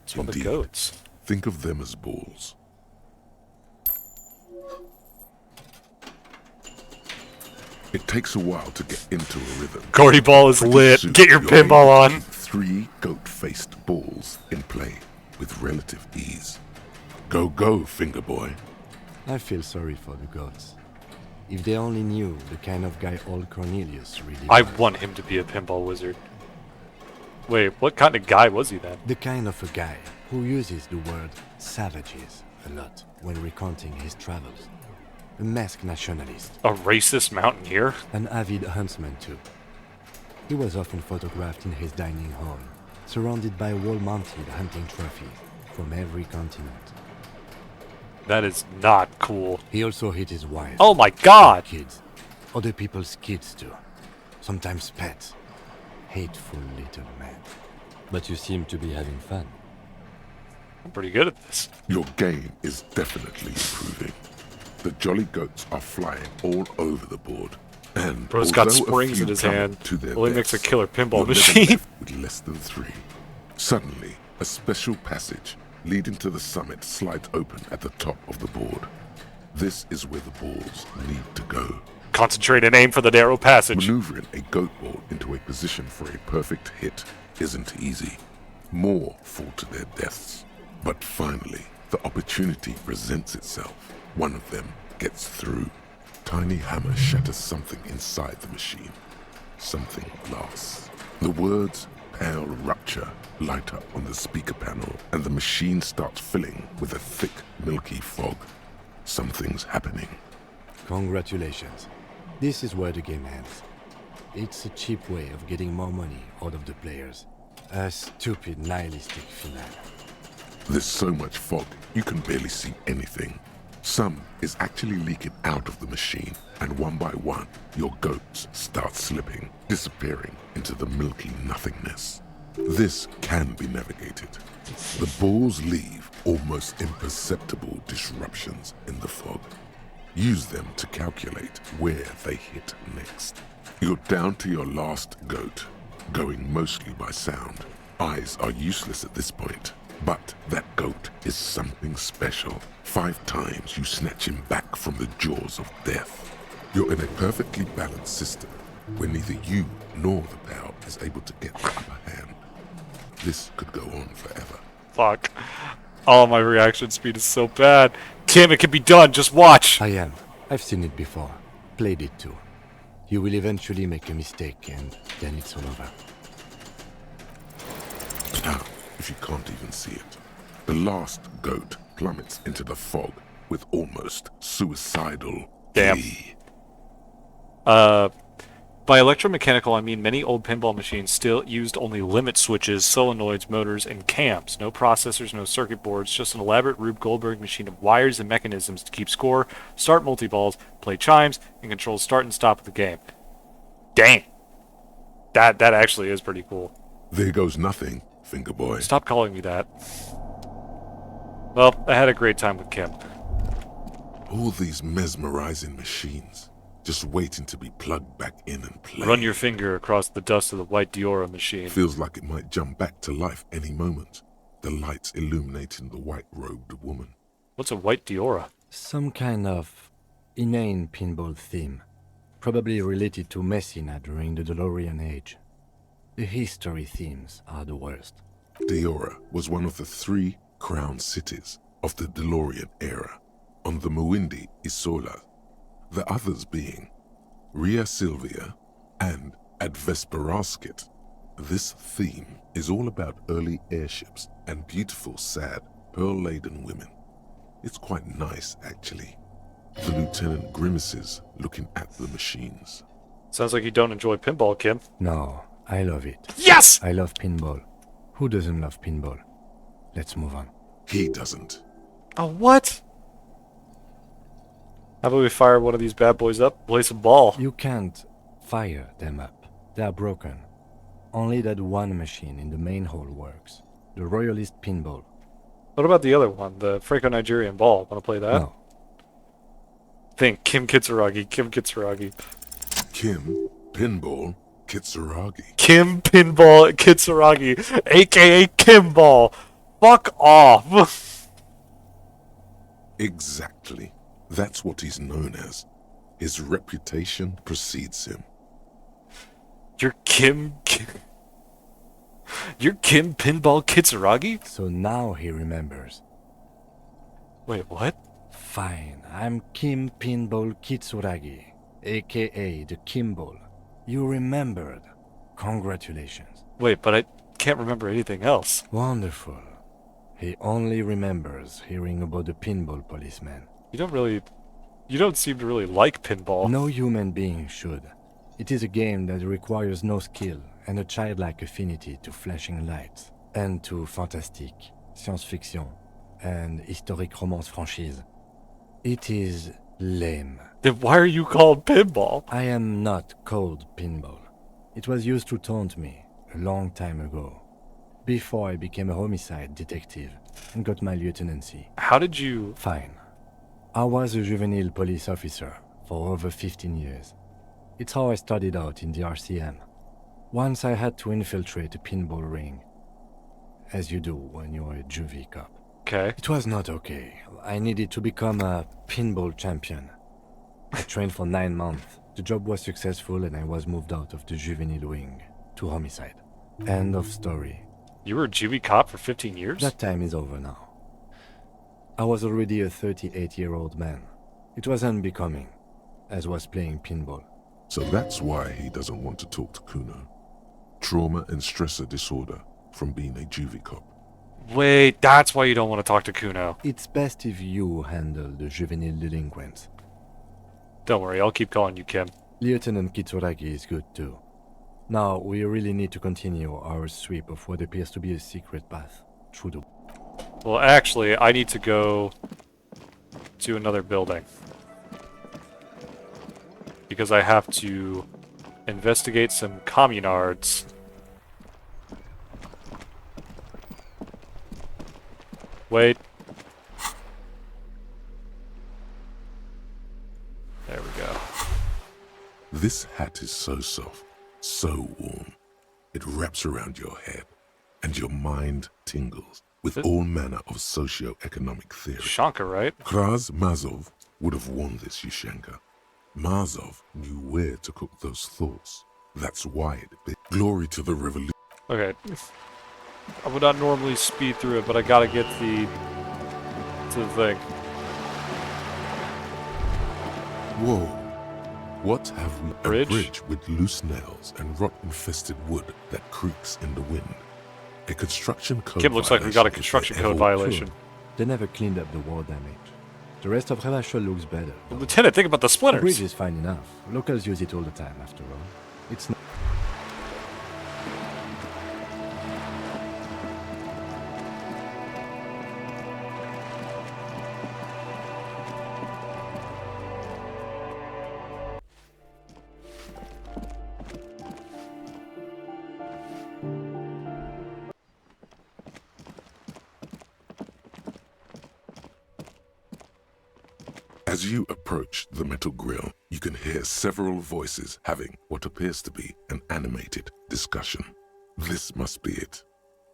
S2: It's one of the
S3: Indeed.
S2: goats.
S3: Think of them as balls. It takes a while to get into a rhythm.
S2: Gordy Ball is
S3: Pretty
S2: lit.
S3: soon,
S2: Get your
S3: you're
S2: pinball
S3: able to
S2: on.
S3: keep 3 goat-faced balls in play with relative ease. Go, go, Fingerboy.
S7: I feel sorry for the goats. If they only knew the kind of guy old Cornelius really
S2: I
S7: was.
S2: want him to be a pinball wizard. Wait, what kind of guy was he then?
S7: The kind of a guy who uses the word savages a lot when recounting his travels. A masked nationalist.
S2: A racist mountaineer?
S7: An avid huntsman too. He was often photographed in his dining hall, surrounded by wall-mounted hunting trophies from every continent.
S2: That is not cool.
S7: He also hit his wife.
S2: Oh my god!
S7: Kids. Other people's kids too. Sometimes pets. Hateful little man. But you seem to be having fun.
S2: I'm pretty good at this.
S3: Your game is definitely improving. The jolly goats are flying all over the board. And
S2: Bro's got
S3: although a
S2: springs
S3: few
S2: in his
S3: come
S2: hand.
S3: to their
S2: Well, he makes a
S3: deaths,
S2: killer pinball
S3: you're never
S2: machine.
S3: left with less than 3. Suddenly, a special passage leading to the summit slides open at the top of the board. This is where the balls need to go.
S2: Concentrate and aim for the narrow passage.
S3: Maneuvering a goat ball into a position for a perfect hit isn't easy. More fall to their deaths. But finally, the opportunity presents itself. One of them gets through. Tiny hammer shatters something inside the machine. Something lasts. The words "pale rupture" light up on the speaker panel, and the machine starts filling with a thick, milky fog. Something's happening.
S7: Congratulations. This is where the game ends. It's a cheap way of getting more money out of the players. A stupid, nihilistic finale.
S3: There's so much fog, you can barely see anything. Some is actually leaking out of the machine, and one by one, your goats start slipping, disappearing into the milky nothingness. This can be navigated. The balls leave almost imperceptible disruptions in the fog. Use them to calculate where they hit next. You're down to your last goat, going mostly by sound. Eyes are useless at this point, but that goat is something special. 5 times you snatch him back from the jaws of death. You're in a perfectly balanced system where neither you nor the pal is able to get the upper hand. This could go on forever.
S2: Fuck. Oh, my reaction speed is so bad. Kim, it can be done. Just watch.
S7: I am. I've seen it before. Played it too. You will eventually make a mistake and then it's all over.
S3: Now, if you can't even see it, the last goat plummets into the fog with almost suicidal glee.
S2: By electromechanical, I mean many old pinball machines still used only limit switches, solenoids, motors, and cams. No processors, no circuit boards, just an elaborate Rube Goldberg machine of wires and mechanisms to keep score, start multi-balls, play chimes, and control start and stop of the game. Dang! That actually is pretty cool.
S3: There goes nothing, finger boy.
S2: Stop calling me that. Well, I had a great time with Kim.
S3: All these mesmerizing machines, just waiting to be plugged back in and play.
S2: Run your finger across the dust of the white Diora machine.
S3: Feels like it might jump back to life any moment. The lights illuminating the white-robed woman.
S2: What's a white Diora?
S7: Some kind of inane pinball theme, probably related to Messina during the DeLorean age. The history themes are the worst.
S3: Diora was one of the 3 crown cities of the DeLorean era, on the Muindi Isola, the others being Ria Silvia and Advesperaskit. This theme is all about early airships and beautiful, sad, pearl-laden women. It's quite nice, actually. The lieutenant grimaces looking at the machines.
S2: Sounds like you don't enjoy pinball, Kim.
S7: No, I love it.
S2: Yes!
S7: I love pinball. Who doesn't love pinball? Let's move on.
S3: He doesn't.
S2: Oh, what? How about we fire one of these bad boys up, play some ball?
S7: You can't fire them up. They are broken. Only that one machine in the main hall works. The Royalist pinball.
S2: What about the other one, the Franco-Nigerian ball? Want to play that?
S7: No.
S2: Think Kim Kitsuragi, Kim Kitsuragi.
S3: Kim Pinball Kitsuragi.
S2: Kim Pinball Kitsuragi, aka Kimball. Fuck off.
S3: Exactly. That's what he's known as. His reputation precedes him.
S2: You're Kim Pinball Kitsuragi?
S7: So now he remembers.
S2: Wait, what?
S7: Fine, I'm Kim Pinball Kitsuragi, aka the Kimball. You remembered. Congratulations.
S2: Wait, but I can't remember anything else.
S7: Wonderful. He only remembers hearing about the pinball policeman.
S2: You don't seem to really like pinball.
S7: No human being should. It is a game that requires no skill and a childlike affinity to flashing lights and to fantastique, science fiction, and historic romance franchise. It is lame.
S2: Then why are you called pinball?
S7: I am not called pinball. It was used to taunt me a long time ago, before I became a homicide detective and got my lieutenancy.
S2: How did you...
S7: Fine. I was a juvenile police officer for over 15 years. It's how I started out in the RCM. Once I had to infiltrate a pinball ring, as you do when you're a juvie cop.
S2: Okay.
S7: It was not okay. I needed to become a pinball champion. I trained for 9 months. The job was successful and I was moved out of the juvenile wing to homicide. End of story.
S2: You were a juvie cop for 15 years?
S7: That time is over now. I was already a 38-year-old man. It was unbecoming, as was playing pinball.
S3: So that's why he doesn't want to talk to Kuno. Trauma and stressor disorder from being a juvie cop.
S2: Wait, that's why you don't want to talk to Kuno.
S7: It's best if you handle the juvenile delinquents.
S2: Don't worry, I'll keep calling you Kim.
S7: Lieutenant Kitsuragi is good too. Now, we really need to continue our sweep of what appears to be a secret path through the...
S2: Well, actually, I need to go to another building. Because I have to investigate some communards. Wait. There we go.
S3: This hat is so soft, so warm. It wraps around your head, and your mind tingles with all manner of socio-economic theory.
S2: Shanka, right?
S3: Kraz Mazov would have worn this, Yushenka. Mazov knew where to cook those thoughts. That's why it bit. Glory to the revolution.
S2: Okay. I would not normally speed through it, but I gotta get to the thing.
S3: Whoa. What have we?
S2: Bridge?
S3: A bridge with loose nails and rot-infested wood that creaks in the wind. A construction code
S2: Kim looks like we got a
S3: violation
S2: construction
S3: if they
S2: code
S3: ever-
S2: violation.
S7: They never cleaned up the war damage. The rest of Revachol looks better.
S2: Lieutenant, think about the
S7: The
S2: splinters.
S7: bridge is fine enough. Locals use it all the time, after all. It's not...
S3: As you approach the metal grill, you can hear several voices having what appears to be an animated discussion. This must be it.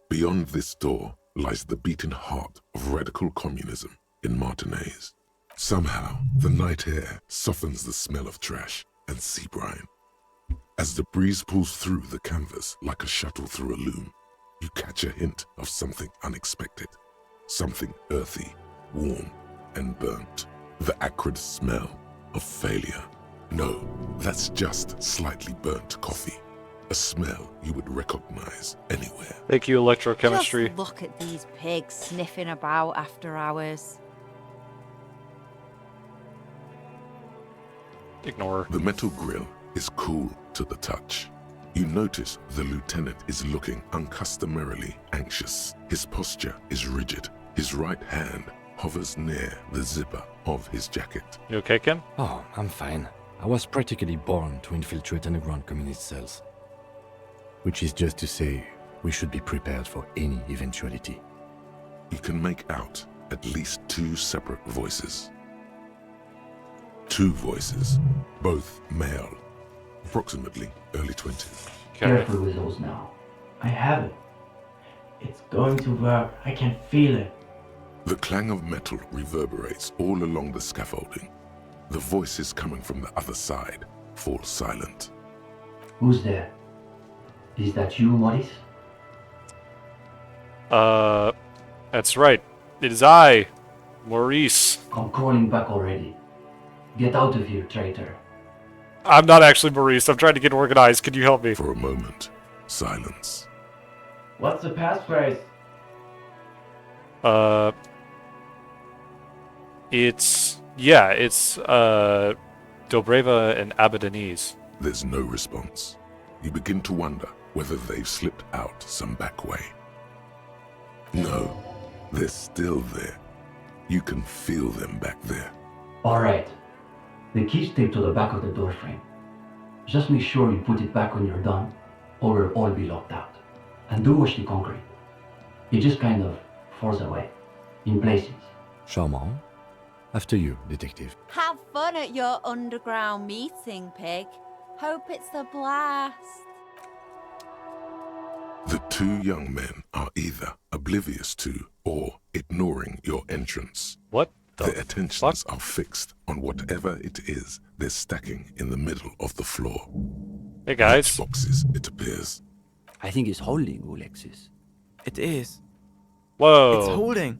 S3: Beyond this door lies the beating heart of radical communism in Martinez. Somehow, the night air softens the smell of trash and sea brine. As the breeze pulls through the canvas like a shuttle through a loom, you catch a hint of something unexpected. Something earthy, warm, and burnt. The acrid smell of failure. No, that's just slightly burnt coffee. A smell you would recognize anywhere.
S2: Thank you, electrochemistry.
S8: Just look at these pigs sniffing about after hours.
S2: Ignore.
S3: The metal grill is cool to the touch. You notice the lieutenant is looking uncustomarily anxious. His posture is rigid. His right hand hovers near the zipper of his jacket.
S2: You okay, Ken?
S7: Oh, I'm fine. I was practically born to infiltrate underground communist cells. Which is just to say, we should be prepared for any eventuality.
S3: You can make out at least two separate voices. Two voices, both male, approximately early 20s.
S5: Careful with those now. I have it. It's going to work. I can feel it.
S3: The clang of metal reverberates all along the scaffolding. The voices coming from the other side fall silent.
S5: Who's there? Is that you, Maurice?
S2: That's right. It is I, Maurice.
S5: I'm crawling back already. Get out of here, traitor.
S2: I'm not actually Maurice. I'm trying to get organized. Can you help me?
S3: For a moment, silence.
S5: What's the passphrase?
S2: It's Dobreva and Abadanese.
S3: There's no response. You begin to wonder whether they've slipped out some back way. No, they're still there. You can feel them back there.
S5: Alright. The key's taped to the back of the door frame. Just make sure you put it back when you're done, or we'll all be locked out. And do watch the concrete. It just kind of falls away, in places.
S7: Charmant. After you, detective.
S8: Have fun at your underground meeting, pig. Hope it's a blast.
S3: The two young men are either oblivious to or ignoring your entrance.
S2: What
S3: Their attentions are fixed on whatever it is they're stacking in the middle of the floor.
S2: Hey guys.
S3: Boxes, it appears.
S6: I think it's holding, Alexis.
S9: It is.
S2: Whoa.
S9: It's holding.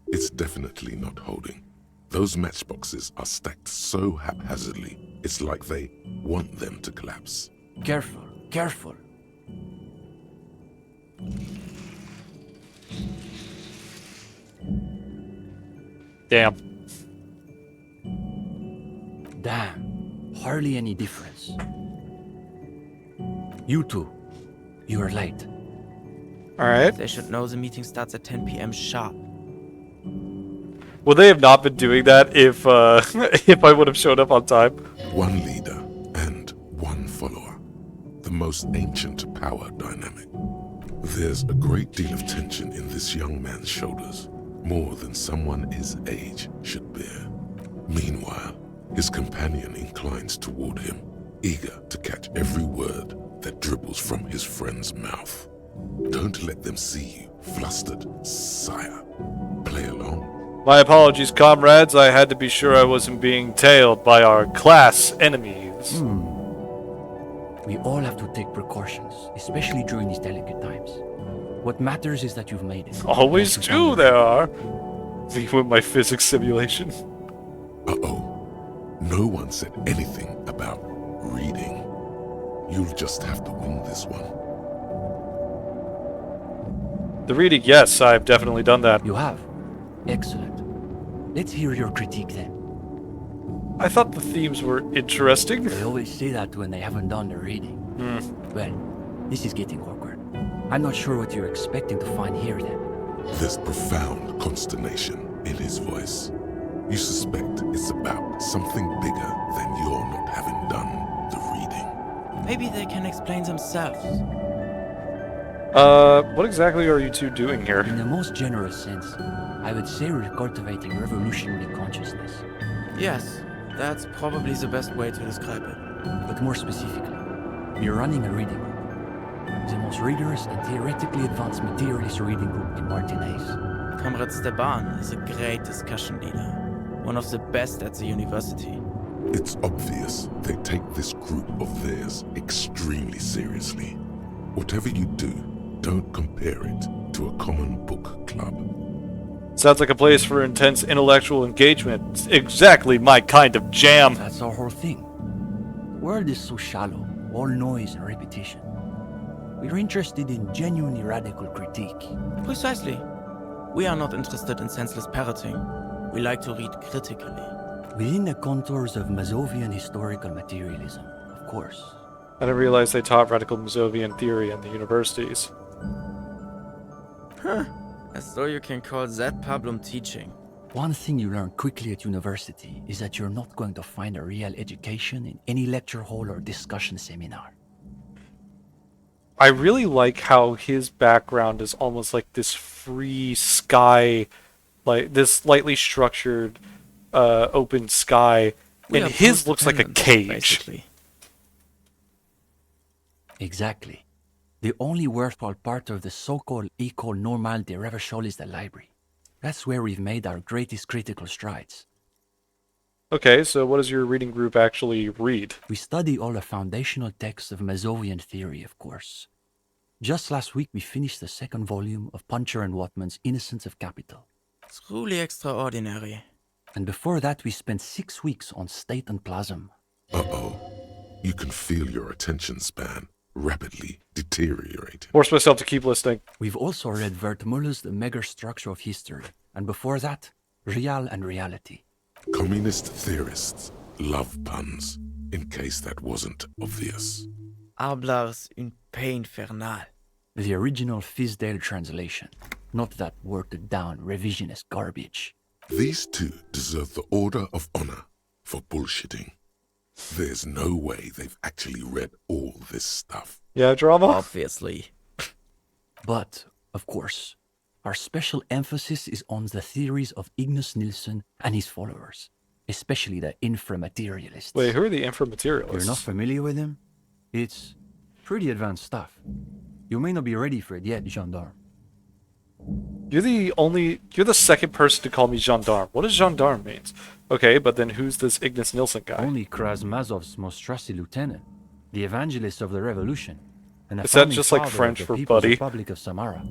S3: It's definitely not holding. Those matchboxes are stacked so haphazardly, it's like they want them to collapse.
S6: Careful, careful.
S2: Damn.
S6: Damn. Hardly any difference. You two. You are late.
S2: Alright.
S9: They should know the meeting starts at 10 p.m. sharp.
S2: Would they have not been doing that if if I would have showed up on time?
S3: One leader and one follower. The most ancient power dynamic. There's a great deal of tension in this young man's shoulders, more than someone his age should bear. Meanwhile, his companion inclines toward him, eager to catch every word that dribbles from his friend's mouth. Don't let them see you flustered, sire. Play along.
S2: My apologies, comrades. I had to be sure I wasn't being tailed by our class enemies.
S6: We all have to take precautions, especially during these delicate times. What matters is that you've made it.
S2: Always do, there are. Me with my physics simulation.
S3: Uh-oh. No one said anything about reading. You'll just have to win this one.
S2: The reading, yes, I've definitely done that.
S6: You have? Excellent. Let's hear your critique then.
S2: I thought the themes were interesting.
S6: They always say that when they haven't done their reading. Well, this is getting awkward. I'm not sure what you're expecting to find here then.
S3: There's profound consternation in his voice. You suspect it's about something bigger than your not having done the reading.
S9: Maybe they can explain themselves.
S2: What exactly are you two doing here?
S6: In the most generous sense, I would say we're cultivating revolutionary consciousness.
S9: Yes, that's probably the best way to describe it.
S6: But more specifically, we're running a reading group. The most rigorous and theoretically advanced materialist reading group in Martinez.
S9: Comrade Steban is a great discussion leader. One of the best at the university.
S3: It's obvious they take this group of theirs extremely seriously. Whatever you do, don't compare it to a common book club.
S2: Sounds like a place for intense intellectual engagement. It's exactly my kind of jam.
S6: That's our whole thing. The world is so shallow, all noise and repetition. We're interested in genuinely radical critique.
S9: Precisely. We are not interested in senseless parroting. We like to read critically.
S6: Within the contours of Mazovian historical materialism, of course.
S2: I didn't realize they taught radical Mazovian theory in the universities.
S9: Huh. As though you can call that problem teaching.
S6: One thing you learn quickly at university is that you're not going to find a real education in any lecture hall or discussion seminar.
S2: I really like how his background is almost like this free sky, like this lightly structured open sky, and his looks like a cage.
S9: Basically.
S6: Exactly. The only worthwhile part of the so-called École Normale de Revachol is the library. That's where we've made our greatest critical strides.
S2: Okay, so what does your reading group actually read?
S6: We study all the foundational texts of Mazovian theory, of course. Just last week we finished the second volume of Puncher and Watman's Innocence of Capital.
S9: Truly extraordinary.
S6: And before that we spent 6 weeks on State and Plasm.
S3: Uh-oh. You can feel your attention span rapidly deteriorating.
S2: Force myself to keep listening.
S6: We've also read Wertmüller's The Megastructure of History, and before that, Real and Reality.
S3: Communist theorists love puns, in case that wasn't obvious.
S9: Hablars une paix infernale.
S6: The original Fizdale translation, not that watered-down revisionist garbage.
S3: These two deserve the Order of Honor for bullshitting. There's no way they've actually read all this stuff.
S2: Yeah, drama?
S9: Obviously.
S6: But, of course, our special emphasis is on the theories of Ignace Nilsson and his followers, especially the inframaterialists.
S2: Wait, who are the inframaterialists?
S6: You're not familiar with them? It's pretty advanced stuff. You may not be ready for it yet, gendarme.
S2: You're the second person to call me gendarme. What does gendarme means? Okay, but then who's this Ignace Nilsson guy?
S6: Only Krasmazov's most trusted lieutenant, the evangelist of the revolution, and the
S2: Is that
S6: founding
S2: just like
S6: father
S2: French
S6: of
S2: for
S6: the People's
S2: buddy?
S6: Republic of Samara.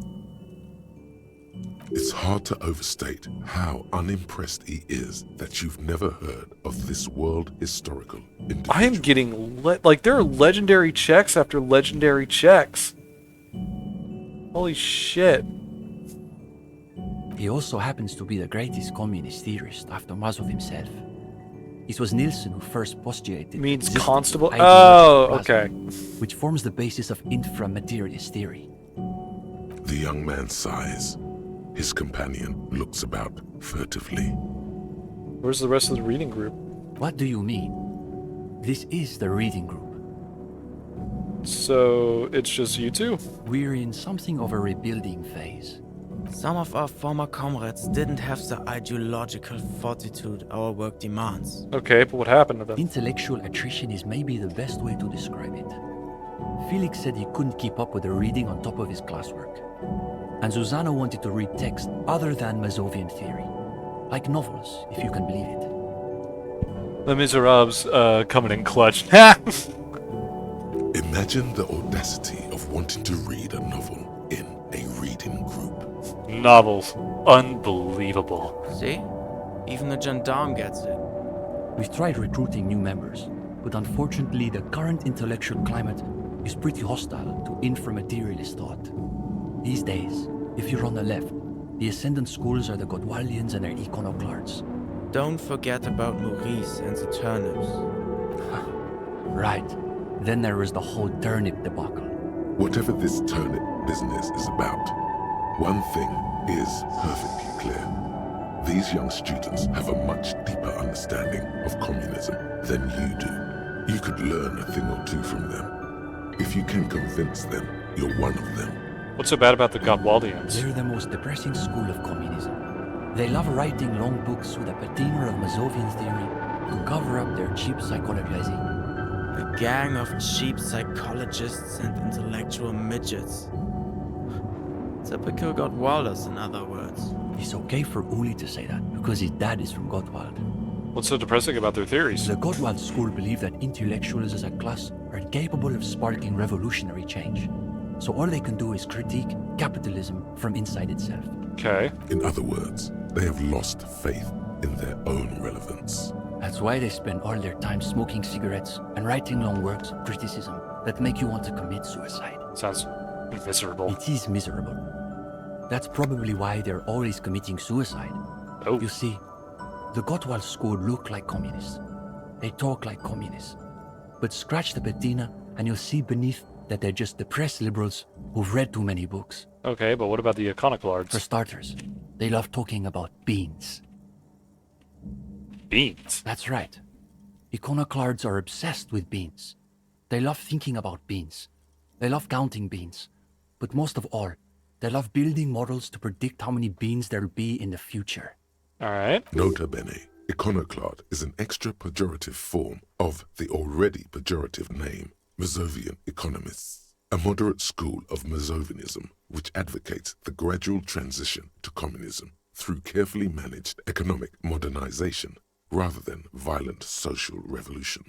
S3: It's hard to overstate how unimpressed he is that you've never heard of this world historical individual.
S2: I am getting like there are legendary checks after legendary checks. Holy shit.
S6: He also happens to be the greatest communist theorist after Mazov himself. It was Nilsson who first postulated
S2: Means
S6: the
S2: constable?
S6: ideology
S2: Oh,
S6: of plasma,
S2: okay.
S6: which forms the basis of inframaterialist theory.
S3: The young man sighs. His companion looks about furtively.
S2: Where's the rest of the reading group?
S6: What do you mean? This is the reading group.
S2: So it's just you two?
S6: We're in something of a rebuilding phase.
S9: Some of our former comrades didn't have the ideological fortitude our work demands.
S2: Okay, but what happened to them?
S6: Intellectual attrition is maybe the best way to describe it. Felix said he couldn't keep up with the reading on top of his classwork. And Susanna wanted to read text other than Mazovian theory. Like novels, if you can believe it.
S2: Les Miserables coming in clutch. Ha!
S3: Imagine the audacity of wanting to read a novel in a reading group.
S2: Novels. Unbelievable.
S9: See? Even the gendarme gets it.
S6: We've tried recruiting new members, but unfortunately the current intellectual climate is pretty hostile to inframaterialist thought. These days, If you're on the left, the Ascendant schools are the Godwaldians and their Iconoclasts.
S9: Don't forget about Maurice and the turnips.
S6: Right. Then there is the whole turnip debacle.
S3: Whatever this turnip business is about, one thing is perfectly clear. These young students have a much deeper understanding of communism than you do. You could learn a thing or two from them. If you can convince them, you're one of them.
S2: What's so bad about the Godwaldians?
S6: They're the most depressing school of communism. They love writing long books with a patina of Mazovian theory to cover up their cheap psychologizing.
S9: A gang of cheap psychologists and intellectual midgets. Typical Godwalders, in other words.
S6: It's okay for Uli to say that, because his dad is from Godwald.
S2: What's so depressing about their theories?
S6: The Godwald school believe that intellectuals as a class are capable of sparking revolutionary change. So all they can do is critique capitalism from inside itself.
S2: Okay.
S3: In other words, they have lost faith in their own relevance.
S6: That's why they spend all their time smoking cigarettes and writing long works of criticism that make you want to commit suicide.
S2: Sounds miserable.
S6: It is miserable. That's probably why they're always committing suicide.
S2: Oh.
S6: You see, the Gottwald school look like communists. They talk like communists. But scratch the patina and you'll see beneath that they're just depressed liberals who've read too many books.
S2: Okay, but what about the Iconoclasts?
S6: For starters, they love talking about beans.
S2: Beans?
S6: That's right. Iconoclasts are obsessed with beans. They love thinking about beans. They love counting beans. But most of all, they love building models to predict how many beans there'll be in the future.
S2: Alright.
S3: Nota bene, iconoclast is an extra pejorative form of the already pejorative name, Mazovian economists, a moderate school of Mazovianism which advocates the gradual transition to communism through carefully managed economic modernization rather than violent social revolution.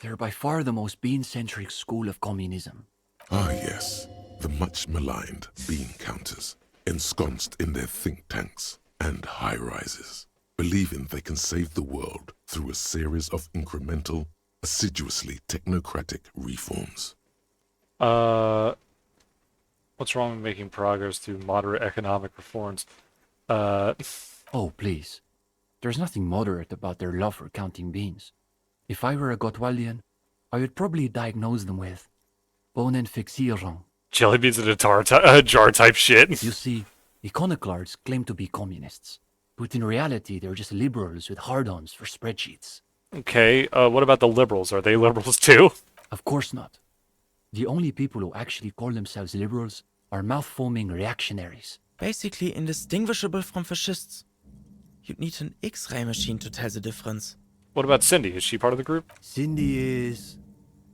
S6: They're by far the most bean-centric school of communism.
S3: Ah yes, the much maligned bean counters, ensconced in their think tanks and high-rises, believing they can save the world through a series of incremental, assiduously technocratic reforms.
S2: What's wrong with making progress through moderate economic reforms?
S6: Oh, please. There's nothing moderate about their love for counting beans. If I were a Gottwaldian, I would probably diagnose them with Bohnenfixierung.
S2: Jelly beans in a jar type shit.
S6: You see, iconoclasts claim to be communists, but in reality they're just liberals with hard-ons for spreadsheets.
S2: Okay, what about the liberals? Are they liberals too?
S6: Of course not. The only people who actually call themselves liberals are mouth-foaming reactionaries.
S9: Basically indistinguishable from fascists. You'd need an X-ray machine to tell the difference.
S2: What about Cindy? Is she part of the group?
S6: Cindy is...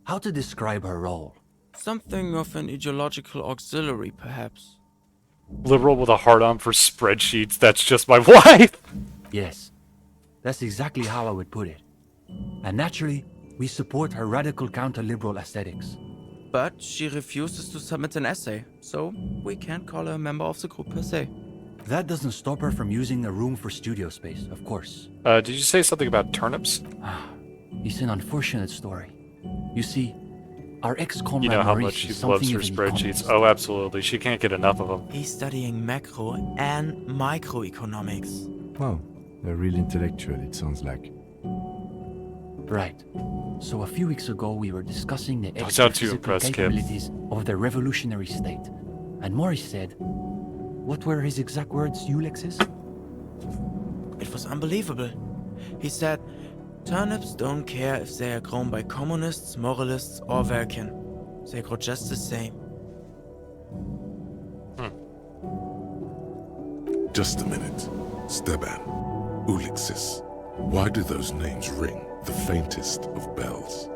S6: how to describe her role?
S9: Something of an ideological auxiliary, perhaps.
S2: Liberal with a hard-on for spreadsheets. That's just my wife!
S6: Yes, that's exactly how I would put it. And naturally, we support her radical counter-liberal aesthetics.
S9: But she refuses to submit an essay, so we can't call her a member of the group per se.
S6: That doesn't stop her from using a room for studio space, of course.
S2: Did you say something about turnips?
S6: It's an unfortunate story. You see, our ex-comrade
S2: You know how
S6: Maurice
S2: much she
S6: is
S2: loves
S6: something
S2: her
S6: of an
S2: spreadsheets.
S6: economist.
S2: Oh, absolutely. She can't get enough of them.
S9: He's studying macro and microeconomics.
S7: Wow, they're real intellectual, it sounds like.
S6: Right. So a few weeks ago, we were discussing the
S2: Don't sound too
S6: extra-physical
S2: impressed, Kip.
S6: capabilities of the revolutionary state. And Maurice said... what were his exact words, Ulex's?
S9: It was unbelievable. He said, turnips don't care if they are grown by communists, moralists, or Welkin. They grow just the same.
S3: Just a minute. Steban, Ulixis, why do those names ring the faintest of bells?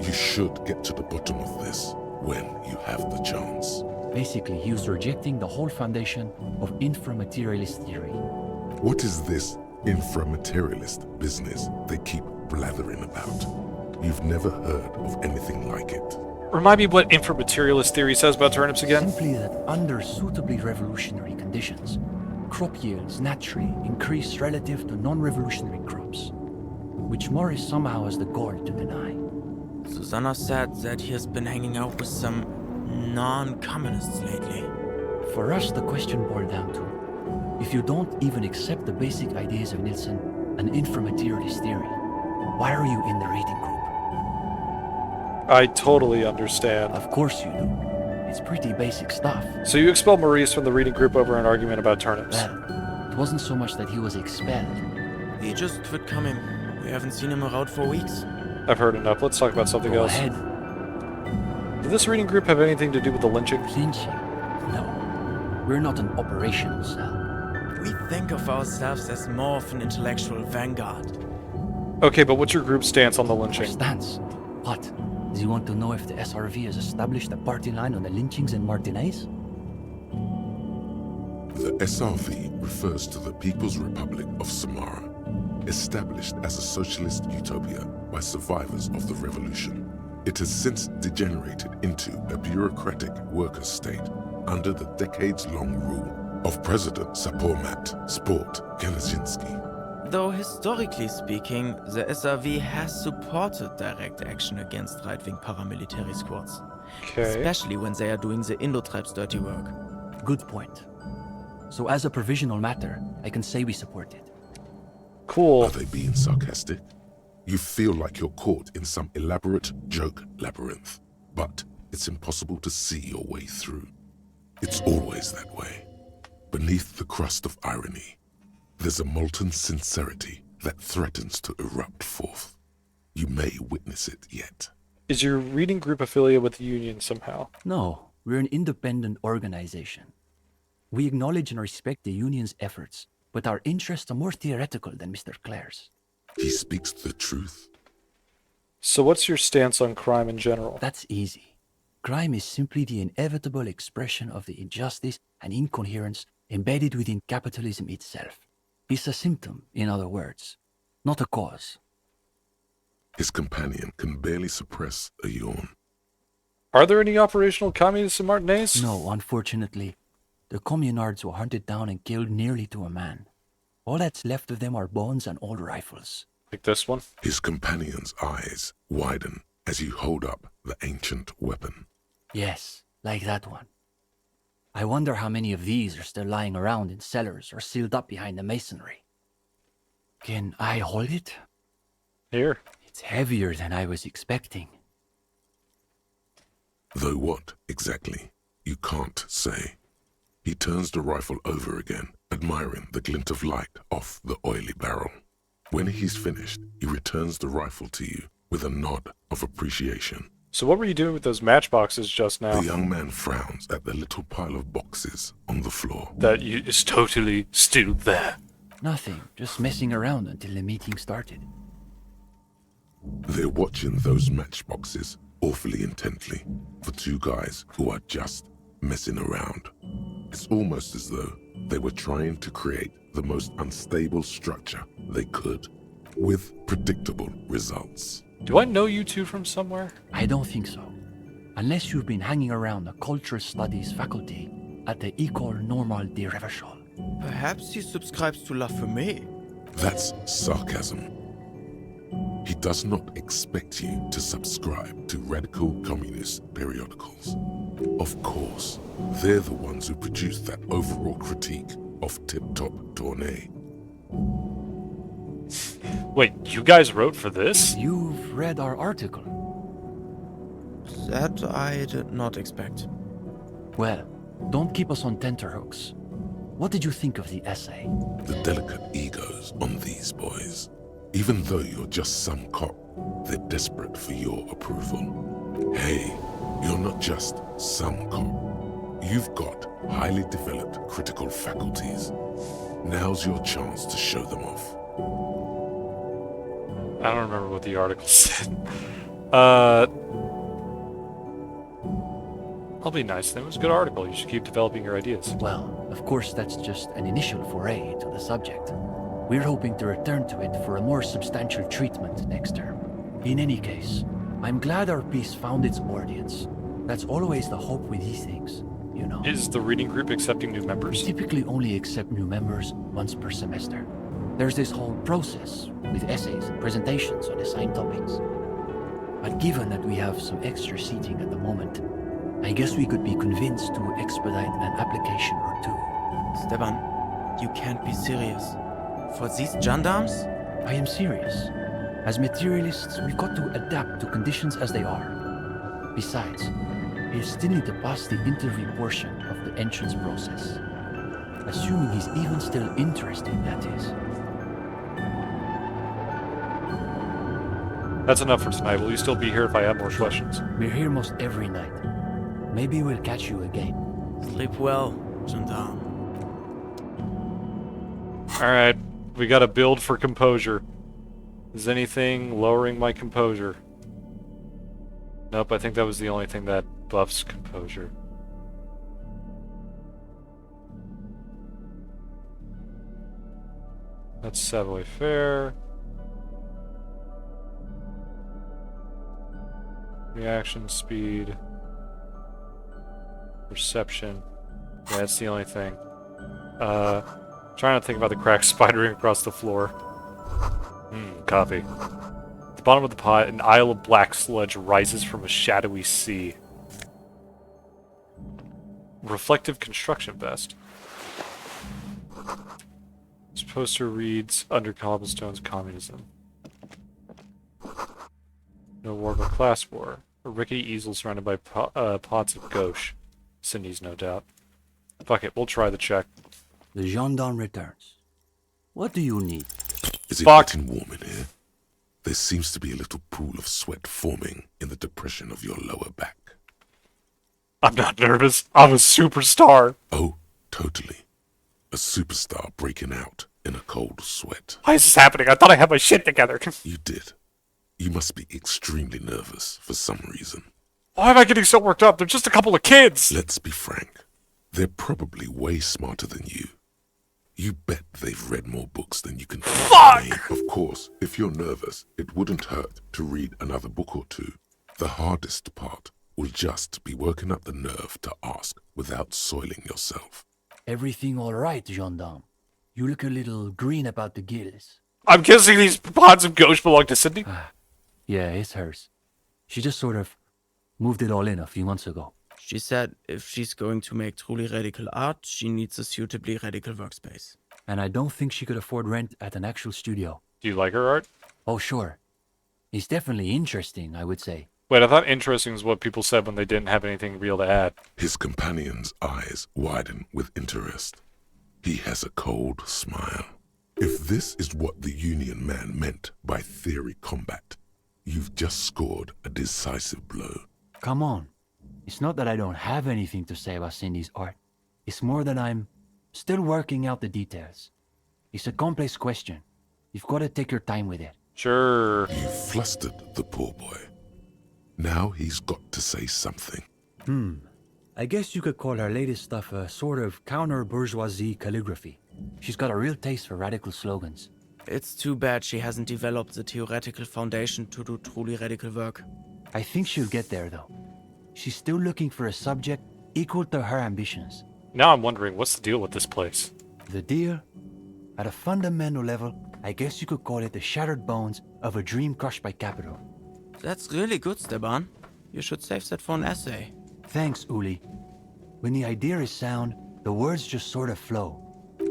S3: You should get to the bottom of this when you have the chance.
S6: Basically, he was rejecting the whole foundation of inframaterialist theory.
S3: What is this inframaterialist business they keep blathering about? You've never heard of anything like it.
S2: Remind me what inframaterialist theory says about turnips again?
S6: Simply that under suitably revolutionary conditions, crop yields naturally increase relative to non-revolutionary crops, which Maurice somehow has the gall to deny.
S9: Susanna said that he has been hanging out with some non-communists lately.
S6: For us, the question boiled down to, if you don't even accept the basic ideas of Nielsen and inframaterialist theory, why are you in the reading group?
S2: I totally understand.
S6: Of course you do. It's pretty basic stuff.
S2: So you expelled Maurice from the reading group over an argument about turnips.
S6: Well, it wasn't so much that he was expelled.
S9: He just quit coming. We haven't seen him around for weeks.
S2: I've heard enough. Let's talk about something
S6: Go
S2: else.
S6: ahead.
S2: Did this reading group have anything to do with the lynching?
S6: Lynching? No. We're not an operational cell.
S9: We think of ourselves as more of an intellectual vanguard.
S2: Okay, but what's your group's stance on the lynching?
S6: Stance? What? Do you want to know if the SRV has established a party line on the lynchings in Martinez?
S3: The SRV refers to the People's Republic of Samara, established as a socialist utopia by survivors of the revolution. It has since degenerated into a bureaucratic worker state under the decades-long rule of President Sapormat Sport Kelesinski.
S9: Though historically speaking, the SRV has supported direct action against right-wing paramilitary squads.
S2: Okay.
S9: Especially when they are doing the Indo-Tribe's dirty work.
S6: Good point. So as a provisional matter, I can say we support it.
S2: Cool.
S3: Are they being sarcastic? You feel like you're caught in some elaborate joke labyrinth, but it's impossible to see your way through. It's always that way. Beneath the crust of irony, there's a molten sincerity that threatens to erupt forth. You may witness it yet.
S2: Is your reading group affiliated with the Union somehow?
S6: No, we're an independent organization. We acknowledge and respect the Union's efforts, but our interests are more theoretical than Mr. Clare's.
S3: He speaks the truth.
S2: So what's your stance on crime in general?
S6: That's easy. Crime is simply the inevitable expression of the injustice and incoherence embedded within capitalism itself. It's a symptom, in other words, not a cause.
S3: His companion can barely suppress a yawn.
S2: Are there any operational communists in Martinez?
S6: No, unfortunately. The communards were hunted down and killed nearly to a man. All that's left of them are bones and old rifles.
S2: Like this one?
S3: His companion's eyes widen as you hold up the ancient weapon.
S6: Yes, like that one. I wonder how many of these are still lying around in cellars or sealed up behind the masonry. Can I hold it?
S2: Here.
S6: It's heavier than I was expecting.
S3: Though what, exactly, you can't say. He turns the rifle over again, admiring the glint of light off the oily barrel. When he's finished, he returns the rifle to you with a nod of appreciation.
S2: So what were you doing with those matchboxes just now?
S3: The young man frowns at the little pile of boxes on the floor.
S2: That is totally still there.
S6: Nothing, just messing around until the meeting started.
S3: They're watching those matchboxes awfully intently for two guys who are just messing around. It's almost as though they were trying to create the most unstable structure they could, with predictable results.
S2: Do I know you two from somewhere?
S6: I don't think so. Unless you've been hanging around the Cultural Studies faculty at the École Normale de Revachol.
S9: Perhaps he subscribes to La Fumée.
S3: That's sarcasm. He does not expect you to subscribe to radical communist periodicals. Of course, they're the ones who produced that overall critique of Tip Top Tournée.
S2: Wait, you guys wrote for this?
S6: You've read our article.
S9: That I did not expect.
S6: Well, don't keep us on tenterhooks. What did you think of the essay?
S3: The delicate egos on these boys. Even though you're just some cop, they're desperate for your approval. Hey, you're not just some cop. You've got highly developed critical faculties. Now's your chance to show them off.
S2: I don't remember what the article said. I'll be nice to them. It was a good article. You should keep developing your ideas.
S6: Well, of course that's just an initial foray to the subject. We're hoping to return to it for a more substantial treatment next term. In any case, I'm glad our piece found its audience. That's always the hope with these things, you know.
S2: Is the reading group accepting new members?
S6: We typically only accept new members once per semester. There's this whole process with essays and presentations on assigned topics. But given that we have some extra seating at the moment, I guess we could be convinced to expedite an application or two.
S9: Steban, you can't be serious. For these gendarmes?
S6: I am serious. As materialists, we've got to adapt to conditions as they are. Besides, we still need to pass the interview portion of the entrance process. Assuming he's even still interested, that is.
S2: That's enough for tonight. Will you still be here if I have more questions?
S6: We're here most every night. Maybe we'll catch you again.
S9: Sleep well, gendarme.
S2: Alright, we got a build for composure. Is anything lowering my composure? Nope, I think that was the only thing that buffs composure. That's Savoy Fair. Reaction speed. Perception. Yeah, that's the only thing. Trying to think about the crack spidering across the floor. Coffee. At the bottom of the pot, an isle of black sludge rises from a shadowy sea. Reflective construction vest. This poster reads, Under Cobblestone's Communism. No war but class war. A rickety easel surrounded by pots of gauche. Cindy's, no doubt. Fuck it, we'll try the check.
S6: The gendarme returns. What do you need?
S3: Is it getting warm in here? There seems to be a little pool of sweat forming in the depression of your lower back.
S2: I'm not nervous. I'm a superstar.
S3: Oh, totally. A superstar breaking out in a cold sweat.
S2: Why is this happening? I thought I had my shit together.
S3: You did. You must be extremely nervous for some reason.
S2: Why am I getting so worked up? They're just a couple of kids.
S3: Let's be frank. They're probably way smarter than you. You bet they've read more books than you can
S2: Fuck!
S3: Of course, if you're nervous, it wouldn't hurt to read another book or two. The hardest part will just be working up the nerve to ask without soiling yourself.
S6: Everything all right, gendarme? You look a little green about the gills.
S2: I'm guessing these pots of gauche belong to Cindy?
S6: Yeah, it's hers. She just sort of moved it all in a few months ago.
S9: She said if she's going to make truly radical art, she needs a suitably radical workspace.
S6: And I don't think she could afford rent at an actual studio.
S2: Do you like her art?
S6: Oh, sure. It's definitely interesting, I would say.
S2: Wait, I thought interesting is what people said when they didn't have anything real to add.
S3: His companion's eyes widen with interest. He has a cold smile. If this is what the Union man meant by theory combat, you've just scored a decisive blow.
S6: Come on. It's not that I don't have anything to say about Cindy's art. It's more that I'm still working out the details. It's a complex question. You've got to take your time with it.
S2: Sure.
S3: You flustered the poor boy. Now he's got to say something.
S6: I guess you could call her latest stuff a sort of counter-bourgeoisie calligraphy. She's got a real taste for radical slogans.
S9: It's too bad she hasn't developed the theoretical foundation to do truly radical work.
S6: I think she'll get there, though. She's still looking for a subject equal to her ambitions.
S2: Now I'm wondering, what's the deal with this place?
S6: The deal? At a fundamental level, I guess you could call it the shattered bones of a dream crushed by capital.
S9: That's really good, Steban. You should save that for an essay.
S6: Thanks, Uli. When the idea is sound, the words just sort of flow.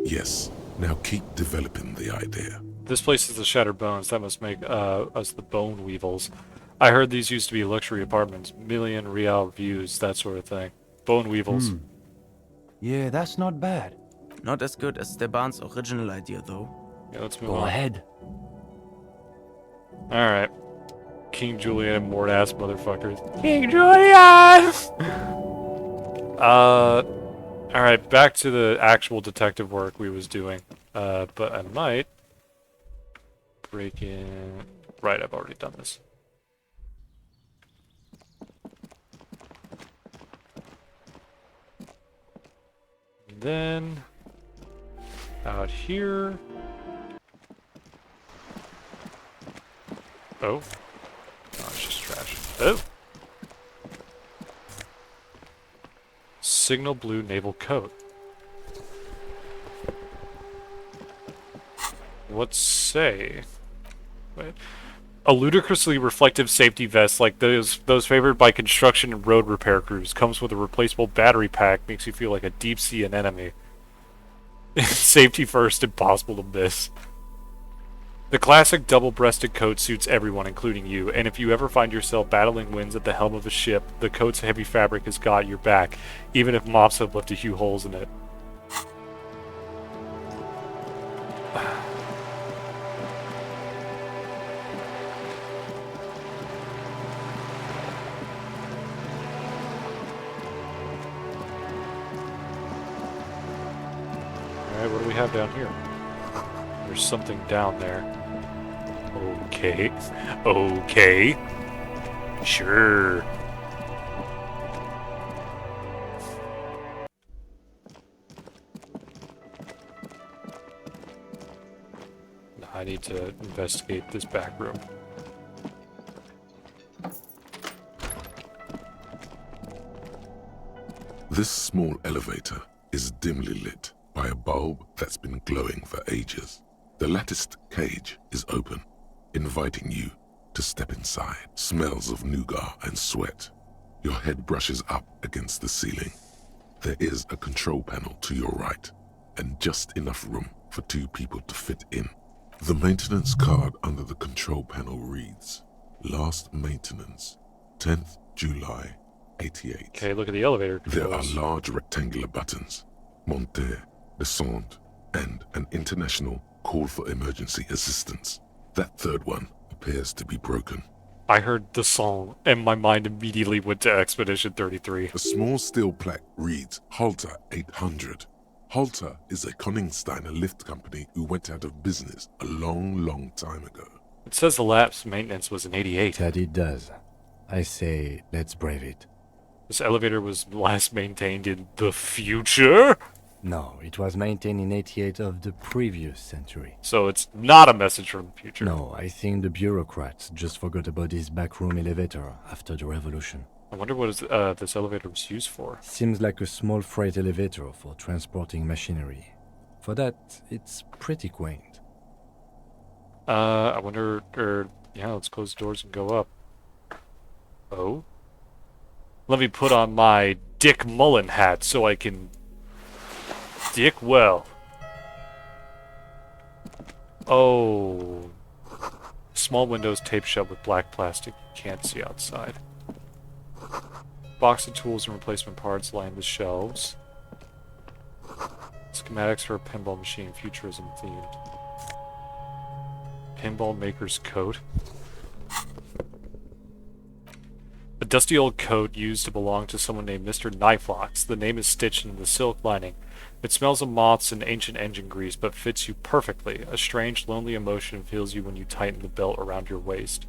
S3: Yes. Now keep developing the idea.
S2: This place is the Shattered Bones. That must make us the Bone Weevils. I heard these used to be luxury apartments. Million real views, that sort of thing. Bone Weevils.
S6: Yeah, that's not bad.
S9: Not as good as Steban's original idea, though.
S2: Yeah, let's move
S6: Go
S2: on.
S6: ahead.
S2: Alright. King Julian and Mort-ass motherfuckers. King Julian! Alright, back to the actual detective work we was doing. But I might break in... Right, I've already done this. And then... out here... Oh. No, it's just trash. Oh! Signal blue naval coat. Let's say... Wait. A ludicrously reflective safety vest like those favored by construction and road repair crews comes with a replaceable battery pack, makes you feel like a deep-sea anemone. Safety first, impossible to miss. The classic double-breasted coat suits everyone, including you, and if you ever find yourself battling winds at the helm of a ship, the coat's heavy fabric has got your back, even if mops have left a few holes in it. Alright, what do we have down here? There's something down there. Okay. Okay. Sure. I need to investigate this back room.
S3: This small elevator is dimly lit by a bulb that's been glowing for ages. The latticed cage is open, inviting you to step inside. Smells of nougat and sweat. Your head brushes up against the ceiling. There is a control panel to your right, and just enough room for 2 people to fit in. The maintenance card under the control panel reads, Last maintenance, 10th July, 88.
S2: Okay, look at the elevator
S3: There are
S2: controls.
S3: large rectangular buttons, monter, descend, and an international call for emergency assistance. That third one appears to be broken.
S2: I heard the song, and my mind immediately went to Expedition 33.
S3: A small steel plaque reads Halter 800. Halter is a Koningsteiner lift company who went out of business a long time ago.
S2: It says the lapse maintenance was in 88.
S7: That it does. I say, let's brave it.
S2: This elevator was last maintained in the future?
S7: No, it was maintained in 88 of the previous century.
S2: So it's not a message from the future.
S7: No, I think the bureaucrats just forgot about this backroom elevator after the revolution.
S2: I wonder what this elevator was used for.
S7: Seems like a small freight elevator for transporting machinery. For that, it's pretty quaint.
S2: I wonder, yeah, let's close the doors and go up. Oh? Let me put on my Dick Mullen hat so I can dick well. Oh. Small windows taped shut with black plastic. You can't see outside. Box of tools and replacement parts line the shelves. Schematics for a pinball machine, futurism themed. Pinball maker's coat. A dusty old coat used to belong to someone named Mr. Knifelocks. The name is stitched into the silk lining. It smells of moths and ancient engine grease, but fits you perfectly. A strange, lonely emotion fills you when you tighten the belt around your waist.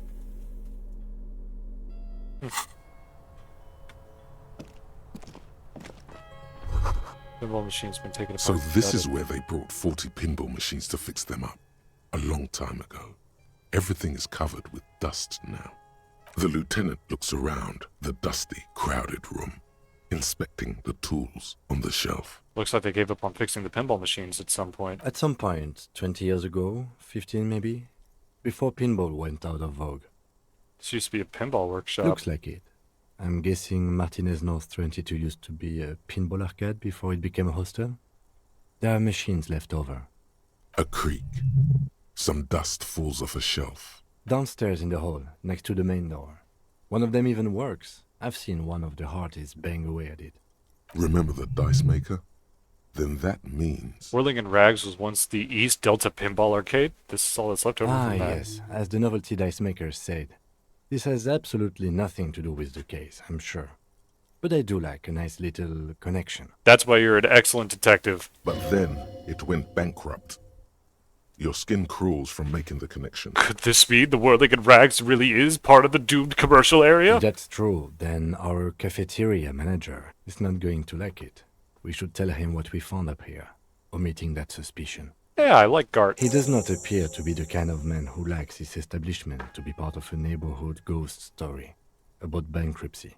S2: Pinball machine's been taken apart.
S3: So this is where they brought 40 pinball machines to fix them up. A long time ago. Everything is covered with dust now. The lieutenant looks around the dusty, crowded room, inspecting the tools on the shelf.
S2: Looks like they gave up on fixing the pinball machines at some point.
S7: At some point, 20 years ago, 15 maybe, before pinball went out of vogue.
S2: This used to be a pinball workshop.
S7: Looks like it. I'm guessing Martinez North 22 used to be a pinball arcade before it became a hostel. There are machines left over.
S3: A creak. Some dust falls off a shelf.
S7: Downstairs in the hall, next to the main door. One of them even works. I've seen one of the hearties bang away at it.
S3: Remember the dice maker? Then that means...
S2: Whirling in Rags was once the East Delta Pinball Arcade. This is all that's left over from that.
S7: Yes, as the novelty dice makers said. This has absolutely nothing to do with the case, I'm sure. But I do like a nice little connection.
S2: That's why you're an excellent detective.
S3: But then it went bankrupt. Your skin crawls from making the connection.
S2: Could this mean the Whirling in Rags really is part of the doomed commercial area?
S7: If that's true, then our cafeteria manager is not going to like it. We should tell him what we found up here, omitting that suspicion.
S2: Yeah, I like Gart.
S7: He does not appear to be the kind of man who likes his establishment to be part of a neighborhood ghost story about bankruptcy.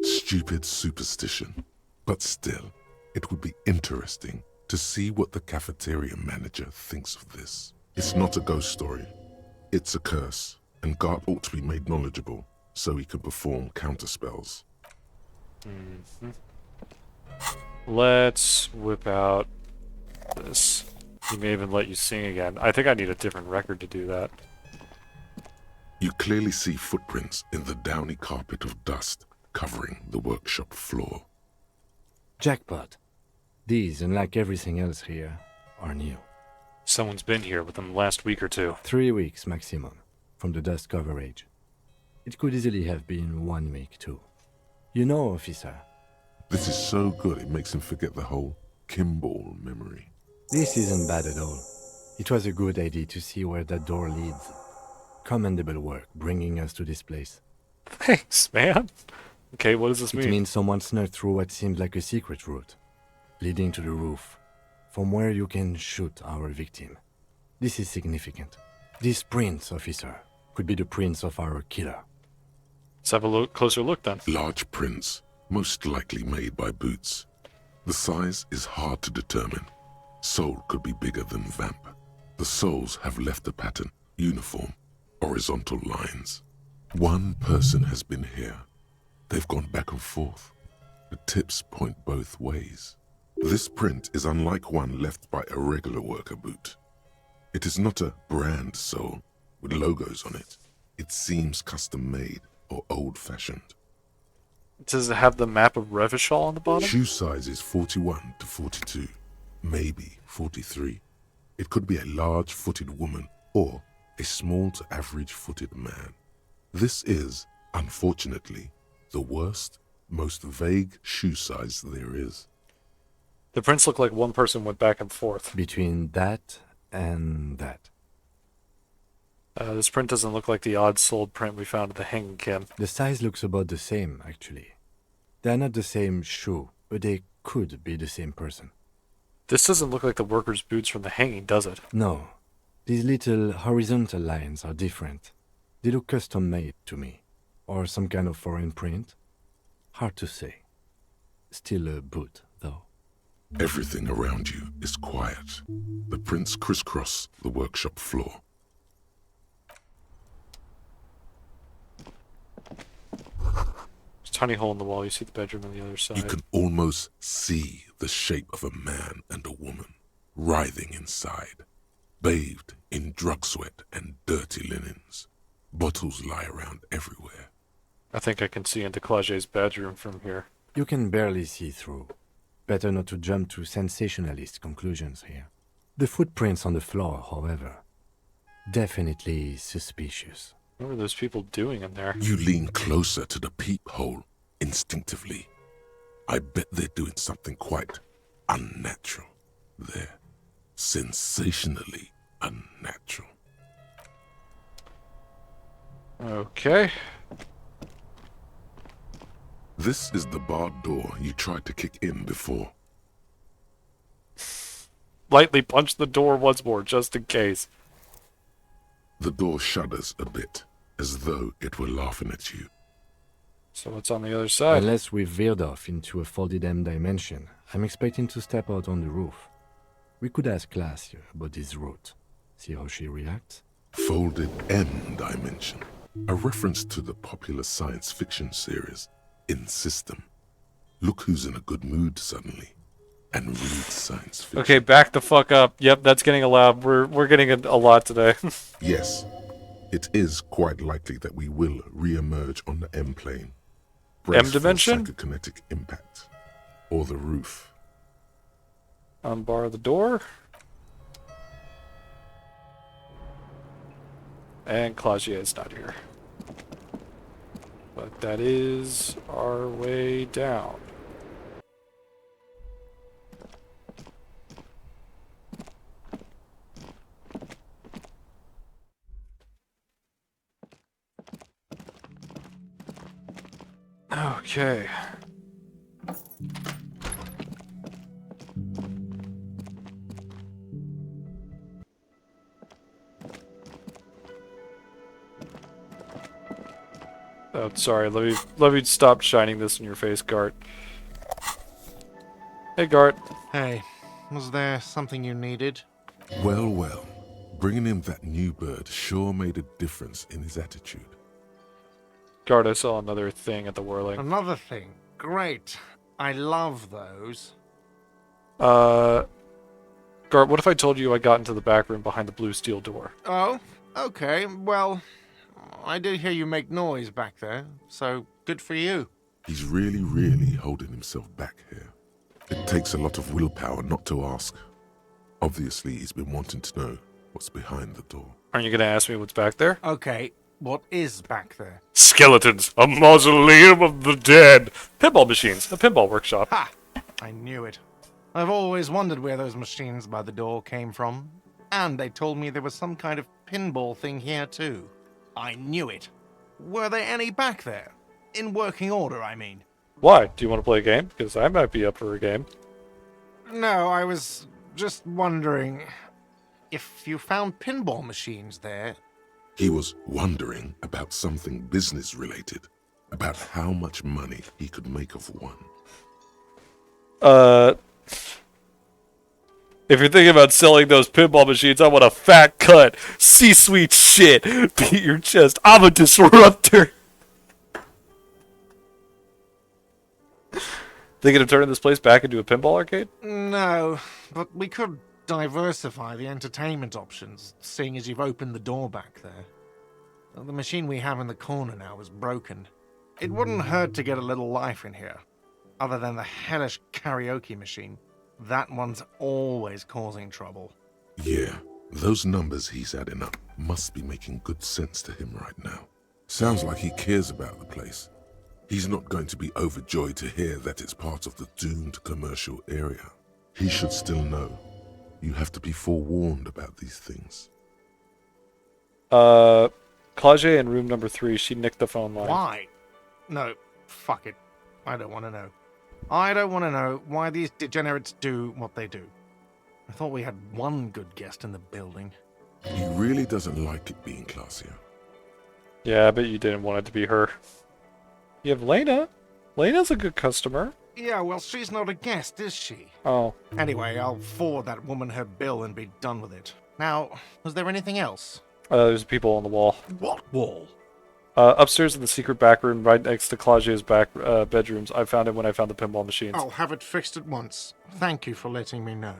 S3: Stupid superstition. But still, it would be interesting to see what the cafeteria manager thinks of this. It's not a ghost story. It's a curse. and Gart ought to be made knowledgeable so he can perform counterspells.
S2: Let's whip out this. He may even let you sing again. I think I need a different record to do that.
S3: You clearly see footprints in the downy carpet of dust covering the workshop floor.
S7: Jackpot. These, unlike everything else here, are new.
S2: Someone's been here within the last week or two.
S7: 3 weeks maximum, from the dust cover age. It could easily have been 1 week too. You know, officer.
S3: This is so good it makes him forget the whole Kimball memory.
S7: This isn't bad at all. It was a good idea to see where that door leads. Commendable work bringing us to this place.
S2: Thanks, man. Okay, what does this mean?
S7: It means someone snuck through what seems like a secret route, leading to the roof, from where you can shoot our victim. This is significant. This prints, officer, could be the prints of our killer.
S2: Let's have a closer look then.
S3: Large prints, most likely made by boots. The size is hard to determine. Sole could be bigger than vamp. The soles have left a pattern, uniform, horizontal lines. One person has been here. They've gone back and forth. The tips point both ways. This print is unlike one left by a regular worker boot. It is not a brand sole with logos on it. It seems custom-made or old-fashioned.
S2: Does it have the map of Revachol on the bottom?
S3: Shoe size is 41 to 42, maybe 43. It could be a large-footed woman or a small to average-footed man. This is, unfortunately, the worst, most vague shoe size there is.
S2: The prints look like one person went back and forth.
S7: Between that and that.
S2: This print doesn't look like the odd-soled print we found at the hanging camp.
S7: The size looks about the same, actually. They're not the same shoe, but they could be the same person.
S2: This doesn't look like the worker's boots from the hanging, does it?
S7: No. These little horizontal lines are different. They look custom-made to me. Or some kind of foreign print. Hard to say. Still a boot, though.
S3: Everything around you is quiet. The prints crisscross the workshop floor.
S2: There's a tiny hole in the wall. You see the bedroom on the other side.
S3: You can almost see the shape of a man and a woman writhing inside, bathed in drug sweat and dirty linens. Bottles lie around everywhere.
S2: I think I can see into Claget's bedroom from here.
S7: You can barely see through. Better not to jump to sensationalist conclusions here. The footprints on the floor, however, definitely suspicious.
S2: What are those people doing in there?
S3: You lean closer to the peephole instinctively. I bet they're doing something quite unnatural there. Sensationally unnatural.
S2: Okay.
S3: This is the barred door you tried to kick in before.
S2: Lightly punch the door once more, just in case.
S3: The door shudders a bit, as though it were laughing at you.
S2: So what's on the other side?
S7: Unless we've veered off into a folded M dimension, I'm expecting to step out on the roof. We could ask Class here about this route. See how she reacts?
S3: Folded M dimension. A reference to the popular science fiction series, In System. Look who's in a good mood suddenly. And read science fiction.
S2: Okay, back the fuck up. Yep, that's getting allowed. We're getting a lot today.
S3: Yes. It is quite likely that we will re-emerge on the M plane. Brace
S2: M dimension?
S3: for psychokinetic impact. Or the roof.
S2: Unbar the door. And Clagier is not here. But that is our way down. Okay. Oh, sorry. Let me stop shining this in your face, Gart. Hey, Gart.
S4: Hey, was there something you needed?
S3: Well, well. Bringing him that new bird sure made a difference in his attitude.
S2: Guard, I saw another thing at the whirling.
S4: Another thing. Great. I love those.
S2: Guard, what if I told you I got into the back room behind the blue steel door?
S4: Oh, okay. Well, I did hear you make noise back there, so good for you.
S3: He's really holding himself back here. It takes a lot of willpower not to ask. Obviously, he's been wanting to know what's behind the door.
S2: Aren't you going to ask me what's back there?
S4: Okay, what is back there?
S2: Skeletons! A mausoleum of the dead! Pinball machines! A pinball workshop.
S4: Ha! I knew it. I've always wondered where those machines by the door came from. And they told me there was some kind of pinball thing here too. I knew it. Were there any back there? In working order, I mean.
S2: Why? Do you want to play a game? Because I might be up for a game.
S4: No, I was just wondering if you found pinball machines there.
S3: He was wondering about something business-related, about how much money he could make of one.
S2: If you're thinking about selling those pinball machines, I want a fat cut, C-suite shit. Beat your chest. I'm a disruptor. Thinking of turning this place back into a pinball arcade?
S4: No, but we could diversify the entertainment options, seeing as you've opened the door back there. The machine we have in the corner now is broken. It wouldn't hurt to get a little life in here, other than the hellish karaoke machine. That one's always causing trouble.
S3: Yeah, those numbers he's adding up must be making good sense to him right now. Sounds like he cares about the place. He's not going to be overjoyed to hear that it's part of the doomed commercial area. He should still know. You have to be forewarned about these things.
S2: Claude in room number 3, she nicked the phone line.
S4: Why? No, fuck it. I don't want to know. I don't want to know why these degenerates do what they do. I thought we had one good guest in the building.
S3: He really doesn't like it being classier.
S2: Yeah, I bet you didn't want it to be her. You have Lena. Lena's a good customer.
S4: Yeah, well, she's not a guest, is she?
S2: Oh.
S4: Anyway, I'll forward that woman her bill and be done with it. Now, was there anything else?
S2: There's people on the wall.
S4: What wall?
S2: Upstairs in the secret back room, right next to Claude's back bedrooms. I found it when I found the pinball machines.
S4: I'll have it fixed at once. Thank you for letting me know.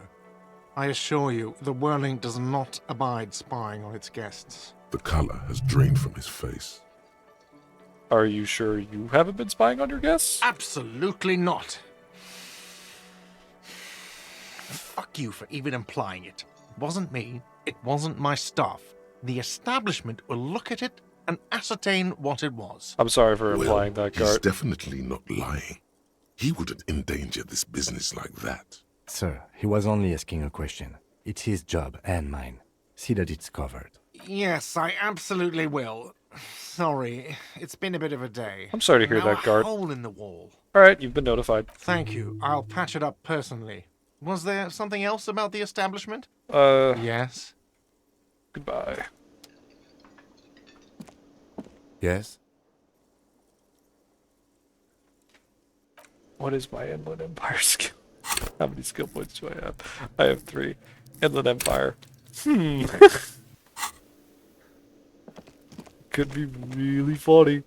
S4: I assure you, the whirling does not abide spying on its guests.
S3: The color has drained from his face.
S2: Are you sure you haven't been spying on your guests?
S4: Absolutely not. Fuck you for even implying it. It wasn't me. It wasn't my staff. The establishment will look at it and ascertain what it was.
S2: I'm sorry for implying that,
S3: He's
S2: Gart.
S3: definitely not lying. He wouldn't endanger this business like that.
S7: Sir, he was only asking a question. It's his job and mine. See that it's covered.
S4: Yes, I absolutely will. Sorry, it's been a bit of a day.
S2: I'm sorry to hear
S4: Now
S2: that, Gart.
S4: A hole in the wall.
S2: Alright, you've been notified.
S4: Thank you. I'll patch it up personally. Was there something else about the establishment? Yes.
S2: Goodbye.
S7: Yes?
S2: What is my Inland Empire skill? How many skill points do I have? I have 3. Inland Empire. Could be really funny.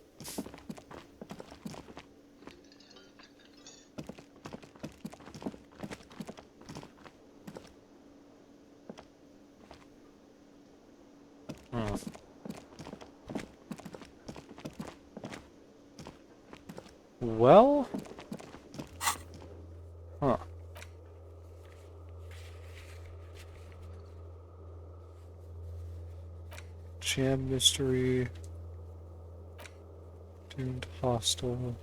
S2: Well? Huh. Jam mystery. Doomed hostile.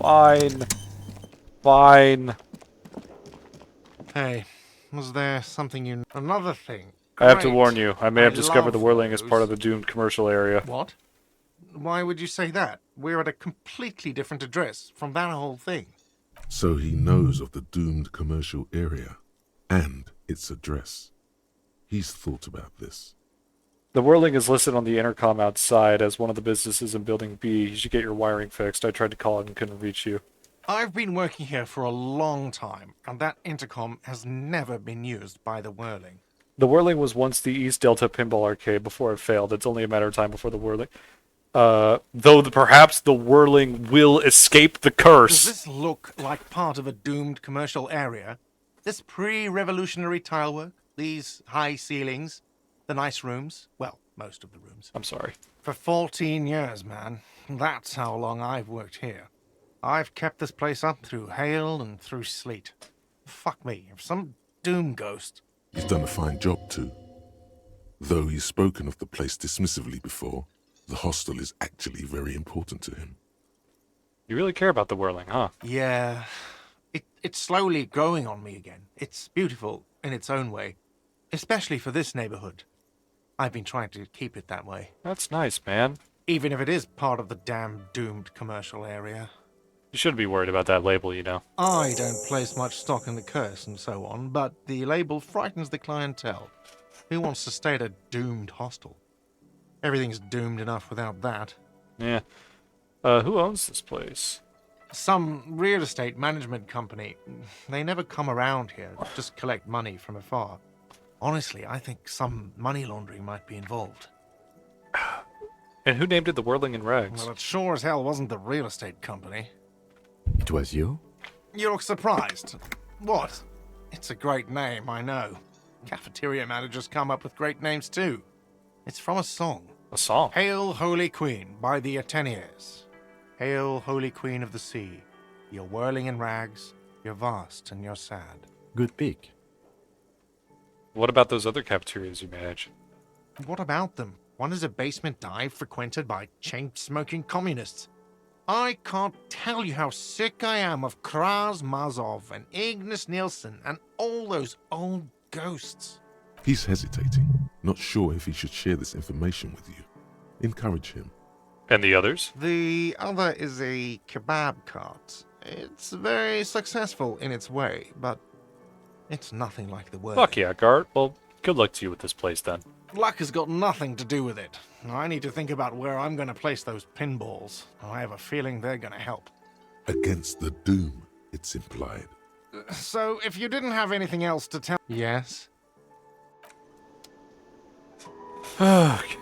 S2: Fine. Fine.
S4: Hey, was there something you... Another thing.
S2: I have to
S4: Great.
S2: warn you, I may have discovered
S4: love
S2: the whirling as
S4: those.
S2: part of the doomed commercial area.
S4: What? Why would you say that? We're at a completely different address from that whole thing.
S3: So he knows of the doomed commercial area and its address. He's thought about this.
S2: The whirling is listed on the intercom outside as one of the businesses in Building B. You should get your wiring fixed. I tried to call it and couldn't reach you.
S4: I've been working here for a long time, and that intercom has never been used by the whirling.
S2: The whirling was once the East Delta Pinball Arcade before it failed. It's only a matter of time before the whirling. Perhaps the whirling will escape the curse.
S4: Does this look like part of a doomed commercial area? This pre-revolutionary tilework? These high ceilings? The nice rooms? Well, most of the rooms.
S2: I'm sorry.
S4: For 14 years, man. That's how long I've worked here. I've kept this place up through hail and through sleet. Fuck me, if some doom ghost...
S3: He's done a fine job too. Though he's spoken of the place dismissively before, the hostel is actually very important to him.
S2: You really care about the whirling, huh?
S4: Yeah. It's slowly growing on me again. It's beautiful in its own way. Especially for this neighborhood. I've been trying to keep it that way.
S2: That's nice, man.
S4: Even if it is part of the damn doomed commercial area.
S2: You shouldn't be worried about that label, you know.
S4: I don't place much stock in the curse and so on, but the label frightens the clientele. Who wants to stay at a doomed hostel? Everything's doomed enough without that.
S2: Yeah. Who owns this place?
S4: Some real estate management company. They never come around here, just collect money from afar. Honestly, I think some money laundering might be involved.
S2: And who named it the Whirling in Rags?
S4: Well, it sure as hell wasn't the real estate company.
S7: It was you?
S4: You look surprised. What? It's a great name, I know. Cafeteria managers come up with great names too. It's from a song.
S2: A song?
S4: Hail, Holy Queen, by the Ateneers. Hail, Holy Queen of the Sea. You're whirling in rags, you're vast and you're sad.
S7: Good pick.
S2: What about those other cafeterias you manage?
S4: What about them? One is a basement dive frequented by chain-smoking communists. I can't tell you how sick I am of Kraz Mazov and Ignis Nielsen and all those old ghosts.
S3: He's hesitating, not sure if he should share this information with you. Encourage him.
S2: And the others?
S4: The other is a kebab cart. It's very successful in its way, but it's nothing like the word.
S2: Fuck yeah, Gart. Well, good luck to you with this place then.
S4: Luck has got nothing to do with it. I need to think about where I'm going to place those pinballs. I have a feeling they're going to help.
S3: Against the doom, it's implied.
S4: So, if you didn't have anything else to tell... Yes?
S2: Okay.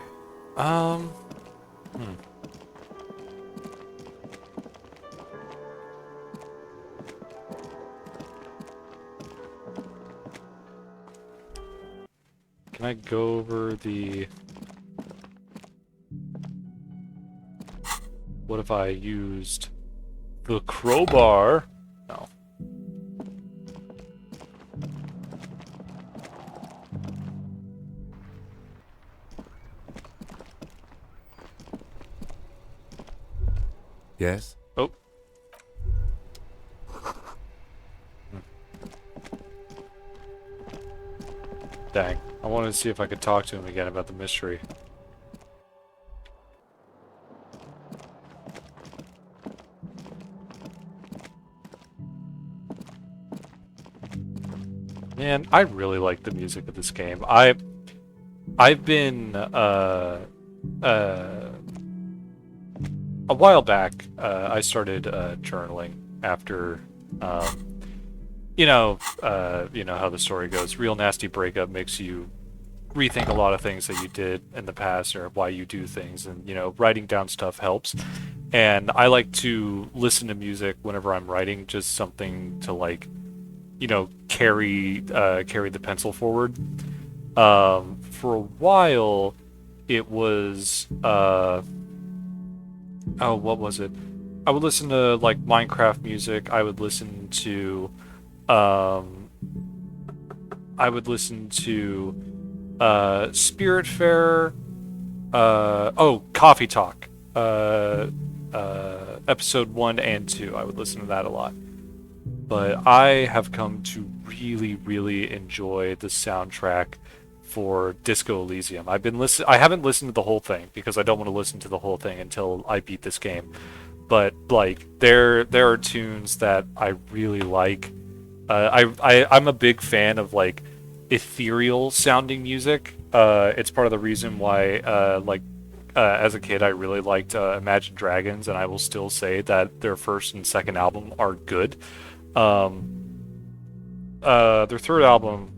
S2: Can I go over the... What if I used the crowbar? No.
S7: Yes?
S2: Oh. Dang. I wanted to see if I could talk to him again about the mystery. Man, I really like the music of this game. I've been a while back, I started journaling after, you know how the story goes. Real nasty breakup makes you rethink a lot of things that you did in the past or why you do things, and writing down stuff helps. And I like to listen to music whenever I'm writing, just something to carry the pencil forward. For a while, it was what was it? I would listen to Minecraft music. I would listen to Spiritfarer. Coffee Talk. Episode 1 and 2. I would listen to that a lot. But I have come to really, really enjoy the soundtrack for Disco Elysium. I haven't listened to the whole thing because I don't want to listen to the whole thing until I beat this game. But there are tunes that I really like. I'm a big fan of ethereal sounding music. It's part of the reason why, as a kid, I really liked Imagine Dragons, and I will still say that their first and second album are good. Their third album,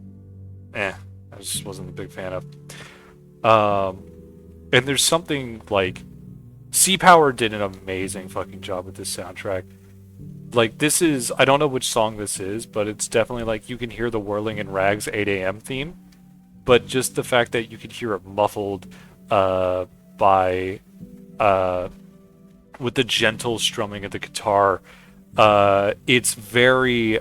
S2: I just wasn't a big fan of. And there's something like Sea Power did an amazing fucking job with this soundtrack. Like, this is, I don't know which song this is, but it's definitely like you can hear the Whirling in Rags 8 a.m. theme, but just the fact that you can hear it muffled by with the gentle strumming of the guitar. It's very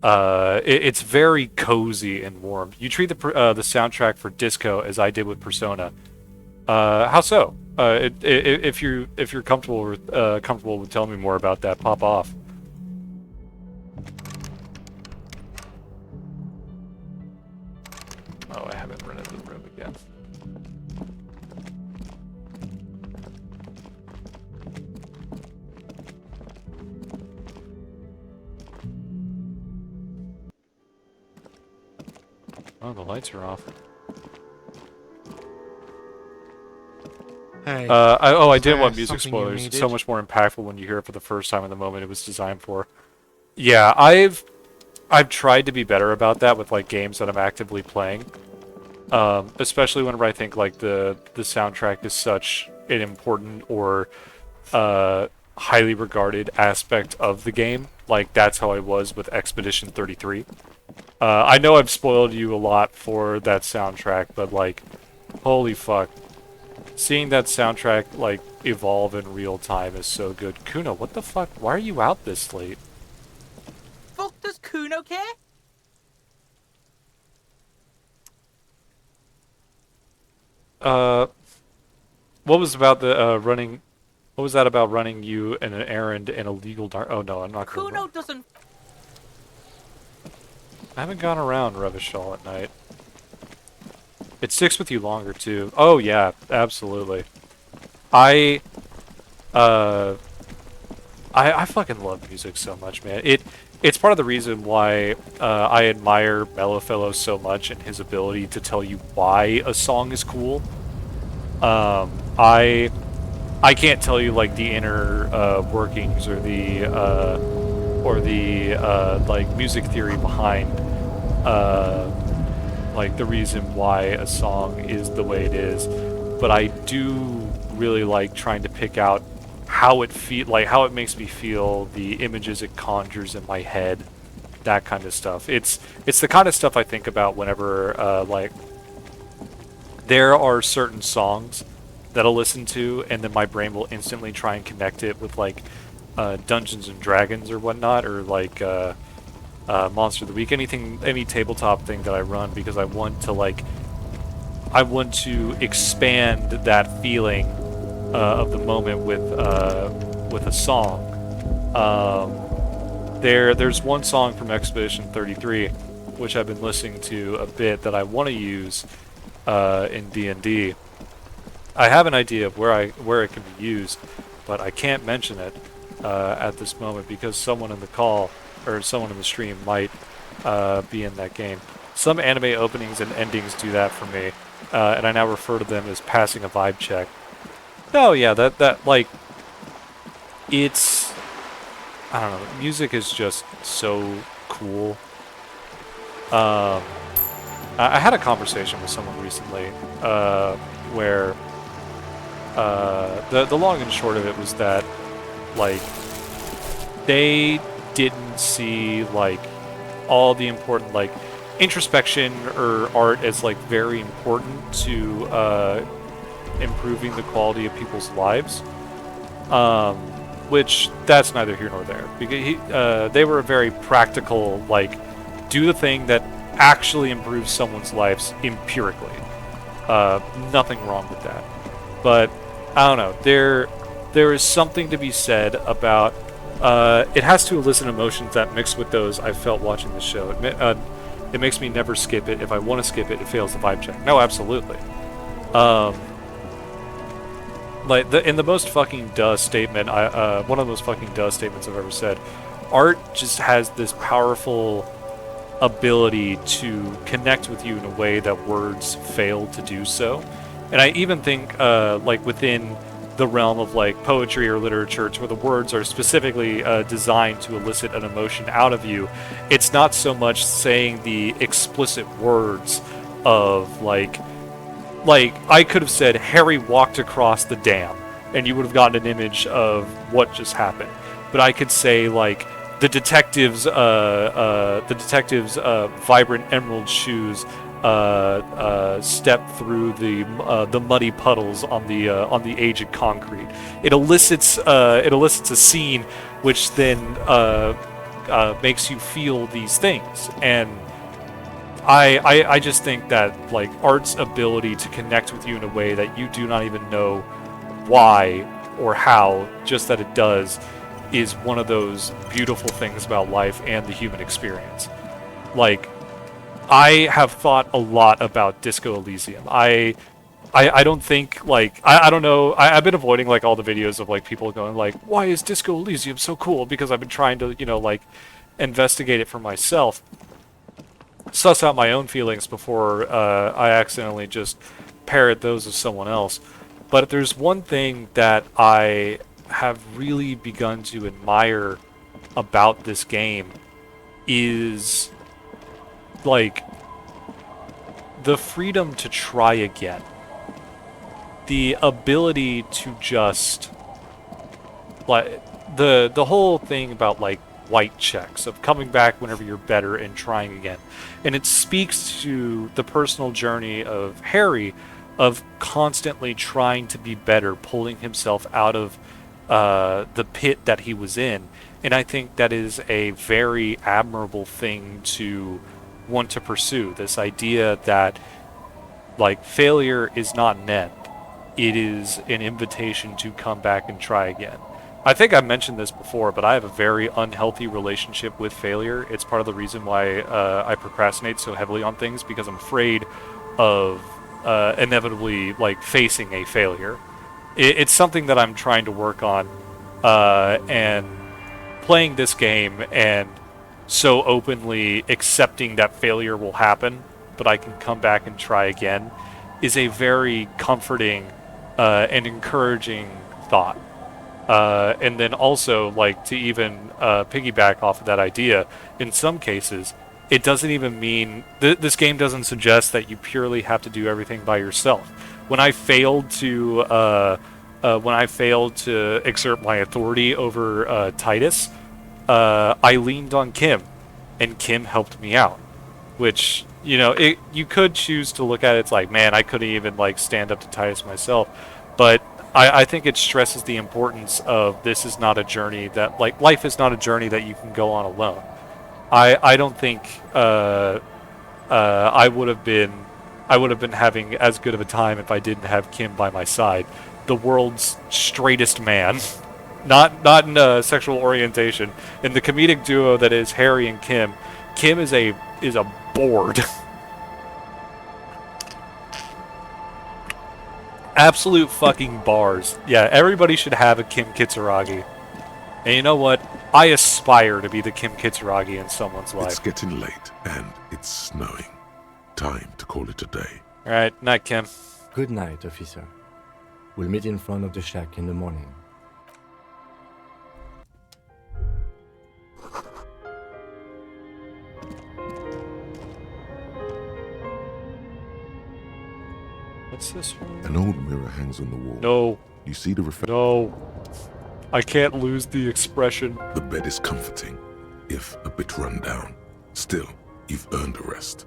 S2: it's very cozy and warm. You treat the soundtrack for Disco as I did with Persona. How so? If you're comfortable with telling me more about that, pop off. Oh, I haven't rented the room again. Oh, the lights are off.
S4: Hey.
S2: I did want music
S4: something you
S2: spoilers. It's so
S4: needed?
S2: much more impactful when you hear it for the first time in the moment it was designed for. Yeah, I've tried to be better about that with like games that I'm actively playing. Especially whenever I think like the soundtrack is such an important or highly regarded aspect of the game. Like that's how I was with Expedition 33. I know I've spoiled you a lot for that soundtrack, but like, holy fuck. Seeing that soundtrack like evolve in real time is so good. Kuno, what the fuck? Why are you out this late?
S11: Fuck does Kuno care?
S2: What was about the running? What was that about running you in an errand in a legal dark? Oh no, I'm not.
S11: Kuno doesn't.
S2: I haven't gone around Revachol at night. It sticks with you longer too. Oh yeah, absolutely. I fucking love music so much, man. It's part of the reason why I admire Mellowfellow so much and his ability to tell you why a song is cool. I can't tell you like the inner workings or the like music theory behind like the reason why a song is the way it is, but I do really like trying to pick out how it how it makes me feel, the images it conjures in my head, that kind of stuff. It's the kind of stuff I think about whenever like there are certain songs that I'll listen to and then my brain will instantly try and connect it with like Dungeons and Dragons or whatnot, or like Monster of the Week, any tabletop thing that I run, because I want to expand that feeling of the moment with a song. There's one song from Expedition 33 which I've been listening to a bit that I want to use in D&D. I have an idea of where it can be used, but I can't mention it at this moment because someone in the call or someone in the stream might be in that game. Some anime openings and endings do that for me, and I now refer to them as passing a vibe check. No, yeah, that like, it's, I don't know, music is just so cool. I had a conversation with someone recently where the long and short of it was that like they didn't see like all the important like introspection or art as like very important to improving the quality of people's lives, which that's neither here nor there, because they were a very practical, like, do the thing that actually improves someone's lives empirically. Nothing wrong with that, but I don't know, there is something to be said about it has to elicit emotions that mix with those I felt watching the show. It makes me never skip it. If I want to skip it, it fails the vibe check. No, absolutely. Like in the most fucking duh statement, one of the most fucking duh statements I've ever said. Art just has this powerful ability to connect with you in a way that words fail to do so. And I even think, like, within the realm of, like, poetry or literature, where the words are specifically designed to elicit an emotion out of you, it's not so much saying the explicit words of, like, I could have said, Harry walked across the dam, and you would have gotten an image of what just happened. But I could say, like, the detective's vibrant emerald shoes step through the muddy puddles on the aged concrete. It elicits a scene, which then makes you feel these things. And I just think that, like, art's ability to connect with you in a way that you do not even know why or how, just that it does, is one of those beautiful things about life and the human experience. Like, I have thought a lot about Disco Elysium. I don't think, like, I don't know, I've been avoiding, like, all the videos of, like, people going, like, why is Disco Elysium so cool? Because I've been trying to, you know, like, investigate it for myself, suss out my own feelings before I accidentally just parrot those of someone else. But if there's one thing that I have really begun to admire about this game, is, like, the freedom to try again. The ability to just, like, the whole thing about, like, white checks, of coming back whenever you're better and trying again. And it speaks to the personal journey of Harry, of constantly trying to be better, pulling himself out of the pit that he was in. And I think that is a very admirable thing to want to pursue. This idea that, like, failure is not an end. It is an invitation to come back and try again. I think I've mentioned this before, but I have a very unhealthy relationship with failure. It's part of the reason why I procrastinate so heavily on things, because I'm afraid of inevitably, like, facing a failure. It's something that I'm trying to work on, and playing this game and so openly accepting that failure will happen, but I can come back and try again, is a very comforting and encouraging thought. And then also, like, to even piggyback off of that idea, in some cases, it doesn't even mean... this game doesn't suggest that you purely have to do everything by yourself. When I failed to exert my authority over Titus, I leaned on Kim, and Kim helped me out. Which, you know, you could choose to look at it, it's like, man, I couldn't even, like, stand up to Titus myself. But I think it stresses the importance of, this is not a journey that, like, life is not a journey that you can go on alone. I don't think I would have been having as good of a time if I didn't have Kim by my side. The world's straightest man, not in sexual orientation. In the comedic duo that is Harry and Kim, Kim is a board. Absolute fucking bars. Yeah, everybody should have a Kim Kitsuragi. And you know what? I aspire to be the Kim Kitsuragi in someone's life.
S3: It's getting late, and it's snowing. Time to call it a day.
S2: Alright, night, Kim.
S7: Good night, officer. We'll meet in front of the shack in the morning.
S2: What's this one?
S3: An old mirror hangs on the wall.
S2: No.
S3: You see the reflection?
S2: No. I can't lose the expression.
S3: The bed is comforting, if a bit run down. Still, you've earned a rest.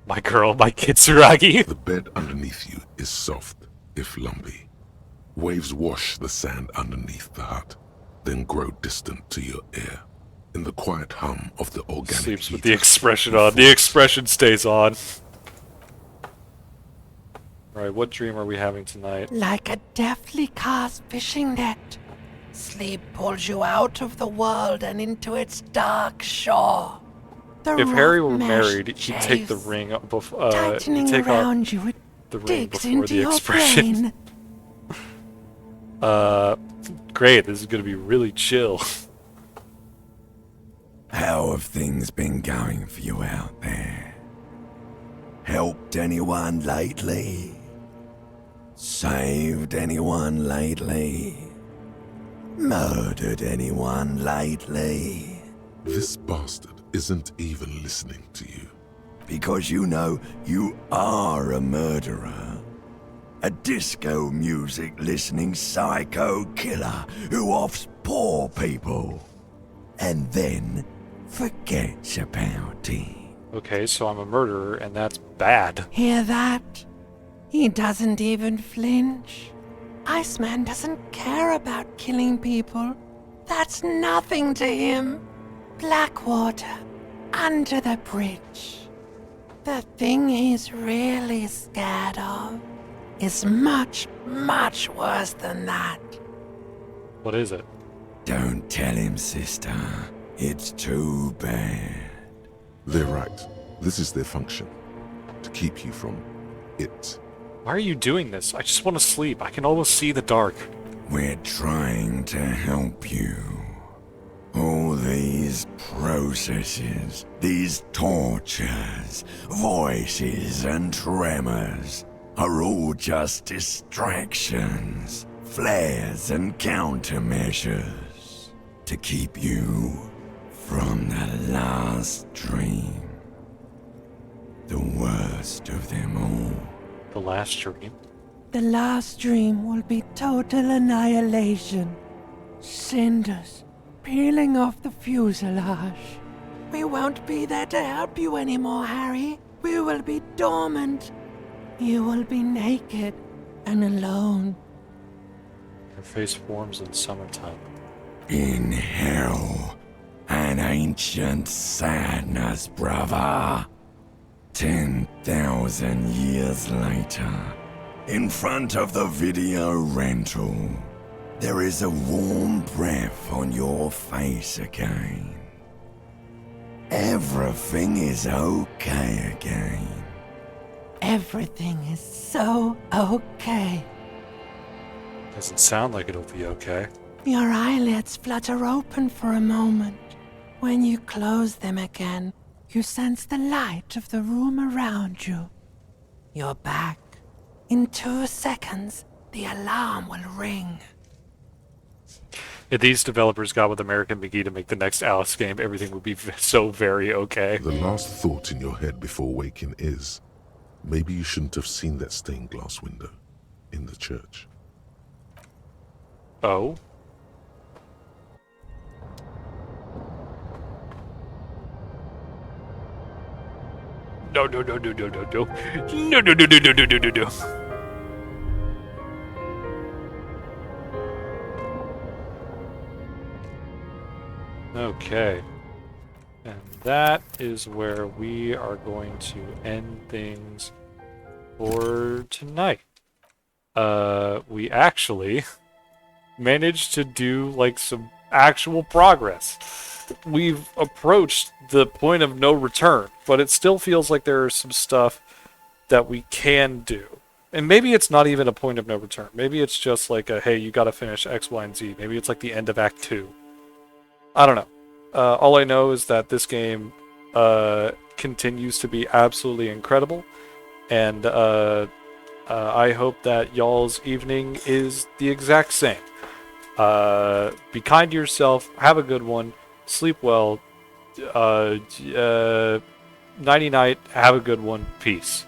S2: My girl, my Kitsuragi.
S3: The bed underneath you is soft, if lumpy. Waves wash the sand underneath the hut, then grow distant to your ear. In the quiet hum of the organic
S2: Sleeps with the expression on. The expression stays on. Alright, what dream are we having tonight?
S26: Like a deftly cast fishing net, sleep pulls you out of the world and into its dark shore.
S2: If Harry were married, he'd take the ring before.
S26: Tightening around you, it
S2: the ring
S26: digs
S2: before
S26: into
S2: the
S26: your
S2: expression.
S26: brain.
S2: Great. This is gonna be really chill.
S12: How have things been going for you out there? Helped anyone lately? Saved anyone lately? Murdered anyone lately?
S3: This bastard isn't even listening to you.
S12: Because you know you are a murderer. A disco music listening psycho killer who offs poor people. And then forgets about it.
S2: Okay, so I'm a murderer, and that's bad.
S26: Hear that? He doesn't even flinch. Iceman doesn't care about killing people. That's nothing to him. Blackwater, under the bridge. The thing he's really scared of is much, much worse than that.
S2: What is it?
S12: Don't tell him, sister. It's too bad.
S3: They're right. This is their function. To keep you from it.
S2: Why are you doing this? I just want to sleep. I can almost see the dark.
S12: We're trying to help you. All these processes, these tortures, voices and tremors are all just distractions, flares and countermeasures to keep you from the last dream. The worst of them all.
S2: The last dream?
S26: The last dream will be total annihilation. Cinders peeling off the fuselage. We won't be there to help you anymore, Harry. We will be dormant. You will be naked and alone.
S2: Your face forms in summertime.
S12: In hell, an ancient sadness, brother. 10,000 years later, in front of the video rental, there is a warm breath on your face again. Everything is okay again.
S26: Everything is so okay.
S2: Doesn't sound like it'll be okay.
S26: Your eyelids flutter open for a moment. When you close them again, you sense the light of the room around you. You're back. In 2 seconds, the alarm will ring.
S2: If these developers got with American McGee to make the next Alice game, everything would be so very okay.
S3: The last thought in your head before waking is, maybe you shouldn't have seen that stained glass window in the church.
S2: Oh? No, no, no, no, no, no, no. No, no, no, no, no, no, no, no, no. Okay. And that is where we are going to end things for tonight. We actually managed to do, like, some actual progress. We've approached the point of no return, but it still feels like there is some stuff that we can do. And maybe it's not even a point of no return. Maybe it's just like a, hey, you gotta finish X, Y, and Z. Maybe it's like the end of Act 2. I don't know. All I know is that this game continues to be absolutely incredible, and I hope that y'all's evening is the exact same. Be kind to yourself, have a good one, sleep well, nighty-night, have a good one, peace.